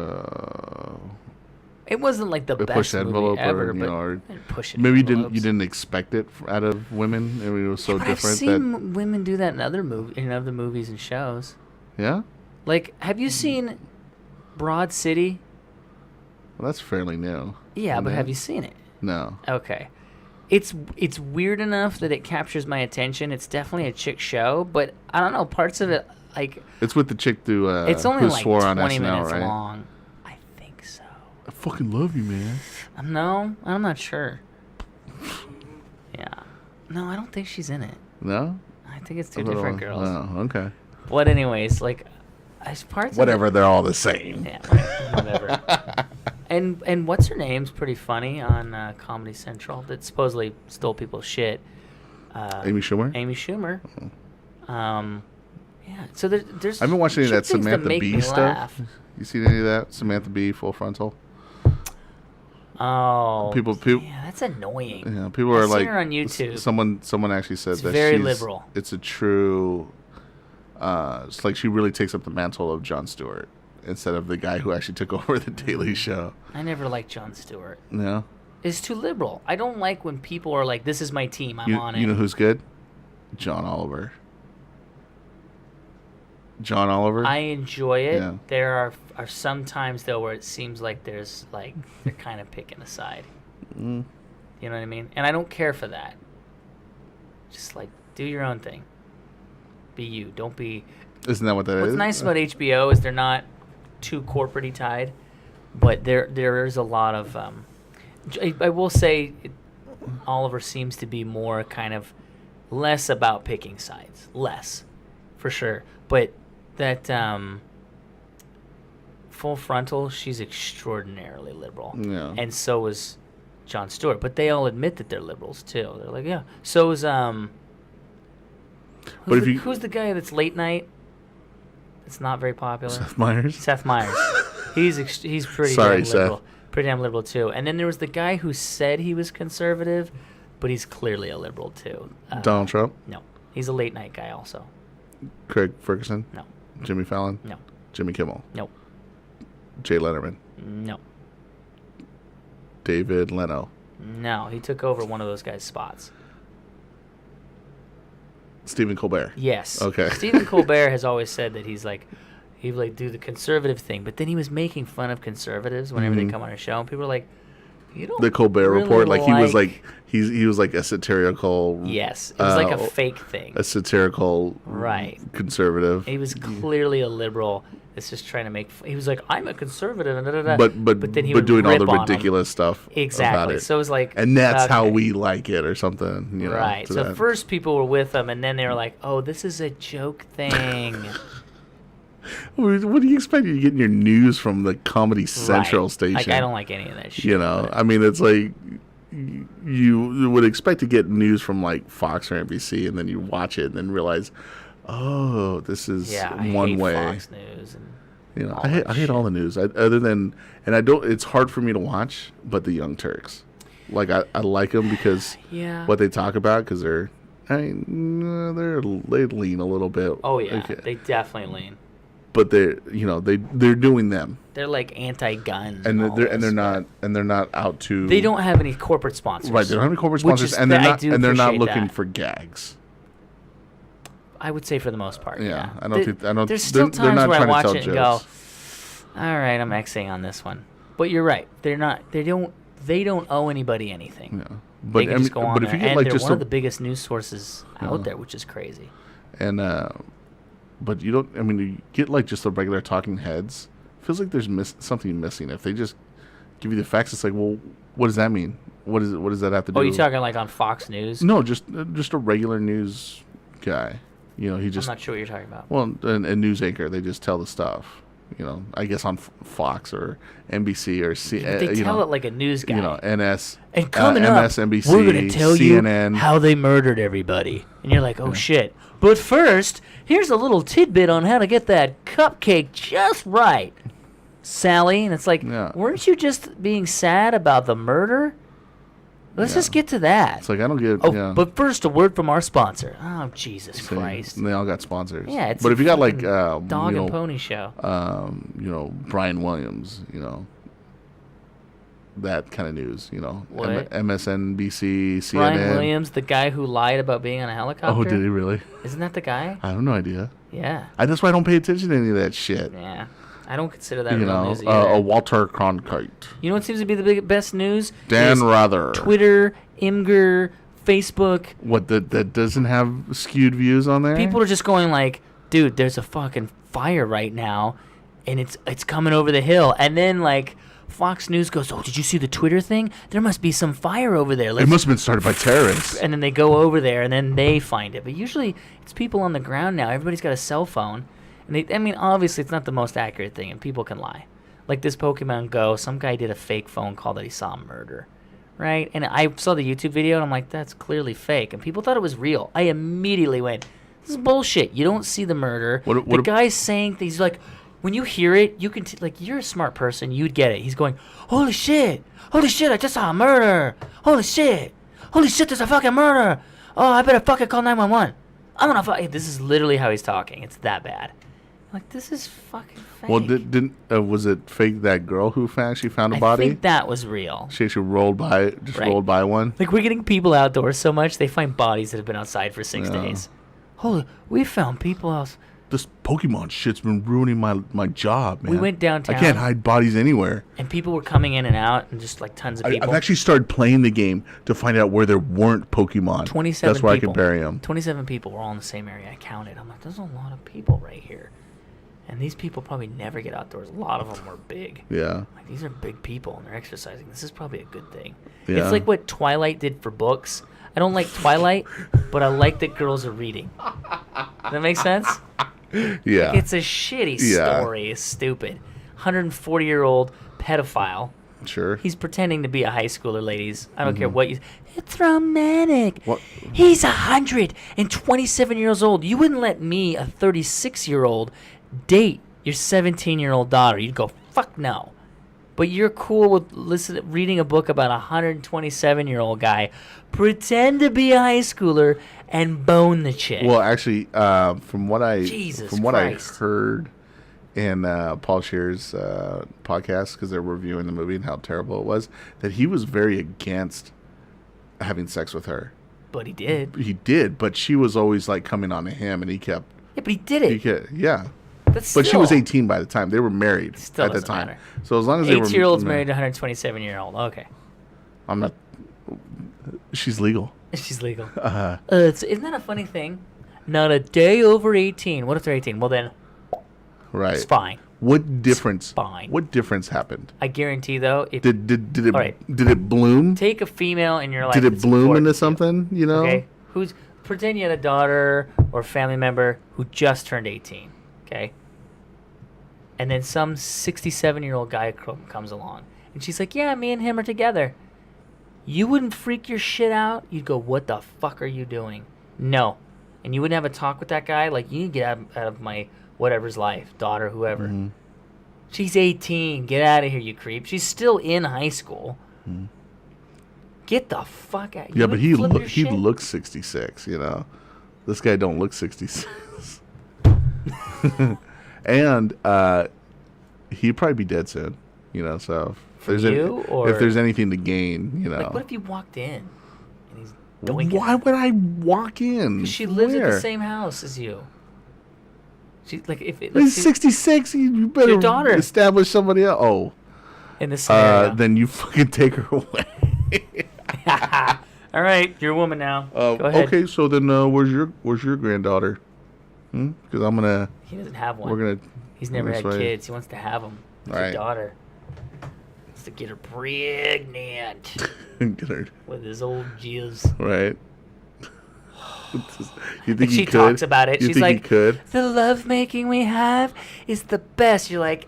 It wasn't like the best movie ever, but push it. Maybe you didn't expect it out of women. I mean, it was so different. I've seen women do that in other movies and shows. Yeah. Like, have you seen Broad City? Well, that's fairly new. Yeah, but have you seen it? No. Okay. It's weird enough that it captures my attention. It's definitely a chick show, but I don't know, parts of it, like... It's with the chick it's only like swore 20 on SNL, minutes right? long. I think so. I fucking love you, man. No, I'm not sure. Yeah. No, I don't think she's in it. No? I think it's two different girls. Oh, okay. But anyways, like, as parts whatever, of it, they're all the same. Yeah, whatever. And what's her name's pretty funny on Comedy Central that supposedly stole people's shit. Amy Schumer? Amy Schumer. Oh. Yeah. So there's. I haven't watched any of that Samantha Bee stuff. Laugh. You seen any of that? Samantha Bee, Full Frontal? Oh. People. Yeah, that's annoying. Yeah, people are like. Her on YouTube. Someone actually said it's that very liberal. It's a true It's like she really takes up the mantle of Jon Stewart instead of the guy who actually took over the Daily Show. I never liked Jon Stewart. No? It's too liberal. I don't like when people are like, this is my team, I'm on it. You know who's good? John Oliver. John Oliver? I enjoy it. Yeah. There are some times, though, where it seems like there's, like, they're kind of picking a side. Mm. You know what I mean? And I don't care for that. Just, like, do your own thing. Be you. Don't be... Isn't that what that is? What's nice about HBO is they're not too corporate-y tied, but there is a lot of... I will say Oliver seems to be more kind of less about picking sides. Less, for sure. But that Full Frontal, she's extraordinarily liberal. Yeah. And so is Jon Stewart. But they all admit that they're liberals, too. They're like, yeah. So is... who's the guy that's late night? It's not very popular. Seth Meyers? Seth Meyers. He's pretty damn liberal. Seth. Pretty damn liberal, too. And then there was the guy who said he was conservative, but he's clearly a liberal, too. Donald Trump? No. He's a late night guy also. Craig Ferguson? No. Jimmy Fallon? No. Jimmy Kimmel? No. Jay Letterman? No. David Leno? No. He took over one of those guys' spots. Stephen Colbert? Yes. Okay. Stephen Colbert has always said that he would like do the conservative thing, but then he was making fun of conservatives whenever they come on a show, and people were like, "You don't." The Colbert really Report, like he was like he was like a satirical. Yes, it was like a fake thing. A satirical. Right. Conservative. He was clearly a liberal. It's just trying to make. He was like, "I'm a conservative," and da, da, da. But then he would doing all rip the on ridiculous stuff. Exactly. About it. So it was like, and that's how okay. we like it, or something. You know, right. So that. first people were with him, and then they were like, "Oh, this is a joke thing." What do you expect? You're getting your news from the Comedy Central station. Like, I don't like any of that shit. You know, I mean, it's like you would expect to get news from like Fox or NBC, and then you watch it and then realize, oh, this is one hate way. Fox News and you know, I hate all the news. Other than, and I don't. It's hard for me to watch, but the Young Turks, like I like them because what they talk about, because they lean a little bit. Oh yeah, they definitely lean. But they're doing them. They're like anti-gun, and they're not out to. They don't have any corporate sponsors. Right, they don't have any corporate sponsors, and they're not looking for gags. I would say for the most part. Yeah, I don't think. There's still times where I watch it and go, jokes. "All right, I'm Xing on this one." But you're right. They're not. They don't owe anybody anything. Yeah, but they can just go on but there. if you get and like they're just one of the biggest news sources out there, which is crazy. And but you don't. I mean, you get like just the regular talking heads. Feels like there's something missing. If they just give you the facts, it's like, well, what does that mean? What does that have to do? Oh, you talking like on Fox News? No, just a regular news guy. You know, he just. I'm not sure what you're talking about. Well, a news anchor, they just tell the stuff. You know, I guess on Fox or NBC or they tell it like a news guy. You know, NS. And coming up, MSNBC, we're going to tell CNN. you how they murdered everybody. And you're like, oh shit. But first, here's a little tidbit on how to get that cupcake just right, Sally. And it's like, weren't you just being sad about the murder? Let's just get to that. It's like, I don't get. Oh, but first, a word from our sponsor. Oh, Jesus Christ! They all got sponsors. Yeah, it's but if you got like dog and pony show. Brian Williams, that kind of news, What? MSNBC, CNN. Brian Williams, the guy who lied about being on a helicopter. Oh, did he really? Isn't that the guy? I have no idea. Yeah. That's why I don't pay attention to any of that shit. Yeah. I don't consider that real news either. A Walter Cronkite. You know what seems to be the best news? Dan Rather. Twitter, Imgur, Facebook. What, that doesn't have skewed views on there? People are just going like, dude, there's a fucking fire right now, and it's coming over the hill. And then, like, Fox News goes, oh, did you see the Twitter thing? There must be some fire over there. It must have been started by terrorists. And then they go over there, and then they find it. But usually it's people on the ground now. Everybody's got a cell phone. And obviously, it's not the most accurate thing, and people can lie. Like this Pokemon Go, some guy did a fake phone call that he saw a murder, right? And I saw the YouTube video, and I'm like, that's clearly fake. And people thought it was real. I immediately went, this is bullshit. You don't see the murder. The guy's saying things like, when you hear it, you can, you're a smart person. You'd get it. He's going, holy shit, I just saw a murder. Holy shit, there's a fucking murder. Oh, I better fucking call 911. I'm gonna fuck. This is literally how he's talking. It's that bad. Like, this is fucking fake. Well, didn't was it fake that girl who actually found a I body? I think that was real. She actually rolled by one. Like, we're getting people outdoors so much, they find bodies that have been outside for 6 days. Holy, we found people else. This Pokemon shit's been ruining my job, man. We went downtown. I can't hide bodies anywhere. And people were coming in and out, and just like tons of people. I've actually started playing the game to find out where there weren't Pokemon. 27 That's where people. I can bury them. 27 people were all in the same area. I counted. I'm like, there's a lot of people right here. And these people probably never get outdoors. A lot of them were big. Yeah. Like, these are big people, and they're exercising. This is probably a good thing. Yeah. It's like what Twilight did for books. I don't like Twilight, but I like that girls are reading. Does that make sense? Yeah. Like, it's a shitty story. It's stupid. 140-year-old pedophile. Sure. He's pretending to be a high schooler, ladies. I don't care what you... It's romantic. What? He's 127 years old. You wouldn't let me, a 36-year-old, date your 17-year-old daughter. You'd go, fuck no. But you're cool with reading a book about a 127-year-old guy pretend to be a high schooler and bone the chick. Well, actually, from what I heard in Paul Scheer's podcast, because they're reviewing the movie and how terrible it was, that he was very against having sex with her. But he did. He did, but she was always like coming on to him, and he kept. Yeah, but he did it. Yeah. But she was 18 by the time. They were married at the time. Matter. So as long as they were 8-year-old's married to a 127-year-old. Okay. I'm not. She's legal. She's legal. Isn't that a funny thing? Not a day over 18. What if they're 18? Well, then, right. It's fine. What difference? It's fine. What difference happened? I guarantee, though, if did it all right. Did it bloom? Take a female in your life. Did it bloom into something? You know. Okay. Pretend you had a daughter or family member who just turned 18. Okay. And then some 67-year-old guy comes along, and she's like, "Yeah, me and him are together." You wouldn't freak your shit out. You'd go, "What the fuck are you doing?" No. And you wouldn't have a talk with that guy. Like, you need to get out of my whatever's life, daughter, whoever. Mm-hmm. She's 18. Get out of here, you creep. She's still in high school. Mm-hmm. Get the fuck out. Yeah, but he looks 66. You know, this guy don't look 66. And he'd probably be dead soon. You know, so if there's anything to gain, you know. Like, what if you walked in and he's doinking? Why would I walk in? Because she lives at the same house as you. She like if he's 66. You better your daughter. Establish somebody else. Oh, in the scenario, then you fucking take her away. All right, you're a woman now. Go ahead. Okay, so then where's your granddaughter? Because I'm gonna. He doesn't have one. We're gonna. He's never had kids. He wants to have them. It's right. Your daughter. Wants to get her pregnant. Get her. With his old jizz. Right. You think and she talks about it. She's like, the lovemaking we have is the best. You're like,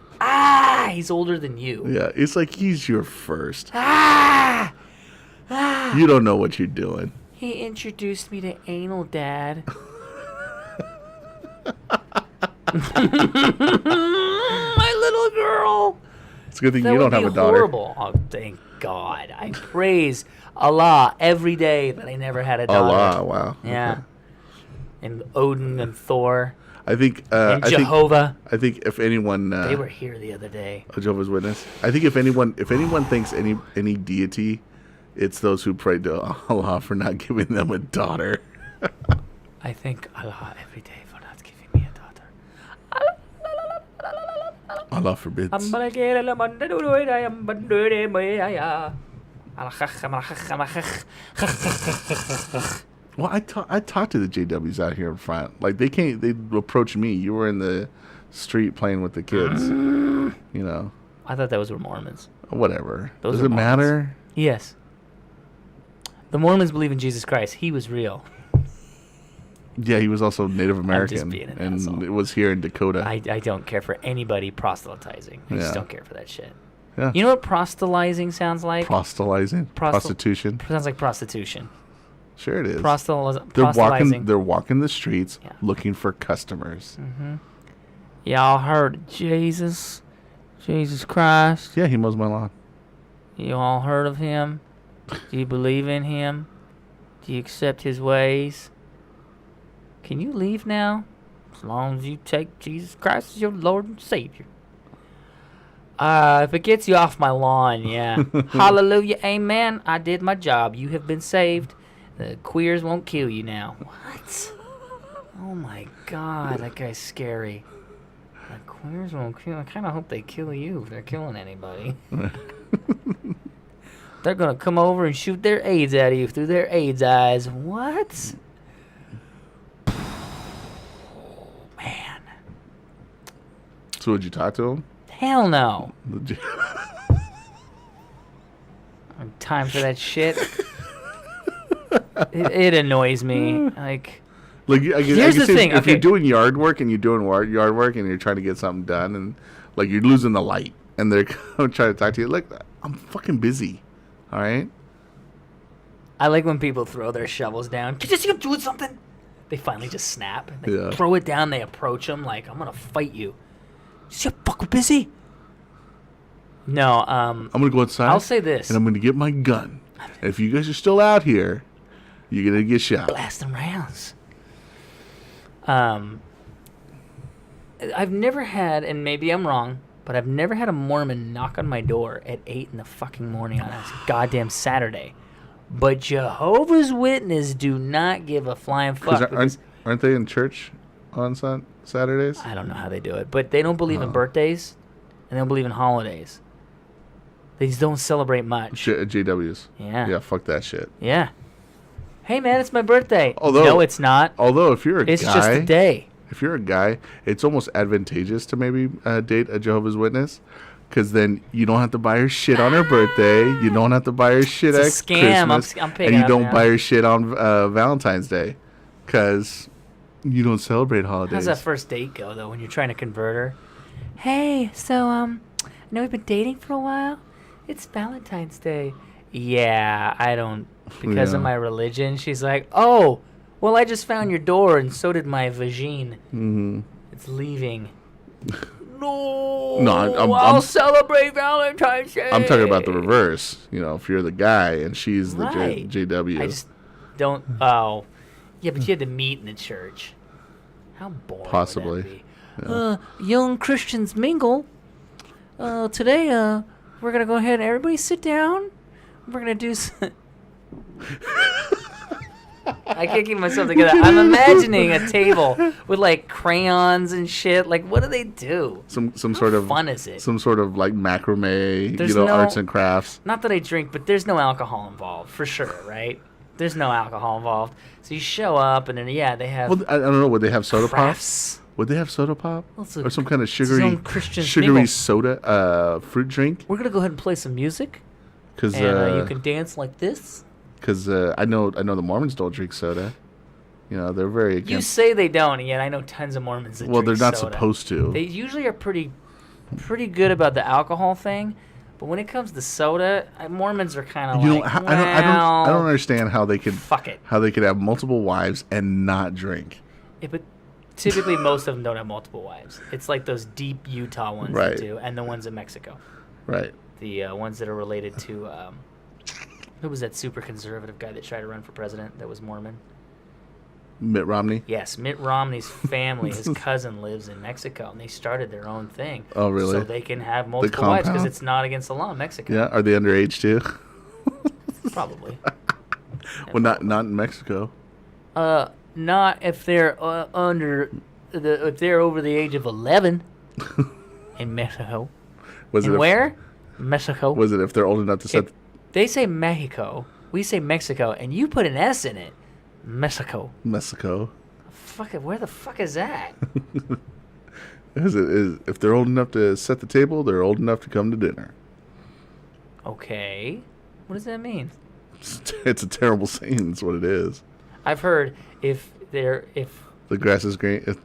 he's older than you. Yeah, it's like he's your first. You You don't know what you're doing. He introduced me to anal, Dad. My little girl. It's a good thing you don't have a daughter. Horrible. Oh, thank God. I praise Allah every day that I never had a daughter. Allah, wow. Yeah. Okay. And Odin and Thor. I think. And Jehovah. I think if anyone. They were here the other day. A Jehovah's Witness. I think if anyone thinks any deity, it's those who pray to Allah for not giving them a daughter. I thank Allah every day for not giving me a daughter. Allah forbids. Well, I talked to the JWs out here in front. Like they approach me. You were in the street playing with the kids. You know. I thought those were Mormons. Whatever. Does it matter? Yes. The Mormons believe in Jesus Christ. He was real. Yeah, he was also Native American, I'm just being an and asshole. it was here in Dakota. I don't care for anybody proselytizing. I just don't care for that shit. Yeah. You know what proselytizing sounds like? Prostitution. Sounds like prostitution. Sure it is. Proselytizing. They're walking the streets looking for customers. Mm-hmm. Y'all heard of Jesus Christ? Yeah, he mows my lawn. You all heard of him? Do you believe in him? Do you accept his ways? Can you leave now? As long as you take Jesus Christ as your Lord and Savior. If it gets you off my lawn, yeah. Hallelujah, amen. I did my job. You have been saved. The queers won't kill you now. What? Oh my God, that guy's scary. The queers won't kill. I kind of hope they kill you if they're killing anybody. They're gonna come over and shoot their AIDS at you through their AIDS eyes. What? Man. So would you talk to him? Hell no. Time for that shit. It annoys me. Like Here's the thing. If you're doing yard work and you're doing yard work and you're trying to get something done and like you're losing the light and they're trying to talk to you, like, I'm fucking busy. All right. I like when people throw their shovels down. Can you see I'm doing something? They finally just snap. They throw it down. They approach them like, I'm gonna fight you. You fucking busy? No. I'm gonna go outside. I'll say this. And I'm gonna get my gun. And if you guys are still out here, you're gonna get shot. Blasting rounds. I've never had, and maybe I'm wrong, but I've never had a Mormon knock on my door at 8 in the fucking morning on a goddamn Saturday. But Jehovah's Witnesses do not give a flying fuck. Aren't they in church on Saturdays? I don't know how they do it, but they don't believe in birthdays, and they don't believe in holidays. They just don't celebrate much. JWs. Yeah. Yeah, fuck that shit. Yeah. Hey, man, it's my birthday. Although, no, it's not. Although, if you're a guy... It's just a day. If you're a guy, it's almost advantageous to maybe date a Jehovah's Witness, because then you don't have to buy her shit on her birthday. You don't have to buy her shit at Christmas. I'm and you don't buy her shit on Valentine's Day, because you don't celebrate holidays. How's that first date go, though, when you're trying to convert her? Hey, so, I know we've been dating for a while. It's Valentine's Day. Yeah, I don't... Because of my religion, she's like, oh, well, I just found your door, and so did my vagine. Mm-hmm. It's leaving. No, I'll celebrate Valentine's Day. I'm talking about the reverse. You know, if you're the guy and she's the right. JW. I just don't... Oh. Yeah, but you had to meet in the church. How boring Possibly. would that be? Yeah. Young Christians mingle. Today, we're going to go ahead and everybody sit down. We're going to do... I can't keep myself together. I'm imagining a table with like crayons and shit. Like, what do they do? Some sort of fun is it? Some sort of like macrame, There's arts and crafts. Not that I drink, but there's no alcohol involved for sure, right? There's no alcohol involved. So you show up and then they have. Well, I don't know. Would they have soda crafts. pop? Would they have soda pop or some kind of sugary mingle. soda fruit drink? We're gonna go ahead and play some music. Because you can dance like this. Because I know the Mormons don't drink soda. You know, they're very against... You say they don't, and yet I know tons of Mormons that drink soda. Well, they're not supposed to. They usually are pretty good about the alcohol thing, but when it comes to soda, Mormons are kind of like, I don't understand how they could... Fuck it. How they could have multiple wives and not drink. Yeah, but typically most of them don't have multiple wives. It's like those deep Utah ones that do, and the ones in Mexico. Right. The ones that are related to... who was that super conservative guy that tried to run for president that was Mormon? Mitt Romney? Yes, Mitt Romney's family, his cousin lives in Mexico, and they started their own thing. Oh, really? So they can have multiple wives because it's not against the law in Mexico. Yeah, are they underage too? Probably. Well, not in Mexico. Not if they're if they're over the age of 11 in Mexico. Where? Mexico. Was it if they're old enough to set... They say Mexico. We say Mexico, and you put an S in it. Mexico. Fuck it. Where the fuck is that? If they're old enough to set the table, they're old enough to come to dinner. Okay. What does that mean? It's a terrible saying. That's what it is. I've heard if the grass is green.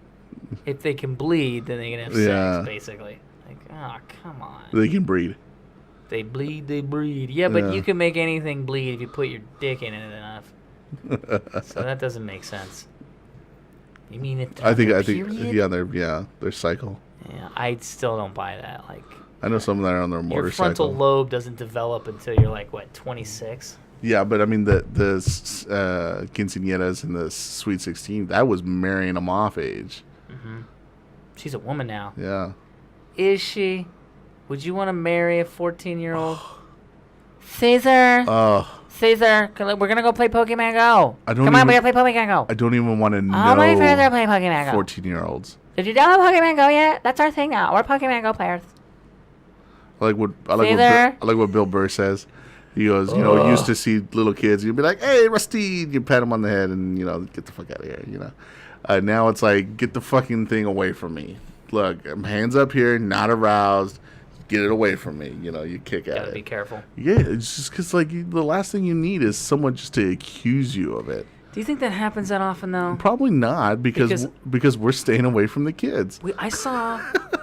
If they can bleed, then they can have sex. Basically, like, oh, come on. They can breed. They bleed, they breed. Yeah, but you can make anything bleed if you put your dick in it enough. So that doesn't make sense. You mean it? I think their cycle. Yeah, I still don't buy that. Like, I know some that are on their motorcycle. Your frontal lobe doesn't develop until you're like what, 26? Yeah, but I mean the quinceañeras and the Sweet 16, that was marrying them off age. Mm-hmm. She's a woman now. Yeah. Is she? Would you want to marry a 14-year-old? Cesar. Cesar, we're gonna go play Pokemon Go. Come on, we gotta play Pokemon Go. I don't even want to know. All my friends are playing Pokemon Go. 14-year-olds. Did you download Pokemon Go yet? That's our thing now. We're Pokemon Go players. I like what Bill Burr says. He goes, you know, used to see little kids, you'd be like, "Hey, Rusty," you pat him on the head, and get the fuck out of here. Now it's like, get the fucking thing away from me. Look, I'm hands up here, not aroused. Get it away from me. You kick at it. Gotta be careful. Yeah, it's just because the last thing you need is someone just to accuse you of it. Do you think that happens that often, though? Probably not, because we're staying away from the kids. I saw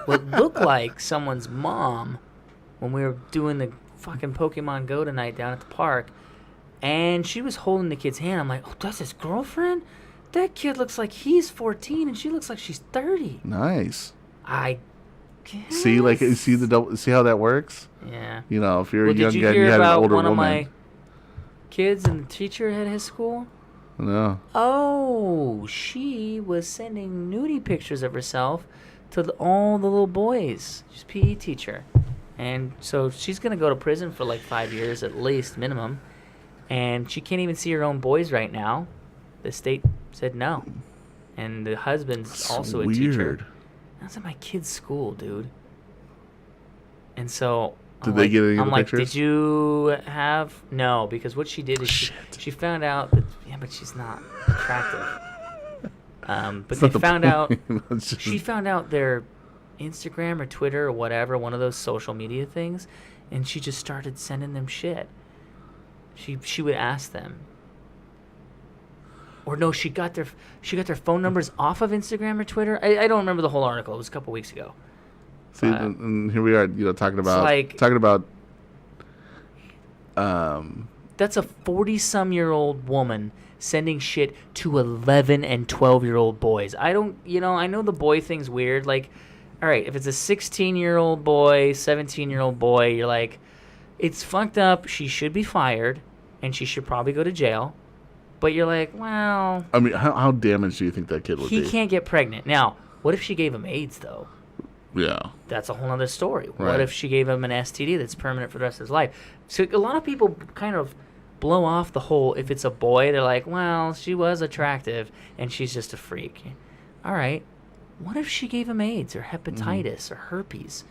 what looked like someone's mom when we were doing the fucking Pokemon Go tonight down at the park, and she was holding the kid's hand. I'm like, oh, that's his girlfriend? That kid looks like he's 14, and she looks like she's 30. Nice. I guess. See how that works? Yeah. If you're a young guy, did you hear you had about an older one woman. of my kids and the teacher at his school? No. Oh, she was sending nudie pictures of herself to all the little boys. She's a PE teacher. And so she's going to go to prison for like 5 years at least, minimum. And she can't even see her own boys right now. The state said no. And the husband's That's also a weird. teacher. That's at my kid's school, dude. And so Did they get any of the like, pictures? did you have... No, because what she did is she found out that... Yeah, but she's not attractive. But they found out... She found out their Instagram or Twitter or whatever, one of those social media things, and she just started sending them shit. She would ask them. Or no, she got their phone numbers off of Instagram or Twitter. I don't remember the whole article. It was a couple weeks ago. See, and here we are, talking about That's a 40-some-year-old woman sending shit to 11 and 12-year-old boys. I know the boy thing's weird. Like, all right, if it's a 16-year-old boy, 17-year-old boy, you're like, it's fucked up. She should be fired, and she should probably go to jail. But you're like, well... I mean, how damaged do you think that kid would be? He can't get pregnant. Now, what if she gave him AIDS, though? Yeah. That's a whole other story. Right. What if she gave him an STD that's permanent for the rest of his life? So a lot of people kind of blow off the whole, if it's a boy, they're like, well, she was attractive, and she's just a freak. All right. What if she gave him AIDS or hepatitis or herpes?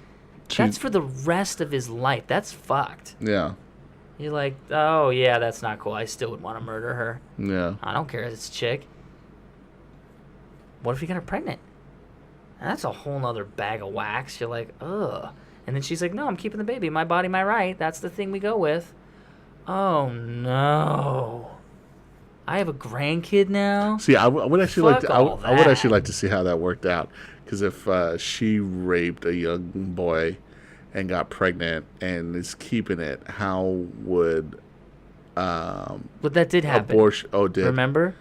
That's for the rest of his life. That's fucked. Yeah. You're like, oh, yeah, that's not cool. I still would want to murder her. Yeah. I don't care if it's a chick. What if he got her pregnant? And that's a whole nother bag of wax. You're like, ugh. And then she's like, no, I'm keeping the baby. My body, my right. That's the thing we go with. Oh, no. I have a grandkid now. See, I would actually Fuck I all would actually that. like to see how that worked out. Because if she raped a young boy and got pregnant and is keeping it, how would But that did happen. abortion? Oh, did Remember?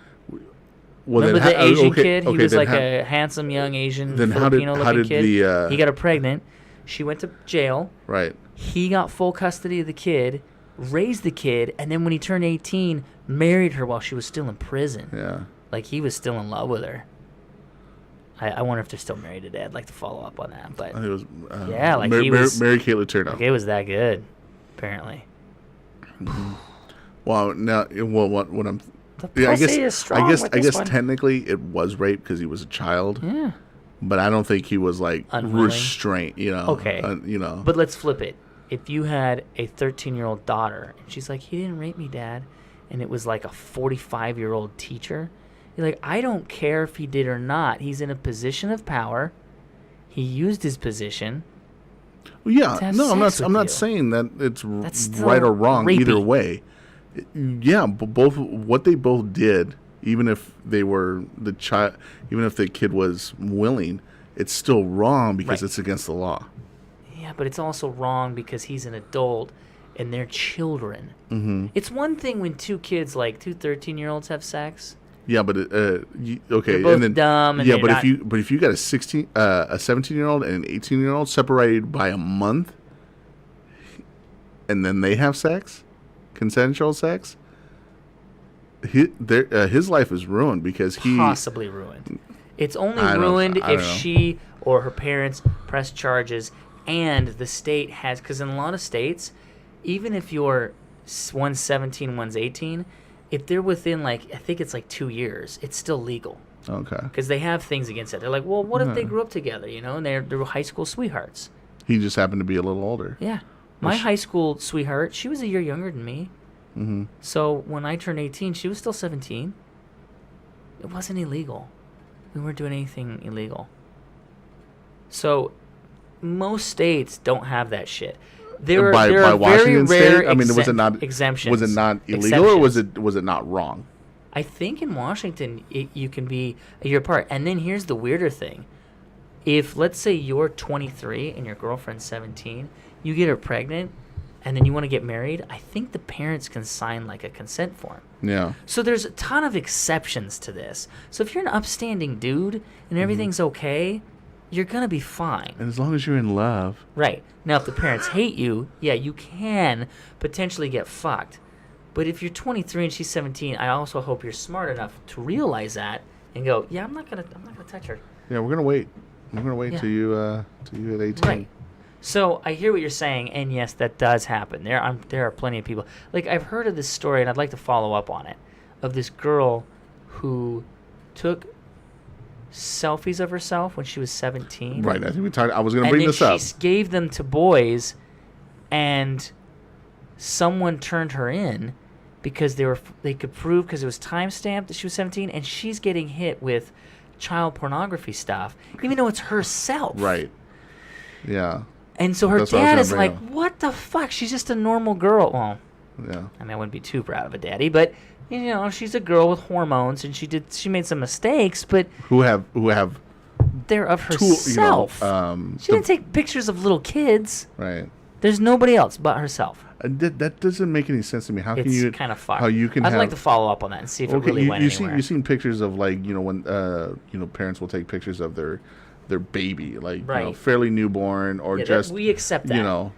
Well, Remember then the Asian okay, kid? He okay, was then like how- a handsome young Asian then Filipino-looking kid. the He got her pregnant. She went to jail. right? He got full custody of the kid, raised the kid, and then when he turned 18, married her while she was still in prison. Yeah. Like, he was still in love with her. I wonder if they're still married today. I'd like to follow up on that. But I think it was yeah, like Mary, he was... Mary Kay Letourneau. Like, it was that good, apparently. Well, now, what I'm... The Yeah, pussy is strong with I this guess one. technically it was rape because he was a child. Yeah. But I don't think he was like Unwilling. restraint. Okay. But let's flip it. If you had a 13-year-old daughter, and she's like, he didn't rape me, Dad, and it was like a 45-year-old teacher, you're like, I don't care if he did or not. He's in a position of power. He used his position. Well, yeah, to have no, I'm sex not. with I'm not you. saying that it's That's still right or wrong rapey. either way. Yeah, but both what they both did, even if they were the child, even if the kid was willing, it's still wrong because Right. it's against the law. Yeah, but it's also wrong because he's an adult and they're children. Mm-hmm. It's one thing when two kids, like two 13-year-olds, have sex. Yeah, but okay, They're both and then dumb and yeah, they're but not- if you got a 17-year-old and an 18-year-old separated by a month, and then they have sex, consensual sex, his life is ruined because he possibly ruined. It's only I don't ruined if know. she or her parents press charges and the state has, because in a lot of states, even if you're one's 17, one's 18, if they're within I think it's 2 years, it's still legal. Okay. Because they have things against it. They're like, well, what if they grew up together, and they were high school sweethearts? He just happened to be a little older. Yeah. My high school sweetheart, she was a year younger than me. Mm-hmm. So when I turned 18, she was still 17. It wasn't illegal. We weren't doing anything illegal. So most states don't have that shit. There by are Washington very rare State, I mean, was it not exemptions? Was it not illegal, or was it not wrong? I think in Washington you can be a year apart. And then here's the weirder thing: if let's say you're 23 and your girlfriend's 17, you get her pregnant, and then you want to get married, I think the parents can sign a consent form. Yeah. So there's a ton of exceptions to this. So if you're an upstanding dude and everything's okay, you're going to be fine. And as long as you're in love. Right. Now, if the parents hate you, yeah, you can potentially get fucked. But if you're 23 and she's 17, I also hope you're smart enough to realize that and go, yeah, I'm not gonna touch her. Yeah, we're gonna wait. We're gonna wait till you at 18. Right. So I hear what you're saying, and yes, that does happen. There are plenty of people. I've heard of this story, and I'd like to follow up on it, of this girl who took selfies of herself when she was 17. Right. I think we talked. I was gonna bring this up. And then she gave them to boys, and someone turned her in because they could prove, because it was time stamped that she was 17, and she's getting hit with child pornography stuff, even though it's herself. Right. Yeah. And so her dad is like, what the fuck? She's just a normal girl. Well, yeah. I mean, I wouldn't be too proud of a daddy, but she's a girl with hormones, and she made some mistakes, but who have they're of herself. She didn't take pictures of little kids. Right. There's nobody else but herself. That doesn't make any sense to me. How can you? It's kind of fucked. How you can? I'd like to follow up on that and see if it really went anywhere. You've seen pictures of when parents will take pictures of their baby, fairly newborn, or just we accept that.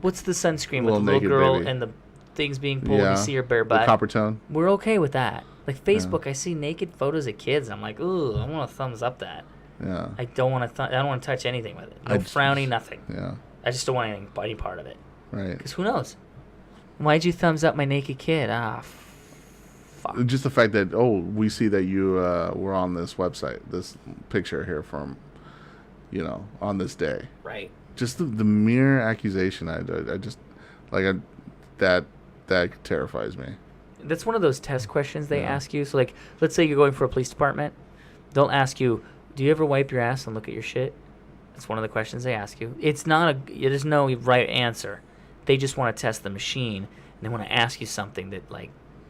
What's the sunscreen with the little girl baby. And the things being pulled? You see her bare butt. The copper tone. We're okay with that. Facebook, I see naked photos of kids. I'm like, ooh, I want to thumbs up that. Yeah. I don't want to. I don't want to touch anything with it. No frowny, nothing. Yeah. I just don't want any part of it. Right. Because who knows? Why'd you thumbs up my naked kid? Fuck. Just the fact that we see that you were on this website, this picture here from, on this day. Right. Just the mere accusation, I just that terrifies me. That's one of those test questions they ask you. So let's say you're going for a police department, they'll ask you, do you ever wipe your ass and look at your shit? That's one of the questions they ask you. There's no right answer. They just want to test the machine, and they want to ask you something that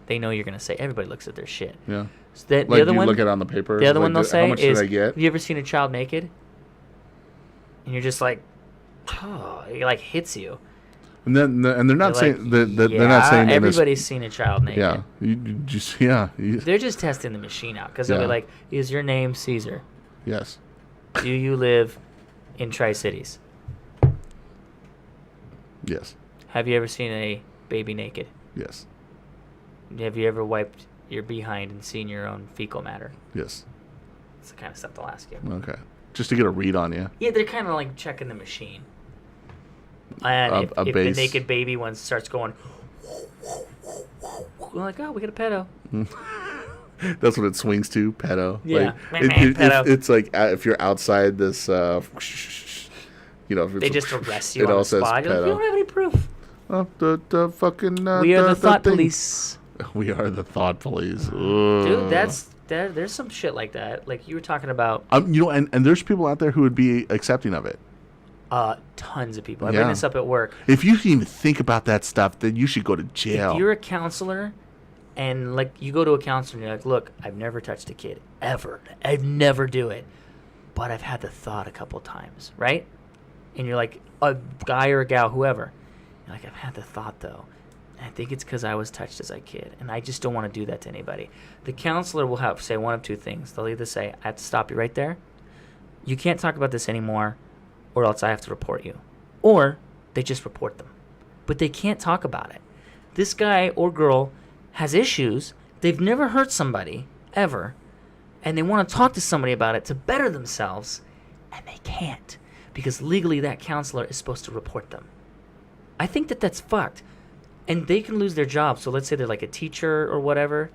they know you're going to say. Everybody looks at their shit. Yeah. So the other one, look at it on the paper. The other one they'll say how much is, did I get? have you ever seen a child naked? And you're just it hits you. And they're not saying they're not saying everybody's seen a child naked. Yeah. They're just testing the machine out because they'll be like, is your name Cesar? Yes. Do you live in Tri-Cities? Yes. Have you ever seen a baby naked? Yes. Have you ever wiped your behind and seen your own fecal matter? Yes. That's the kind of stuff they'll ask you. Okay. Just to get a read on you. Yeah, they're kind of checking the machine. And if the naked baby one starts going, we're like, oh, we got a pedo. That's what it swings to, pedo. Yeah. Pedo. It's if you're outside this, they just arrest you on the spot. You're like, you don't have any proof. Oh, the fucking. We are the thought police. We are the thought police. Dude, there's some shit like that. Like you were talking about. And there's people out there who would be accepting of it. Tons of people. I bring this up at work. If you can even think about that stuff, then you should go to jail. If you're a counselor, and you go to a counselor and you're like, look, I've never touched a kid ever. I'd never do it, but I've had the thought a couple times, right? And you're like a guy or a gal, whoever. You're like, I've had the thought though. I think it's because I was touched as a kid, and I just don't want to do that to anybody. The counselor will say one of two things. They'll either say, I have to stop you right there. You can't talk about this anymore, or else I have to report you. Or they just report them. But they can't talk about it. this guy or girl has issues. They've never hurt somebody, ever. And they want to talk to somebody about it to better themselves. And they can't. Because legally that counselor is supposed to report them. I think that that's fucked. And they can lose their job. So let's say they're like a teacher or whatever.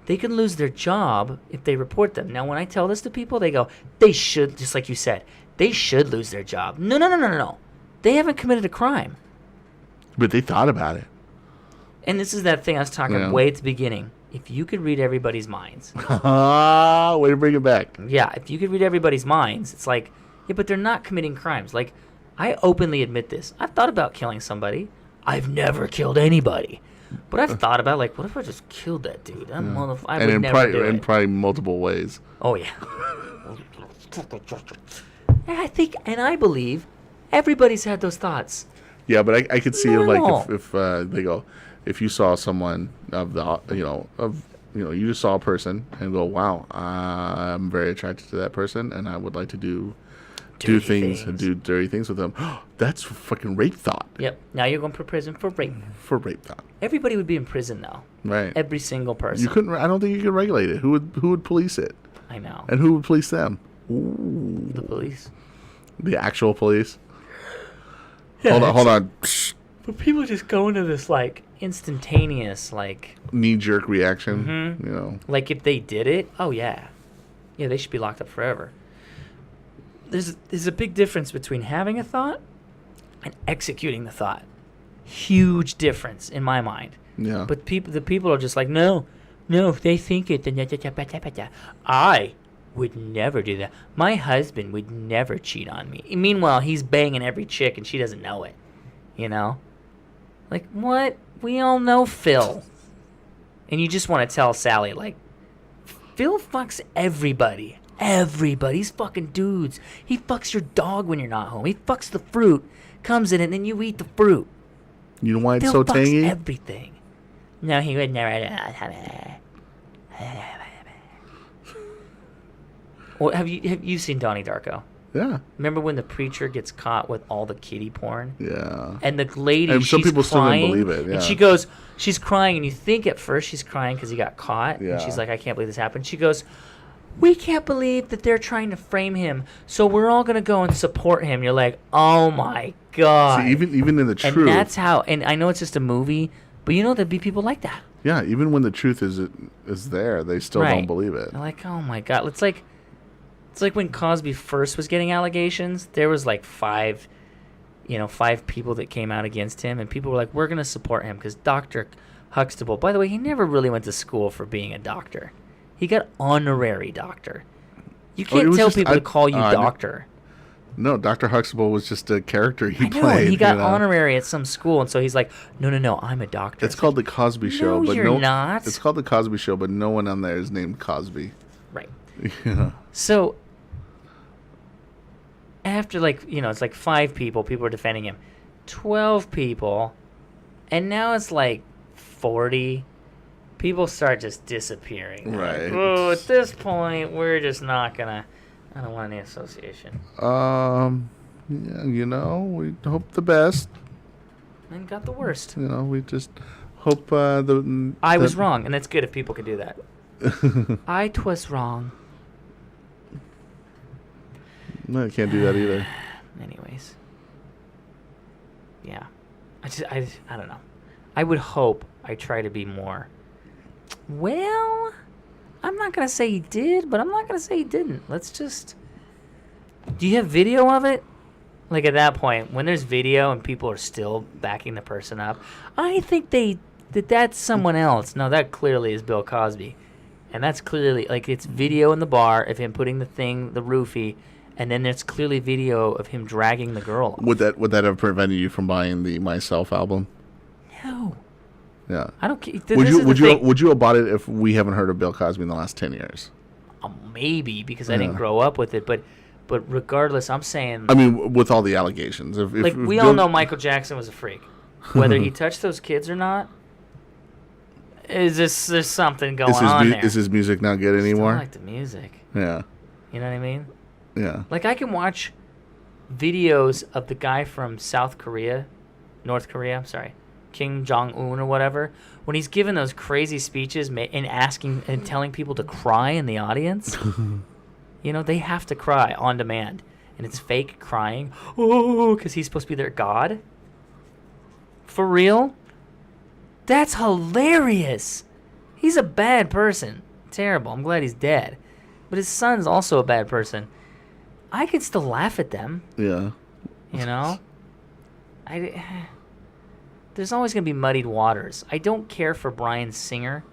They can lose their job if they report them. Now, when I tell this to people, they go, they should, just like you said, they should lose their job. No. They haven't committed a crime. But they thought about it. And this is that thing I was talking way at the beginning. If you could read everybody's minds. Way to bring it back. Yeah, if you could read everybody's minds, it's like, yeah, but they're not committing crimes. Like, I openly admit this. I've thought about killing somebody. I've never killed anybody. But I've thought about, like, what if I just killed that dude? I would never do it. In probably multiple ways. Oh, yeah. I think, and I believe, everybody's had those thoughts. Yeah, but I could see like if they go, if you saw someone of the you just saw a person and go, wow, I'm very attracted to that person and I would like to do things and do dirty things with them. That's fucking rape thought. Yep. Now you're going to prison for rape. For rape thought. Everybody would be in prison though. Right. Every single person. You couldn't. I don't think you could regulate it. Who would police it? I know. And who would police them? Ooh. The police. The actual police. Yeah, hold on. But people just go into this like instantaneous like knee-jerk reaction. Mm-hmm. You know. Like if they did it, oh yeah, they should be locked up forever. There's a big difference between having a thought and executing the thought. Huge difference in my mind. Yeah. But the people are just like, no, if they think it, then I would never do that. My husband would never cheat on me. Meanwhile, he's banging every chick and she doesn't know it. You know? Like, what? We all know Phil. And you just want to tell Sally, like, Phil fucks everybody. Everybody's fucking dudes. He fucks your dog when you're not home. He fucks the fruit, comes in, and then you eat the fruit. You know why it's Phil so fucks tangy? Everything. No, he would never. Well, have you seen Donnie Darko? Yeah. Remember when the preacher gets caught with all the kiddie porn? Yeah. And the lady, and some she's people crying, still don't believe it. Yeah. and she goes, she's crying, and you think at first she's crying because he got caught. Yeah. And she's like, I can't believe this happened. She goes, we can't believe that they're trying to frame him, so we're all going to go and support him. You're like, oh my God. See, even in the truth. And that's how, and I know it's just a movie, but you know there'd be people like that. Yeah, even when the truth is there, they still don't believe it. They're like, oh my God. It's like when Cosby first was getting allegations, there was like five people that came out against him, and people were like, we're going to support him because Dr. Huxtable, by the way, he never really went to school for being a doctor. He got honorary doctor. You can't tell people to call you doctor. No, Dr. Huxtable was just a character he played. And he got honorary at some school, and so he's like, no, I'm a doctor. It's called The Cosby Show. No, but you're not. It's called The Cosby Show, but no one on there is named Cosby. Right. Yeah. So, after it's like 5 people are defending him. 12 people, and now it's like 40. People start just disappearing. Right. Like, oh, at this point, we're just not gonna. I don't want any association. Yeah, we hope the best. And got the worst. We just hope I was wrong, and that's good if people could do that. I twas wrong. No, I can't do that either. Anyways. Yeah. I don't know. I would hope I try to be more. Well, I'm not going to say he did, but I'm not going to say he didn't. Let's just... Do you have video of it? Like at that point, when there's video and people are still backing the person up, I think that's someone else. No, that clearly is Bill Cosby. And that's clearly, like, it's video in the bar of him putting the roofie, and then there's clearly video of him dragging the girl off. Would that have prevented you from buying the Myself album? No. Yeah. I don't care. Would you have bought it if we haven't heard of Bill Cosby in the last 10 years? Maybe, because I didn't grow up with it, but regardless, I'm saying... I mean, with all the allegations. If we all know Michael Jackson was a freak. Whether he touched those kids or not, there's something going on there. Is his music not good anymore? I like the music. Yeah. You know what I mean? Yeah. Like, I can watch videos of the guy from North Korea, Kim Jong-un or whatever, when he's giving those crazy speeches and asking and telling people to cry in the audience, they have to cry on demand. And it's fake crying, because he's supposed to be their god. For real? That's hilarious. He's a bad person. Terrible. I'm glad he's dead. But his son's also a bad person. I could still laugh at them. Yeah. There's always going to be muddied waters. I don't care for Bryan Singer.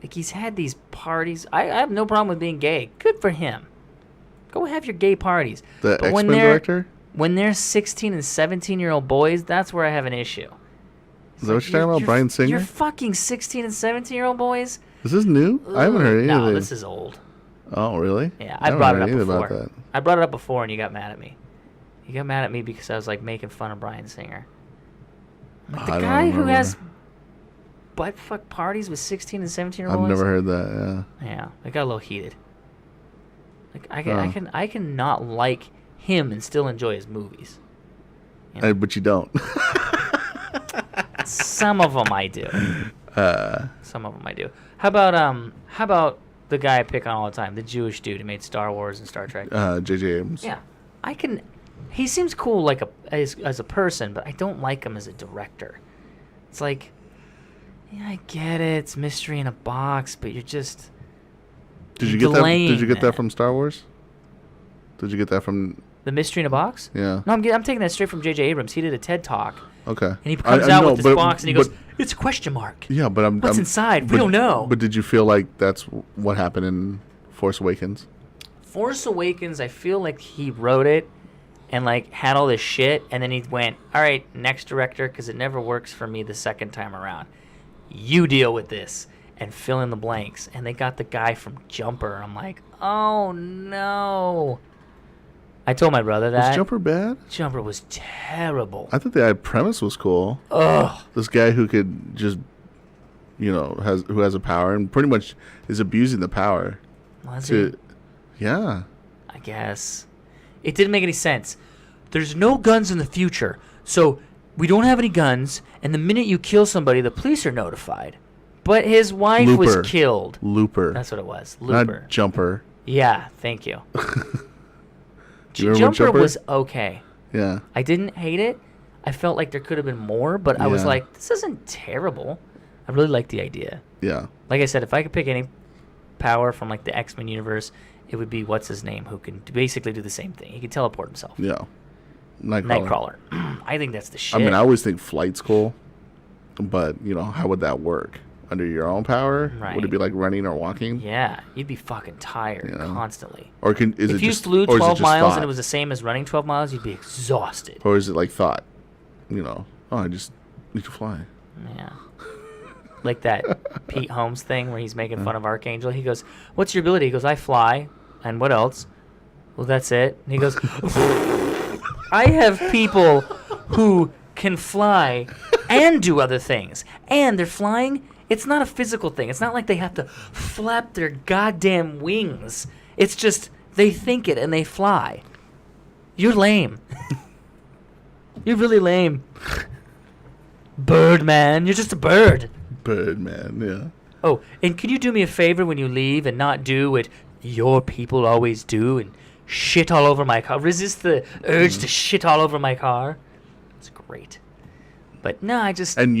Like, he's had these parties. I have no problem with being gay. Good for him. Go have your gay parties. The X-Men director? When they're 16 and 17-year-old boys, that's where I have an issue. Is that what you're talking about, Bryan Singer? You're fucking 16 and 17-year-old boys? Is this new? I haven't heard anything. No, this is old. Oh, really? Yeah, I brought it up before. About that. I brought it up before, and you got mad at me. You got mad at me because I was, like, making fun of Bryan Singer. Like, the guy who has butt-fuck parties with 16 and 17-year-old boys? I've never heard that, yeah. Yeah, it got a little heated. Like, I can not like him and still enjoy his movies. But you don't. Some of them I do. Some of them I do. How about the guy I pick on all the time, the Jewish dude who made Star Wars and Star Trek? J.J. Abrams. Yeah, he seems cool as a person, but I don't like him as a director. It's like, yeah, I get it. It's mystery in a box, but you're just. Did you get that? Did you get that from Star Wars? Did you get that from the mystery in a box? Yeah. No, I'm taking that straight from J.J. Abrams. He did a TED talk. Okay. And he comes out with this box and he goes, "It's a question mark." Yeah, but what's inside? We don't know. But did you feel like that's what happened in Force Awakens? Force Awakens, I feel like he wrote it and like had all this shit, and then he went, "All right, next director, because it never works for me the second time around. You deal with this." And fill in the blanks. And they got the guy from Jumper. I'm like, oh, no. I told my brother that. Was Jumper bad? Jumper was terrible. I thought the premise was cool. Ugh. This guy who could just, who has a power and pretty much is abusing the power. Was he? Yeah. I guess. It didn't make any sense. There's no guns in the future. So we don't have any guns. And the minute you kill somebody, the police are notified. But his wife was killed. Looper. That's what it was. Looper. Not Jumper. Yeah, thank you. Jumper was okay. Yeah. I didn't hate it. I felt like there could have been more, but I was like, this isn't terrible. I really liked the idea. Yeah. Like I said, if I could pick any power from like the X-Men universe, it would be what's his name, who can basically do the same thing. He can teleport himself. Yeah. Nightcrawler. I think that's the shit. I mean, I always think flight's cool, but how would that work? Under your own power? Right. Would it be like running or walking? Yeah, you'd be fucking tired constantly. Or if you flew 12 miles and it was the same as running 12 miles, you'd be exhausted. Or is it like thought? I just need to fly. Yeah. Like that Pete Holmes thing where he's making fun of Archangel. He goes, "What's your ability?" He goes, "I fly." And what else? Well, that's it. And he goes, "I have people who can fly and do other things. And they're flying. It's not a physical thing. It's not like they have to flap their goddamn wings. It's just they think it and they fly. You're lame. You're really lame. Birdman. You're just a bird." Birdman, yeah. Oh, and can you do me a favor when you leave and not do what your people always do and shit all over my car? Resist the urge to shit all over my car. It's great. But no, I just... And,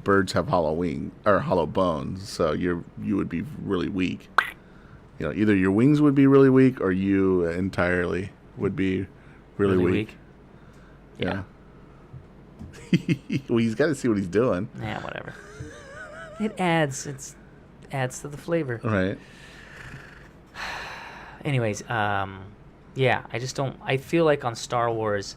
birds have hollow bones, so you would be really weak. Either your wings would be really weak or you entirely would be really weak. Yeah. Well, he's got to see what he's doing. Yeah, whatever. It adds to the flavor. Right. Anyways, yeah, I just don't... I feel like on Star Wars...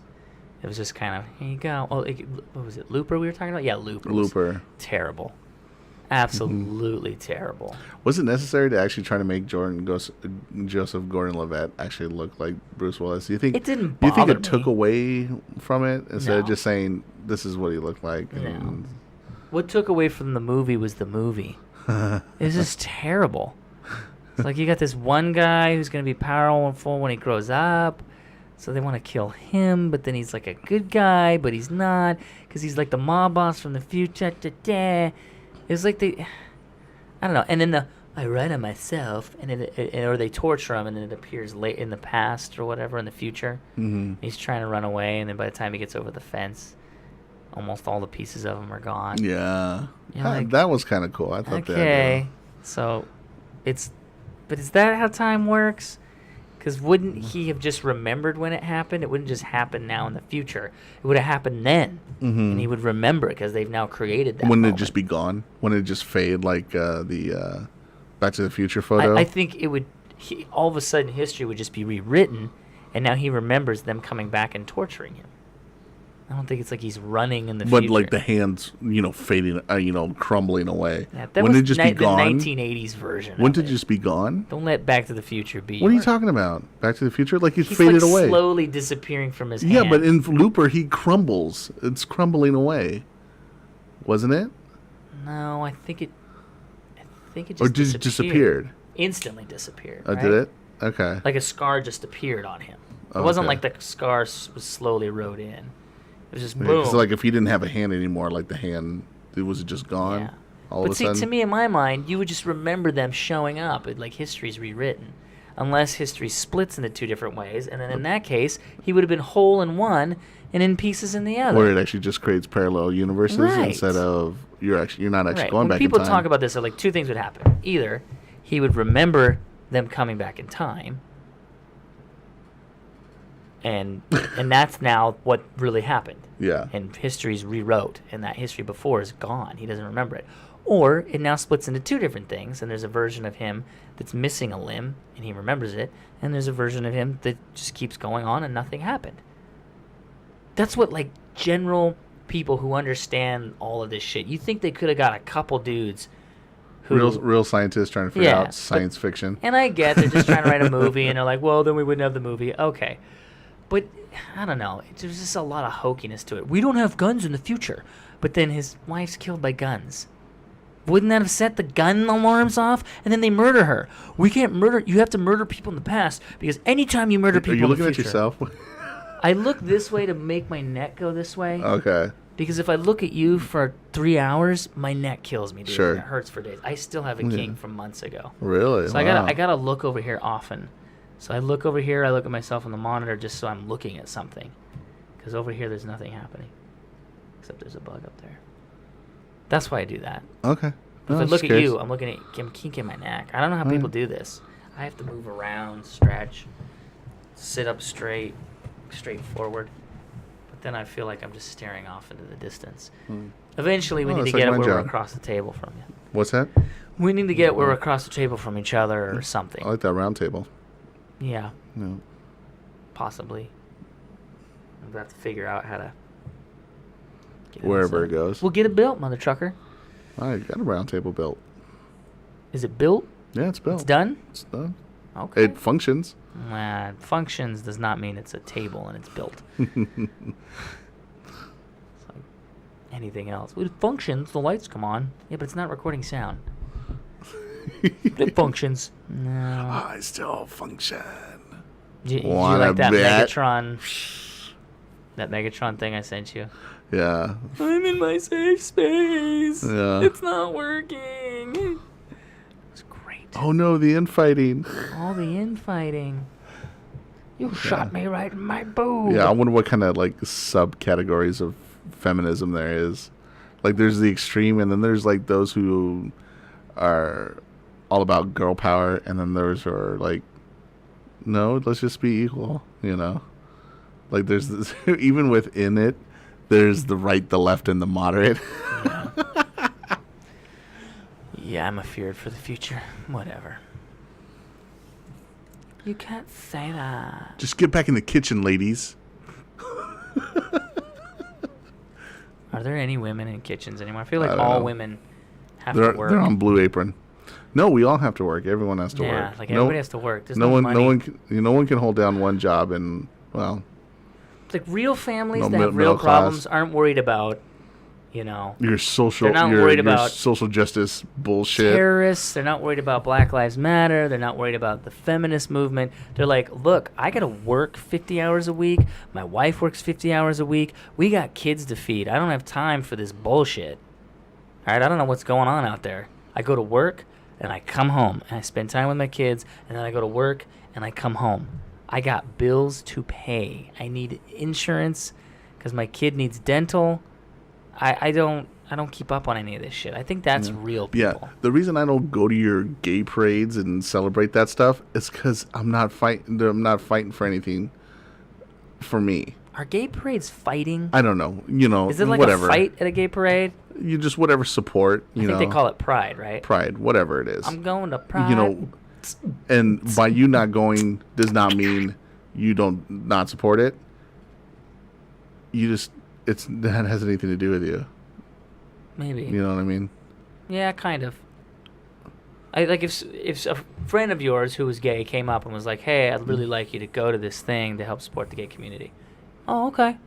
It was just kind of, here you go. Oh, what was it? Looper we were talking about? Yeah, Looper. Terrible. Absolutely terrible. Was it necessary to actually try to make Joseph Gordon-Levitt actually look like Bruce Willis? Do you think it didn't bother me? Do you think it took away from it instead of just saying this is what he looked like? No. What took away from the movie was the movie. It was just terrible. It's like you got this one guy who's going to be powerful when he grows up. So they want to kill him, but then he's like a good guy, but he's not, because he's like the mob boss from the future. It's like I don't know. And then I write it myself, and or they torture him, and then it appears late in the past or whatever in the future. Mm-hmm. He's trying to run away, and then by the time he gets over the fence, almost all the pieces of him are gone. Yeah, Like, that was kind of cool. I thought that. Okay, so but is that how time works? Because wouldn't he have just remembered when it happened? It wouldn't just happen now in the future. It would have happened then, and he would remember it because they've now created that. Wouldn't moment. it just be gone? Wouldn't it just fade like the Back to the Future photo? I think it would. All of a sudden, history would just be rewritten, and now he remembers them coming back and torturing him. I don't think it's like he's running in the future. But like the hands, fading, crumbling away. Yeah, that Wouldn't was it just be gone? The 1980s version. Wouldn't it just be gone? Don't let Back to the Future be. What are you talking about? Back to the Future? Like he's like faded away. Slowly disappearing from his hand. Yeah, but in Looper he crumbles. It's crumbling away, wasn't it? No, I think it just or just disappeared. Instantly disappeared. Oh, right? did it? Okay. Like a scar just appeared on him. It Okay. wasn't like the scar was slowly wrote in. It was just boom. Because like if he didn't have a hand anymore, like the hand, it was just gone. Yeah. All But of a see, sudden. to me, in my mind, you would just remember them showing up. Like history's rewritten. Unless history splits into two different ways. And then in that case, he would have been whole in one and in pieces in the other. Or it actually just creates parallel universes Right. instead of you're not actually Right. going When back people in time. talk about this, they're like two things would happen. Either he would remember them coming back in time, and that's now what really happened. Yeah. And history's rewrote, and that history before is gone. He doesn't remember it. Or it now splits into two different things, and there's a version of him that's missing a limb, and he remembers it, and there's a version of him that just keeps going on and nothing happened. That's what, like, general people who understand all of this shit, you think they could have got a couple dudes who... Real scientists trying to figure out science fiction. And I get they're just trying to write a movie, and they're like, well, then we wouldn't have the movie. Okay. But, I don't know. There's just a lot of hokiness to it. We don't have guns in the future. But then his wife's killed by guns. Wouldn't that have set the gun alarms off? And then they murder her. We can't murder... You have to murder people in the past, because anytime you murder people in the future... Are you looking at yourself? I look this way to make my neck go this way. Okay. Because if I look at you for 3 hours, my neck kills me, dude. Sure. And it hurts for days. I still have a kink from months ago. Really? So Wow. I gotta look over here often. So I look over here, I look at myself on the monitor just so I'm looking at something. Because over here there's nothing happening. Except there's a bug up there. That's why I do that. Okay. If I look at you, I'm kinking my neck. I don't know how people do this. I have to move around, stretch, sit up straight forward. But then I feel like I'm just staring off into the distance. Eventually we need to that's get like it my where we're job. across the table from you. What's that? We need to get where we're across the table from each other or something. I like that round table. Yeah, No. possibly. We'll have to figure out how to get Wherever inside. it goes. We'll get it built, mother trucker. I got a round table built. Is it built? Yeah, it's built. It's done? It's done. Okay. It functions. Functions does not mean it's a table and it's built. It's like anything else. It functions, the lights come on. Yeah, but it's not recording sound. It functions. No. I still function. Did you Wanna like that bet? Megatron? That Megatron thing I sent you? Yeah. I'm in my safe space. Yeah. It's not working. It's great. Oh no, the infighting. All the infighting. You shot me right in my boob. Yeah, I wonder what kind of like subcategories of feminism there is. Like there's the extreme, and then there's like those who are all about girl power, and then those who are like, no, let's just be equal, you know? Like there's this, even within it, there's the right, the left, and the moderate. Yeah. Yeah, I'm afeared for the future. Whatever. You can't say that. Just get back in the kitchen, ladies. Are there any women in kitchens anymore? I feel like I don't all know. women have They're to work. they're on Blue Apron. No, we all have to work. Everyone has to yeah, work. like No- everybody has to work. There's no no one, money. no one can hold down one job, and well, Like real families No that have middle real problems class. aren't worried about, You know, Your social, they're not your, worried your about social justice bullshit. terrorists. They're not worried about Black Lives Matter. They're not worried about the feminist movement. They're like, look, I got to work 50 hours a week. My wife works 50 hours a week. We got kids to feed. I don't have time for this bullshit. All right, I don't know what's going on out there. I go to work, and I come home, and I spend time with my kids, and then I go to work, and I come home. I got bills to pay. I need insurance because my kid needs dental. I don't keep up on any of this shit. I think that's real people. Yeah, the reason I don't go to your gay parades and celebrate that stuff is because I'm not fighting. I'm not fighting for anything. For me, Are gay parades fighting? I don't know. You know, Is it like whatever. a fight at a gay parade? You just whatever support. I think they call it pride, right? pride, whatever it is. I'm going to pride. You know, and by you not going does not mean you don't not support it. You just that has anything to do with you. Maybe. You know what I mean? Yeah, kind of. I like if a friend of yours who was gay came up and was like, "Hey, I'd really like you to go to this thing to help support the gay community." Oh, okay.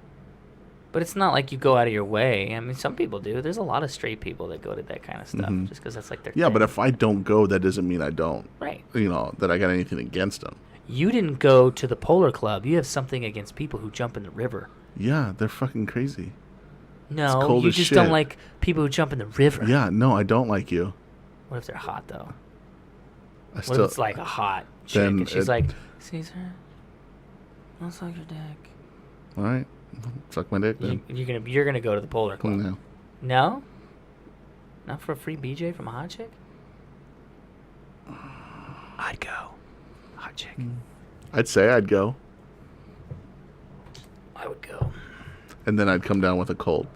But it's not like you go out of your way. I mean, some people do. There's a lot of straight people that go to that kind of stuff just because that's like their Yeah, thing. but if I don't go, that doesn't mean I don't. Right. You know, that I got anything against them. You didn't go to the Polar Club. You have something against people who jump in the river. Yeah, they're fucking crazy. No, cold you as just shit. don't like people who jump in the river. Yeah, no, I don't like you. What if they're hot, though? I What still. if it's like a hot chick Then and she's it- like, Cesar, I'll suck your dick. All right, suck my dick then. You're gonna go to the Polar Club. No. No? Not for a free BJ from a hot chick? I'd go. Hot chick. I'd say I'd go, I would go. and then I'd come down with a cold.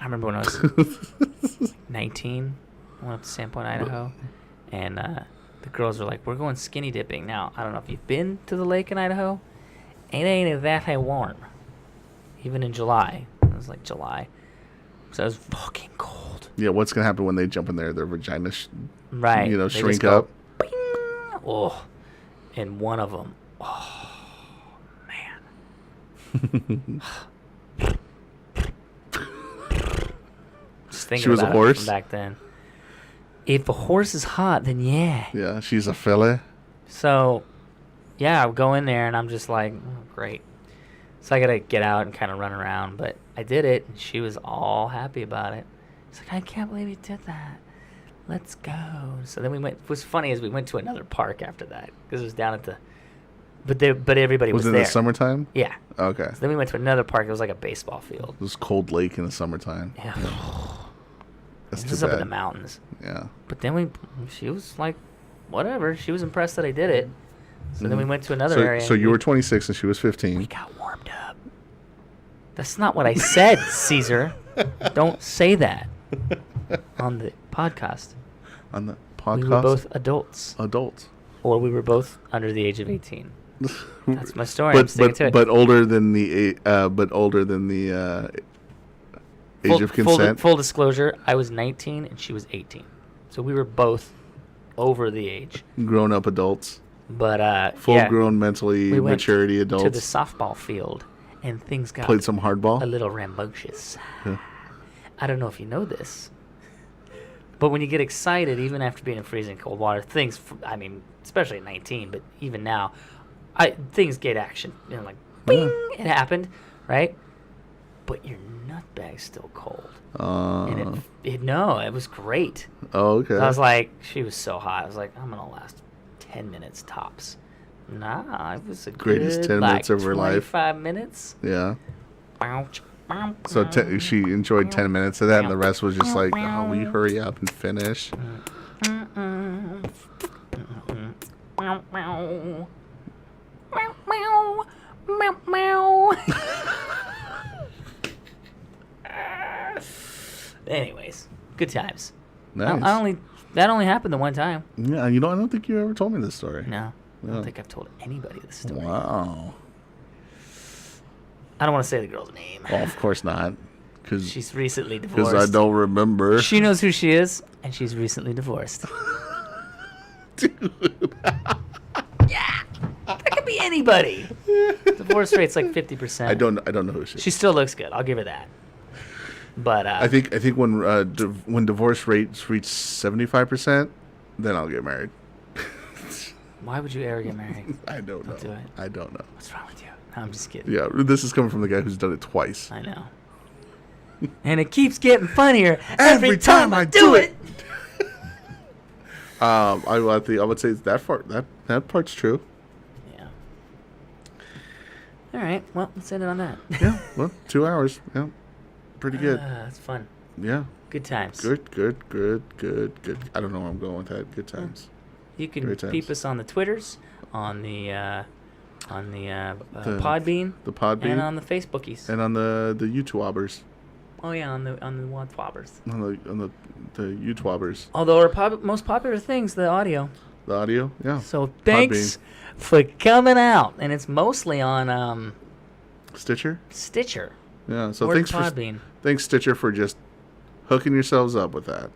I remember when I was 19, I went up to Sandpoint, Idaho, and the girls were like, we're going skinny dipping. Now, I don't know if you've been to the lake in Idaho. It ain't that warm. Even in July. It was like July. So it was fucking cold. Yeah, what's gonna happen when they jump in there? Their vaginas, Right. you know, They shrink just go, up. Bing! Oh. And one of them, oh, man. Just thinking She was a about it horse? from back then. If a horse is hot, then yeah. Yeah, she's a filly. So, yeah, I would go in there and I'm just like, oh, great. So I got to get out and kind of run around. But I did it, and she was all happy about it. She's like, I can't believe you did that. Let's go. So then we went. What's funny is we went to another park after that because it was down at the. But everybody was Was it in there. the summertime? Yeah. Okay. So then we went to another park. It was like a baseball field. It was cold lake in the summertime. Yeah. That's This too is up in bad. the mountains. Yeah. But then she was like, whatever. She was impressed that I did it. So then we went to another So, area. so and you we- were 26 and she was We 15. got warmed up. That's not what I said, Caesar. Don't say that on the podcast. On the podcast? We were both adults, adults. or we were both under the age of 18. That's my story. I'm But sticking to it. but older than the age of consent. Full disclosure, I was 19 and she was 18, so we were both over the age. Grown up adults. But Full yeah, grown mentally we went maturity to the adults. softball field, and things got Played some hardball. a little rambunctious. Yeah. I don't know if you know this, but when you get excited, even after being in freezing cold water, things, I mean, especially at 19, but even now, things get action. You know, like, bing, it happened, right? But your nutbag's still cold. And it was great. Oh, okay. I was like, she was so hot. I was like, I'm going to last 10 minutes tops. Nah, it was a Greatest good, 10 minutes like, of her life. 25 minutes. Yeah. So she enjoyed 10 minutes of that, and the rest was just like, oh, will you hurry up and finish? Anyways, good times. Nice. That only happened the one time. Yeah, you know, I don't think you ever told me this story. No, I Yeah. don't think I've told anybody this story. Wow. I don't want to say the girl's name. Well, of course not. Because She's recently divorced. I don't remember. She knows who she is, and she's recently divorced. Dude. Yeah, that could be anybody. Divorce rate's like 50%. I don't know who she is. She still looks good. I'll give her that. But I think when divorce rates reach 75%, then I'll get married. why would you ever get married? I don't know. Do it. I don't know. What's wrong with you? No, I'm just kidding. Yeah, this is coming from the guy who's done it twice. I know. And it keeps getting funnier every time I do it. I would say that part's true. Yeah. All right. Well, let's end it on that. Yeah. Well, 2 hours. Yeah. Pretty good. That's fun. Yeah. Good times. Good. I don't know where I'm going with that. Good times. You can peep us on the Twitters, on the Podbean, and on the Facebookies, and on the YouTubers. Oh yeah, on the Wattwabbers. On the YouTubers. Although our most popular thing's the audio. The audio, yeah. So thanks for coming out, and it's mostly on Stitcher. Yeah. So or thanks Podbean. Thanks Stitcher for just hooking yourselves up with that.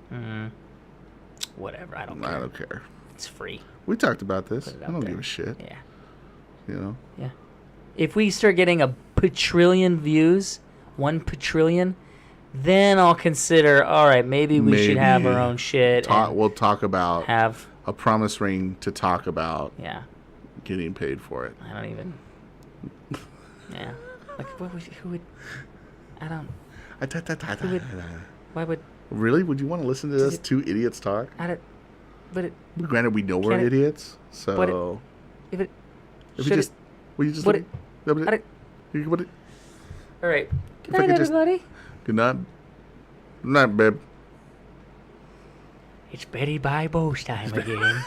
Whatever, I don't care. I don't care. It's free. We talked about this. I don't there. give a shit. Yeah. You know. Yeah. If we start getting a quadrillion views, 1 quadrillion. Then I'll consider, all right, maybe we should have our own shit. We'll talk about have a promise ring to talk about. Yeah. Getting paid for it. I don't even. Yeah. Like, who would? I don't. Who would? Why would? Really? Would you want to listen to us two idiots talk? I don't. But it. Granted, we know we're idiots, so. But if you just. What it? All right. Good night, everybody. Good night. Good night, babe. It's Betty Bye Bo's time again.